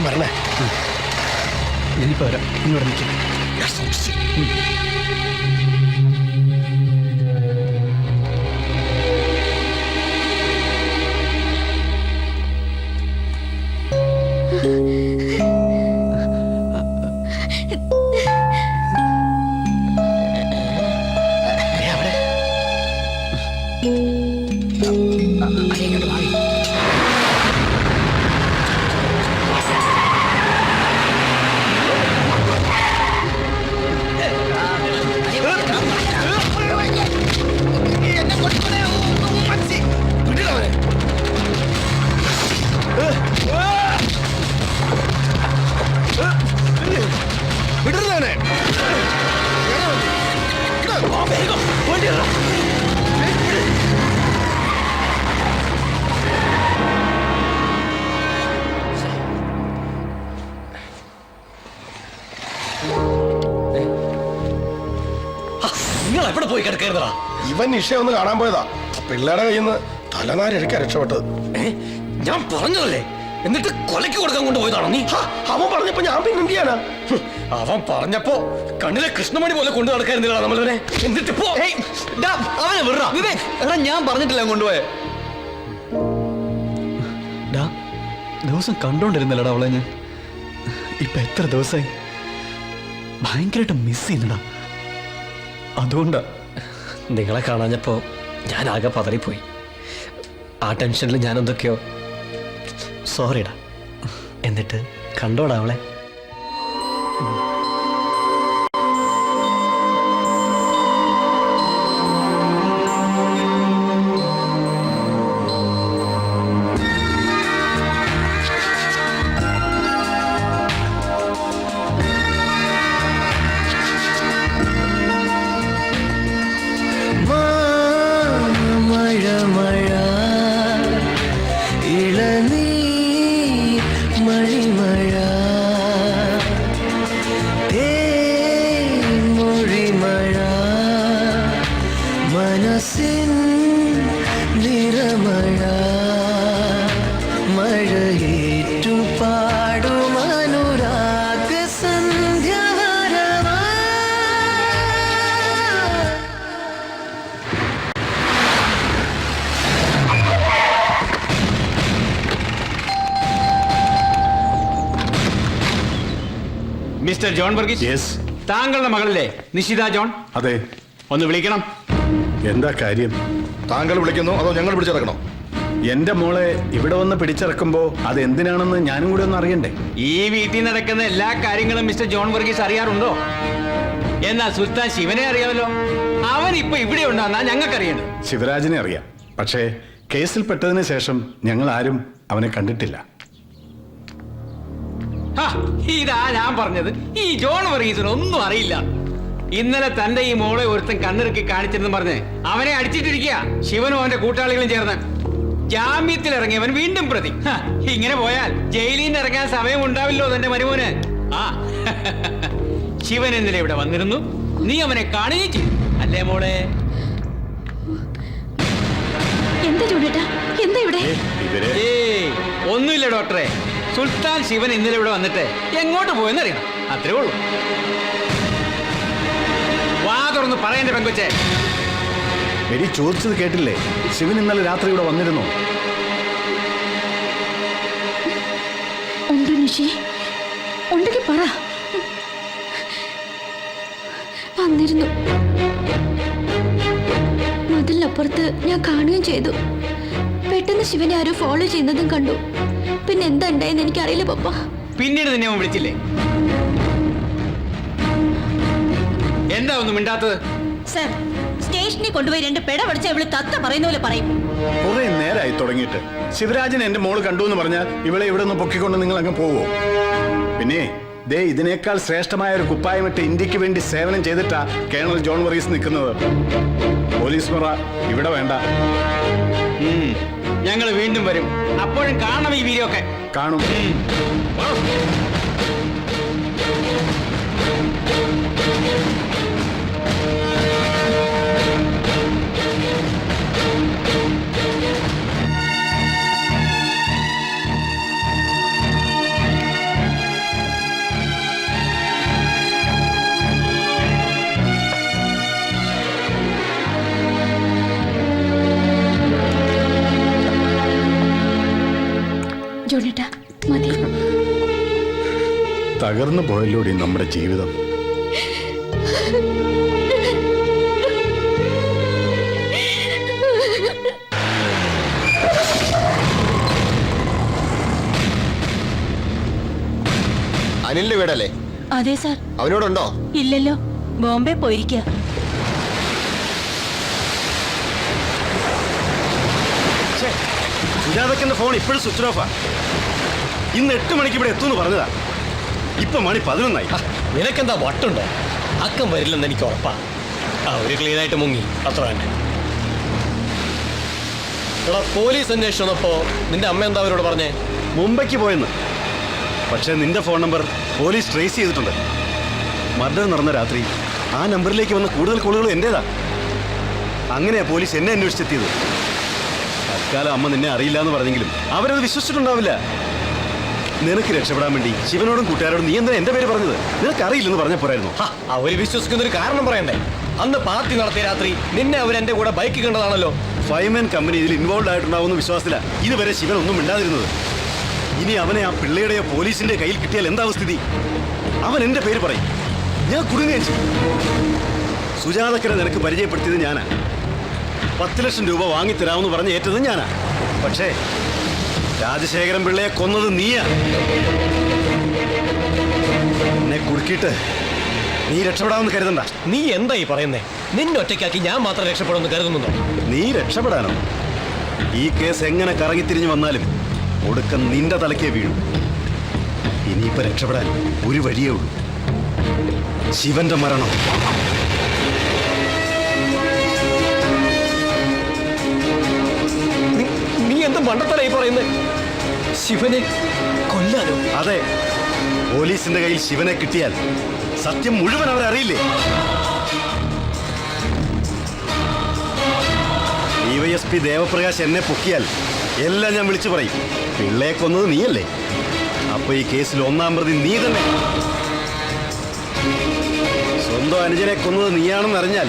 വരണേ. ഞാനിപ്പോ വരാം, നീ ഇവിടെ നിൽക്കും. നിങ്ങൾ എവിടെ പോയി കിടക്കരുതടാ. ഇവൻ നിഷയെ ഒന്ന് കാണാൻ പോയതാ. പിള്ളേരുടെ കയ്യിൽ നിന്ന് തലനാരിഴക്കാൻ രക്ഷപ്പെട്ടത്. ഞാൻ പറഞ്ഞതല്ലേ, എന്നിട്ട് കൊലയ്ക്ക് കൊടുക്കാൻ കൊണ്ടുപോയതാണോ നീ? അവൻ പറഞ്ഞപ്പോ ഞാൻ പിന്നെ എന്ത് ചെയ്യാനാ? അവൻ പറഞ്ഞപ്പോ കണ്ണിലെ കൃഷ്ണമണി പോലെ കൊണ്ടു നടക്കായിരുന്നില്ല നമ്മളിവനെ. എന്നിട്ട് പോ. അവനെ വിടറാ. വിവേക്, എടാ, ഞാൻ പറഞ്ഞിട്ടില്ല കൊണ്ടുപോയെ. ദിവസം കണ്ടോണ്ടിരുന്നല്ലടാ അവളെ ഞാൻ. ഇപ്പൊ എത്ര ദിവസമായി ഭയങ്കരമായിട്ട് മിസ് ചെയ്യുന്നടാ. അതുകൊണ്ടാ നിങ്ങളെ കാണാഞ്ഞപ്പോ ഞാൻ ആകെ പതറിപ്പോയി. ആ ടെൻഷനിൽ ഞാൻ എന്തൊക്കെയോ. സോറിടാ. എന്നിട്ട് കണ്ടോടാ അവളെ. മിസ്റ്റർ ജോൺ വർഗീസ്, താങ്കളുടെ മകളല്ലേ നിഷിത ജോൺ? അതെ. ഒന്ന് വിളിക്കണം. എന്താ കാര്യം? താങ്കൾ വിളിക്കുന്നു അതോ ഞങ്ങൾ പിടിച്ചിറക്കണോ? എന്റെ മോളെ ഇവിടെ വന്ന് പിടിച്ചിറക്കുമ്പോ അത് എന്തിനാണെന്ന് ഞാനും കൂടെ ഒന്ന് അറിയണ്ടേ? ഈ വീട്ടിൽ നടക്കുന്ന എല്ലാ കാര്യങ്ങളും മിസ്റ്റർ ജോൺ വർഗീസ് അറിയാറുണ്ടോ? എന്നാ സുൽത്താൻ ശിവനെ അറിയാമല്ലോ. അവൻ ഇപ്പൊ ഇവിടെ ഉണ്ടാന്നാ ഞങ്ങൾക്കറിയണം. ശിവരാജിനെ അറിയാം, പക്ഷേ കേസിൽ പെട്ടതിന് ശേഷം ഞങ്ങൾ ആരും അവനെ കണ്ടിട്ടില്ല. ഇതാ ഞാൻ പറഞ്ഞത്, ഈ ജോൺ വർഗീസിന് ഒന്നും അറിയില്ല. ഇന്നലെ തന്റെ ഈ മോളെ ഒരുത്തൻ കണ്ണിറുക്കി കാണിച്ചെന്ന് പറഞ്ഞ് അവനെ അടിച്ചിട്ടിരിക്കുക ശിവനും അവന്റെ കൂട്ടാളികളും ചേർന്ന്. ജാമ്യത്തിൽ ഇറങ്ങിയവൻ വീണ്ടും പ്രതി. ഇങ്ങനെ പോയാൽ ജയിലിൽ നിന്ന് ഇറങ്ങാൻ സമയം ഉണ്ടാവില്ലോ തന്റെ മരുമോന്. ആ ശിവൻ ഇന്നലെ ഇവിടെ വന്നിരുന്നു, നീ അവനെ കാണുകയും ചെയ്തു അല്ലേ മോളെ? എന്താ ജോണേട്ടാ, എന്താ ഇവിടെ? ഒന്നുമില്ല ഡോക്ടറെ, സുൽത്താൻ ശിവൻ ഇന്നലെ ഇവിടെ വന്നിട്ട് എങ്ങോട്ട് പോയെന്ന് അറിയണം, അത്രേ ഉള്ളൂ. വാ തുറന്ന് പറയണ്ട പെങ്കൊച്ചേ. എടി ചോദിച്ചത് കേട്ടില്ലേ? ശിവൻ ഇന്നലെ രാത്രി ഇവിടെ വന്നിരുന്നു. ഉണ്ട് നിഷി, ഉണ്ടെങ്കിൽ പറ. വന്നിരുന്നു. മതിലിനപ്പുറത്ത് ഞാൻ കാണുകയും ചെയ്തു. പെട്ടെന്ന് ശിവനെ ആരോ ഫോളോ ചെയ്യുന്നതും കണ്ടു. പിന്നെ എന്താ ഉണ്ടായെന്ന് എനിക്കറിയില്ല പപ്പ. പിന്നീട് നിന്നെ അവൻ വിളിച്ചില്ലേ? എന്താ ഒന്നും മിണ്ടാത്തത്? സർ, സ്റ്റേഷനിൽ കൊണ്ടുപോയി 2 പെട പഠിച്ച ഇവള് തത്ത പറയുന്ന പോലെ പറയും. കുറെ നേരമായി തുടങ്ങിയിട്ട്. ശിവരാജൻ എന്റെ മോള് കണ്ടു എന്ന് പറഞ്ഞാൽ ഇവളെ ഇവിടെ നിന്ന് പൊക്കിക്കൊണ്ട് നിങ്ങൾ അങ്ങ് പോവോ? പിന്നെ ദേ ഇതിനേക്കാൾ ശ്രേഷ്ഠമായ ഒരു കുപ്പായമിട്ട് ഇന്ത്യക്ക് വേണ്ടി സേവനം ചെയ്തിട്ടാ കേണൽ ജോൺ വർഗീസ് നിൽക്കുന്നത്. പോലീസ് പറ ഇവിടെ വേണ്ട. ഞങ്ങൾ വീണ്ടും വരും, അപ്പോഴും കാണണം ഈ വീഡിയോ ഒക്കെ. കാണും. ജോണേട്ടാ മതി. തകർന്നു പോയല്ലോടി നമ്മുടെ ജീവിതം. അനിലിന്റെ വീടല്ലേ? അതെ സാർ. അവനോടുണ്ടോ? ഇല്ലല്ലോ, ബോംബെ പോയിരിക്കുക. സുജാതക്കന്റെ ഫോൺ ഇപ്പോഴും സ്വിച്ച് ഓഫാ. ഇന്ന് 8 മണിക്ക് ഇവിടെ എത്തുമെന്ന് പറഞ്ഞതാ. ഇപ്പൊ മണി 11 നിനക്കെന്താ വട്ടുണ്ടോ? അക്കം വരില്ലെന്ന് എനിക്ക് ഉറപ്പാ. അവര് ക്ലീൻ ആയിട്ട് മുങ്ങി, അത്ര തന്നെ. എടാ, പോലീസ് അന്വേഷിച്ചു വന്നപ്പോ നിന്റെ അമ്മ എന്താ അവരോട് പറഞ്ഞേ? മുംബൈക്ക് പോയെന്ന്. പക്ഷെ നിന്റെ ഫോൺ നമ്പർ പോലീസ് ട്രേസ് ചെയ്തിട്ടുണ്ട്. മർഡർ നടന്ന രാത്രി ആ നമ്പറിലേക്ക് വന്ന കൂടുതൽ കോളുകളും എന്റേതാ. അങ്ങനെയാ പോലീസ് എന്നെ അന്വേഷിച്ചെത്തിയത്. തൽക്കാലം അമ്മ നിന്നെ അറിയില്ല എന്ന് പറഞ്ഞെങ്കിലും അവരത് വിശ്വസിച്ചിട്ടുണ്ടാവില്ല. നിനക്ക് രക്ഷപ്പെടാൻ വേണ്ടി ശിവനോടും കൂട്ടുകാരോടും നീ എന്താ എന്റെ പേര് പറഞ്ഞത്? നിനക്ക് അറിയില്ലെന്ന് പറഞ്ഞ പോരായിരുന്നു. അവര് വിശ്വസിക്കുന്ന ഒരു കാരണം പറയണ്ടേ? അന്ന് പാർട്ടി നടത്തിയ രാത്രി നിന്നെ അവർ എന്റെ കൂടെ ബൈക്ക് കണ്ടതാണല്ലോ. ഫൈമാൻ കമ്പനി ഇതിൽ ഇൻവോൾവ് ആയിട്ടുണ്ടാവുന്ന വിശ്വാസത്തില ഇതുവരെ ശിവൻ ഒന്നും മിണ്ടാതിരുന്നത്. ഇനി അവനെ ആ പിള്ളയുടെയോ പോലീസിന്റെ കയ്യിൽ കിട്ടിയാൽ എന്താവും സ്ഥിതി? അവൻ എന്റെ പേര് പറയും, ഞാൻ കുടുങ്ങുകയും ചെയ്യും. സുജാതക്കരെ നിനക്ക് പരിചയപ്പെടുത്തിയത് ഞാനാ. 10 ലക്ഷം രൂപ വാങ്ങിത്തരാമെന്ന് പറഞ്ഞ് ഏറ്റത് ഞാനാ. പക്ഷേ രാജശേഖരൻ പിള്ളയെ കൊന്നത് നീയാ. എന്നെ കുടുക്കിയിട്ട് നീ രക്ഷപ്പെടാമെന്ന് കരുതണ്ട. നീ എന്താ ഈ പറയുന്നേ? നിന്നൊറ്റയ്ക്കാക്കി ഞാൻ മാത്രം രക്ഷപ്പെടുമെന്ന് കരുതുന്നുണ്ടോ? നീ രക്ഷപ്പെടാനോ? ഈ കേസ് എങ്ങനെ കറങ്ങിത്തിരിഞ്ഞു വന്നാലും ഒടുക്കം നിന്റെ തലക്കേ വീഴും. ഇനിയിപ്പോ രക്ഷപ്പെടാൻ ഒരു വഴിയേ ഉള്ളൂ, ശിവന്റെ മരണം. നീ എന്ത് മണ്ടത്തരായി പറയുന്നേ? ശിവനെ കൊല്ലാനോ? അതെ, പോലീസിന്റെ കയ്യിൽ ശിവനെ കിട്ടിയാൽ സത്യം മുഴുവൻ അവരറിയില്ലേ? DYSP ദേവപ്രകാശ് എന്നെ പൊക്കിയാൽ എല്ലാം ഞാൻ വിളിച്ചു പറയും. പിള്ളയെ കൊന്നത് നീയല്ലേ? അപ്പൊ ഈ കേസിൽ 1-ാം പ്രതി നീ തന്നെ. സ്വന്തം അനുജനെ കൊന്നത് നീയാണെന്ന് അറിഞ്ഞാൽ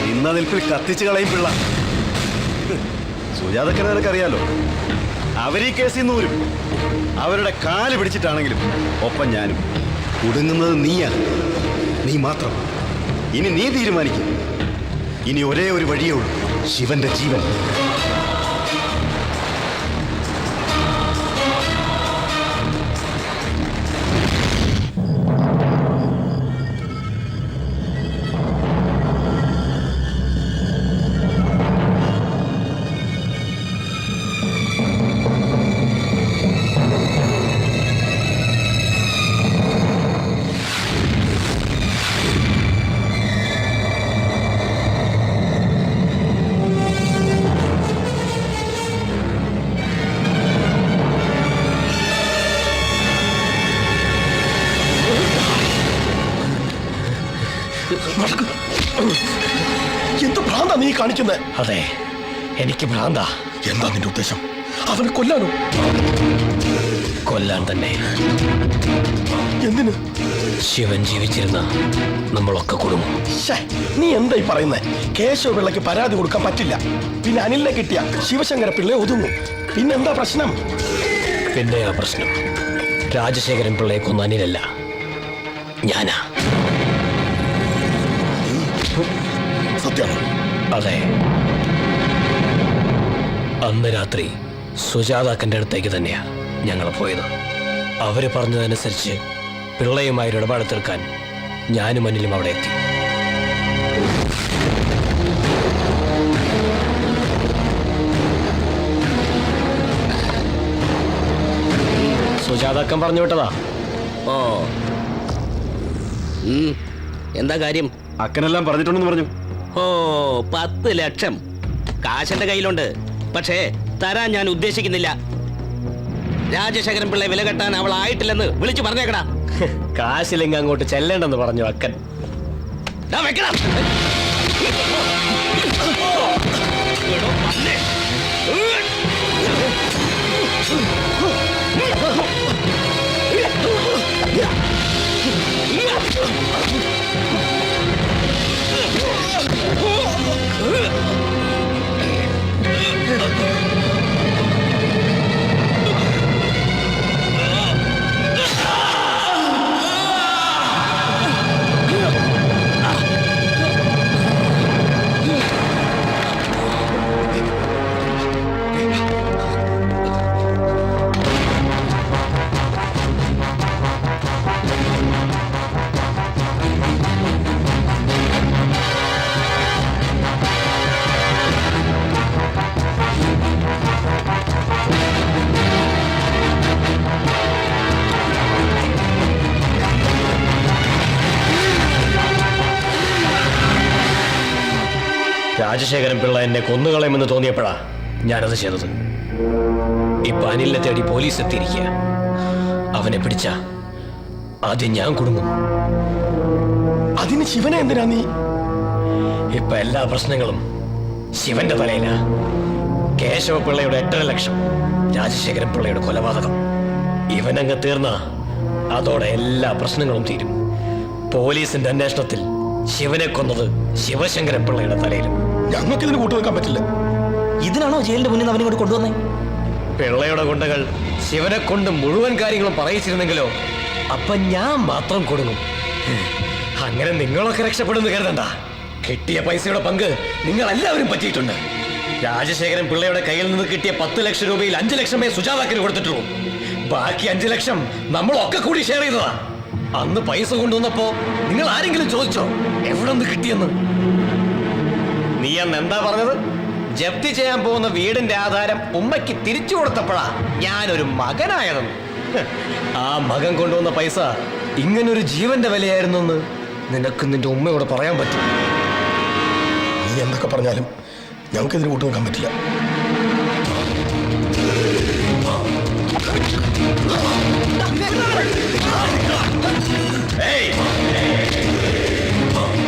നിന്ന നിൽപ്പിൽ കത്തിച്ചു കളയും പിള്ള. സുജാതക്കനെ നിനക്കറിയാലോ, അവരീ കേസിൽ നിന്ന് ഊരും. അവരുടെ കാല് പിടിച്ചിട്ടാണെങ്കിലും ഒപ്പം ഞാനും. കുടുങ്ങുന്നത് നീയാ, നീ മാത്രം. ഇനി നീ തീരുമാനിക്കും. ഇനി ഒരേ ഒരു വഴിയേ ഉള്ളൂ, ശിവന്റെ ജീവൻ. എന്ത് ഭ്രാന്താ നീ കാണിക്കുന്നത്? അതെ, എനിക്ക് ഭ്രാന്ത. എന്താ നിന്റെ ഉദ്ദേശം? അവനെ കൊല്ലാനോ? കൊല്ലാൻ തന്നെ. എന്തിന്? ശിവൻ ജീവിച്ചിരുന്ന നമ്മളൊക്കെ കുടുങ്ങും. നീ എന്തായി പറയുന്നത്? കേശവ പിള്ളയ്ക്ക് പരാതി കൊടുക്കാൻ പറ്റില്ല. പിന്നെ അനിലിനെ കിട്ടിയ ശിവശങ്കര പിള്ളയെ ഒതുങ്ങും. പിന്നെന്താ പ്രശ്നം? പിന്നെ ആ പ്രശ്നം രാജശേഖരൻ പിള്ളയെ കൊന്ന അനിലല്ല, ഞാനാ. സത്യമാണോ? അതെ. അന്ന് രാത്രി സുജാതാക്കൻ്റെ അടുത്തേക്ക് തന്നെയാ ഞങ്ങൾ പോയത്. അവര് പറഞ്ഞതനുസരിച്ച് പിള്ളയുമായി ഇടപാട് തീർക്കാൻ ഞാനും അനിലും അവിടെ എത്തി. സുജാതാക്കൻ പറഞ്ഞു വിട്ടതാ. ഓ, എന്താ കാര്യം? അക്കനെല്ലാം പറഞ്ഞിട്ടുണ്ടെന്ന് പറഞ്ഞു. ഓ, 10 ലക്ഷം കാശന്റെ കയ്യിലുണ്ട്. പക്ഷേ തരാൻ ഞാൻ ഉദ്ദേശിക്കുന്നില്ല. രാജശേഖരൻ പിള്ളയെ വില കെട്ടാൻ അവൾ ആയിട്ടില്ലെന്ന് വിളിച്ചു പറഞ്ഞേക്കടാ. കാശിലെങ്കിൽ അങ്ങോട്ട് ചെല്ലേണ്ടെന്ന് പറഞ്ഞു അക്കൻ. വെക്കണം. രാജശേഖരൻ പിള്ള എന്നെ കൊന്നുകളയുമെന്ന് തോന്നിയപ്പോഴാ ഞാനത് ചെയ്തത്. ഇപ്പൊ അനിലിനെ തേടി പോലീസ് എത്തിയിരിക്കുക. അവനെ പിടിച്ച ആദ്യം ഞാൻ കുടുങ്ങും. അതിന് ശിവനെ എന്തിനാ നീ? ഇപ്പൊ എല്ലാ പ്രശ്നങ്ങളും ശിവന്റെ തലയിലാ. കേശവ പിള്ളയുടെ 8.5 ലക്ഷം, രാജശേഖരൻ പിള്ളയുടെ കൊലപാതകം. ഇവനങ്ങ് തീർന്ന അതോടെ എല്ലാ പ്രശ്നങ്ങളും തീരും. പോലീസിന്റെ അന്വേഷണത്തിൽ ശിവനെ കൊന്നത് ശിവശങ്കരൻ പിള്ളയുടെ തലയിലും. ഞങ്ങൾക്ക് ഇതിന് കൂട്ടു വെക്കാൻ പറ്റില്ല. ഇതിനാണോ ജയിലിന്റെ മുന്നിൽ അവനെ കൊണ്ട് കൊണ്ടുവന്നേ? പിള്ളയുടെ ഗുണ്ടകൾ ശിവനെ കൊണ്ട് മുഴുവൻ കാര്യങ്ങളും പറയിച്ചിരുന്നെങ്കിലോ അപ്പൊ ഞാൻ മാത്രം കൊടുങ്ങും. അങ്ങനെ നിങ്ങളൊക്കെ രക്ഷപ്പെടുന്നു കരുതണ്ട. കിട്ടിയ പൈസയുടെ പങ്ക് നിങ്ങൾ എല്ലാവരും പറ്റിയിട്ടുണ്ട്. രാജശേഖരൻ പിള്ളയുടെ കയ്യിൽ നിന്ന് കിട്ടിയ 10 ലക്ഷം രൂപയിൽ 5 ലക്ഷമേ സുജാതാക്കിന് കൊടുത്തിട്ടുള്ളൂ. ബാക്കി 5 ലക്ഷം നമ്മളൊക്കെ കൂടി ഷെയർ ചെയ്തതാ. അന്ന് പൈസ കൊണ്ടുവന്നപ്പോ നിങ്ങൾ ആരെങ്കിലും ചോദിച്ചോ എവിടെ നിന്ന് കിട്ടിയെന്ന്? നീ അന്ന് എന്താ പറഞ്ഞത്? ജപ്തി ചെയ്യാൻ പോകുന്ന വീടിന്റെ ആധാരം ഉമ്മയ്ക്ക് തിരിച്ചു കൊടുത്തപ്പോഴാ ഞാനൊരു മകനായതെന്ന്. ആ മകൻ കൊണ്ടുവന്ന പൈസ ഇങ്ങനൊരു ജീവന്റെ വിലയായിരുന്നു എന്ന് നിനക്ക് നിന്റെ ഉമ്മയോട് പറയാൻ പറ്റും? നീ എന്തൊക്കെ പറഞ്ഞാലും ഞങ്ങൾക്ക് ഇതിന് കൂട്ടു വെക്കാൻ പറ്റില്ല.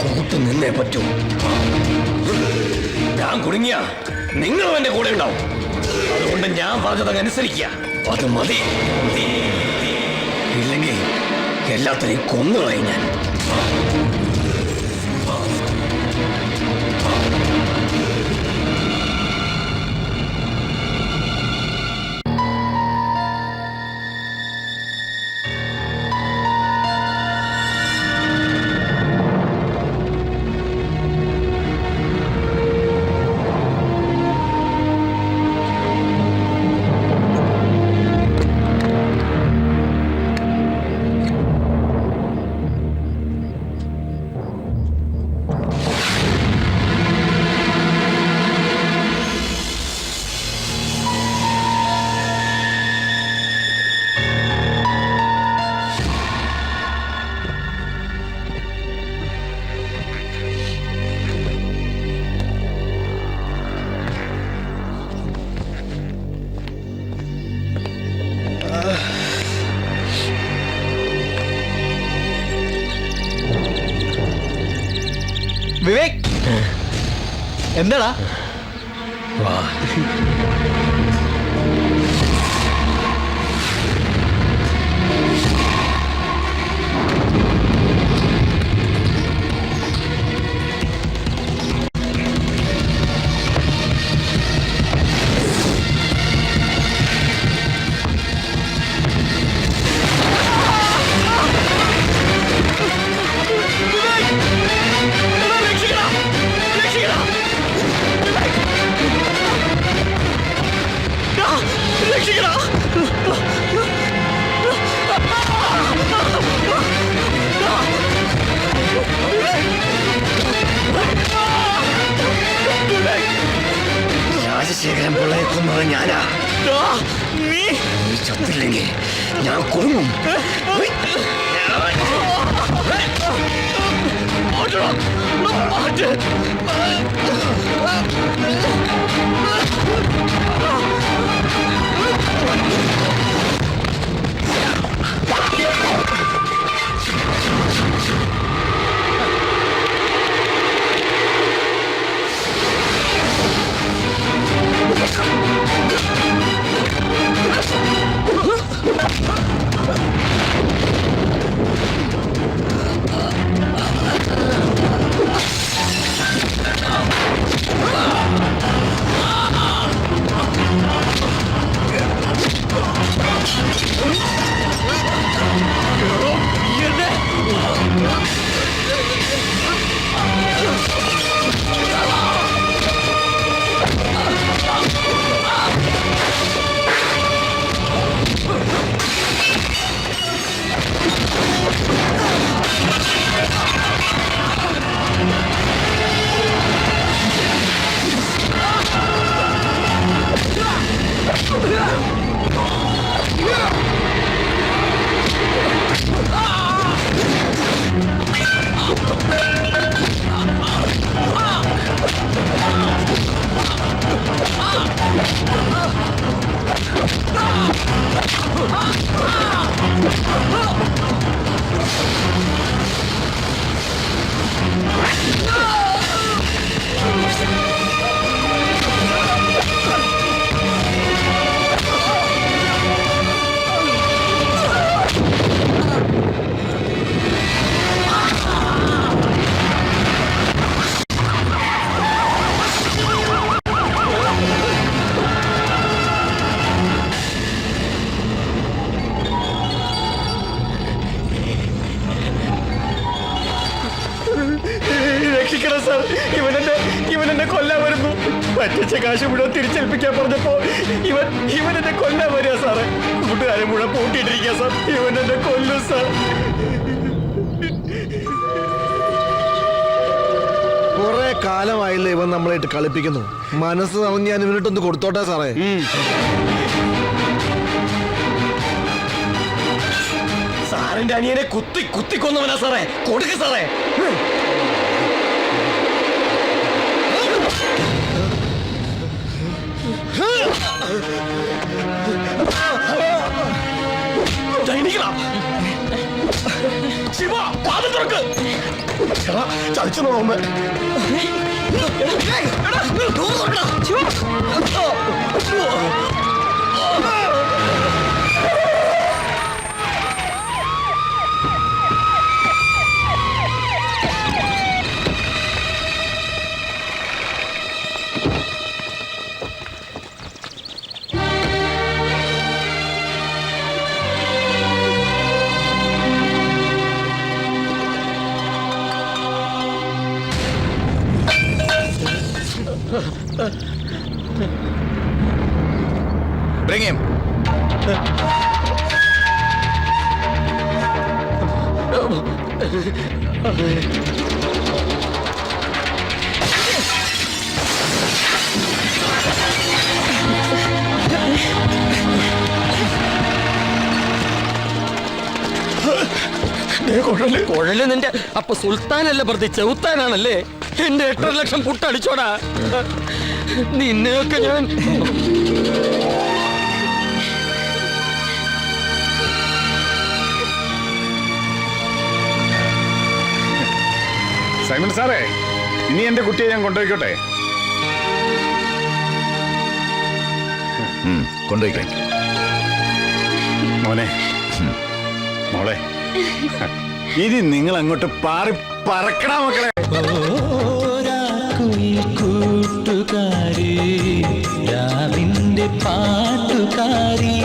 കൂട്ടു നിന്നേ പറ്റൂ. ഞാൻ കുടുങ്ങിയ നിങ്ങളും എന്റെ കൂടെ ഉണ്ടാവും. അതുകൊണ്ട് ഞാൻ പറഞ്ഞത് അനുസരിക്കുക. അത് മതി. ഇല്ലെങ്കിൽ എല്ലാത്തിനെയും കൊന്നുകളയും ഞാൻ. എന്താടാ? വാ. രാജശേഖരൻ പിള്ളയെ കൊന്നത് ഞാനാ. നീ ചത്തില്ലെങ്കിൽ ഞാൻ കൊല്ലും. രക്ഷിക്കണം സാർ. ഇവനെന്നെ കൊല്ലാൻ വരുന്നു. പറ്റിച്ച കാശ് മുഴുവൻ തിരിച്ചേൽപ്പിക്കാൻ പറഞ്ഞപ്പോ ഇവൻ എന്നെ കൊല്ലാൻ വരിക സാറേ. കൂട്ടുകാരെ മുഴുവൻ പൂട്ടിയിട്ടിരിക്കുക സാർ. ഇവൻ എന്നെ കൊല്ലും സാർ. കുറെ കാലമായില്ലേ ഇവൻ നമ്മളായിട്ട് കളിപ്പിക്കുന്നു. മനസ്സ് തവഞ്ഞ് ഞാൻ ഇവനിട്ടൊന്ന് കൊടുത്തോട്ടെ സാറേ. സാറിന്റെ അനിയനെ കുത്തി കൊന്നവനാ സാറേ. കൊടുക്ക് സാറേ. ശിവ, പാദം തുറക്ക്. ചതിച്ചു നോക്കുമ്പോ Bring him. കുഴല് നിന്റെ അപ്പൊ സുൽത്താനല്ല പ്രതി ചെവുത്താനാണല്ലേ? എന്റെ 8.5 ലക്ഷം പുട്ടടിച്ചോടാ. നിന്നെയൊക്കെ ഞാൻ സൈമൺ സാറേ, ഇനി എന്റെ കുട്ടിയെ ഞാൻ കൊണ്ടുപോയിക്കോട്ടെ? കൊണ്ടുപോയിക്കേ മോനെ മോളെ ഇനി നിങ്ങൾ അങ്ങോട്ട് പാറി പറക്കണ മക്കളെ. ഓരാക്കുയിൽ കൂട്ടുകാരി രാവിന്റെ പാട്ടുകാരി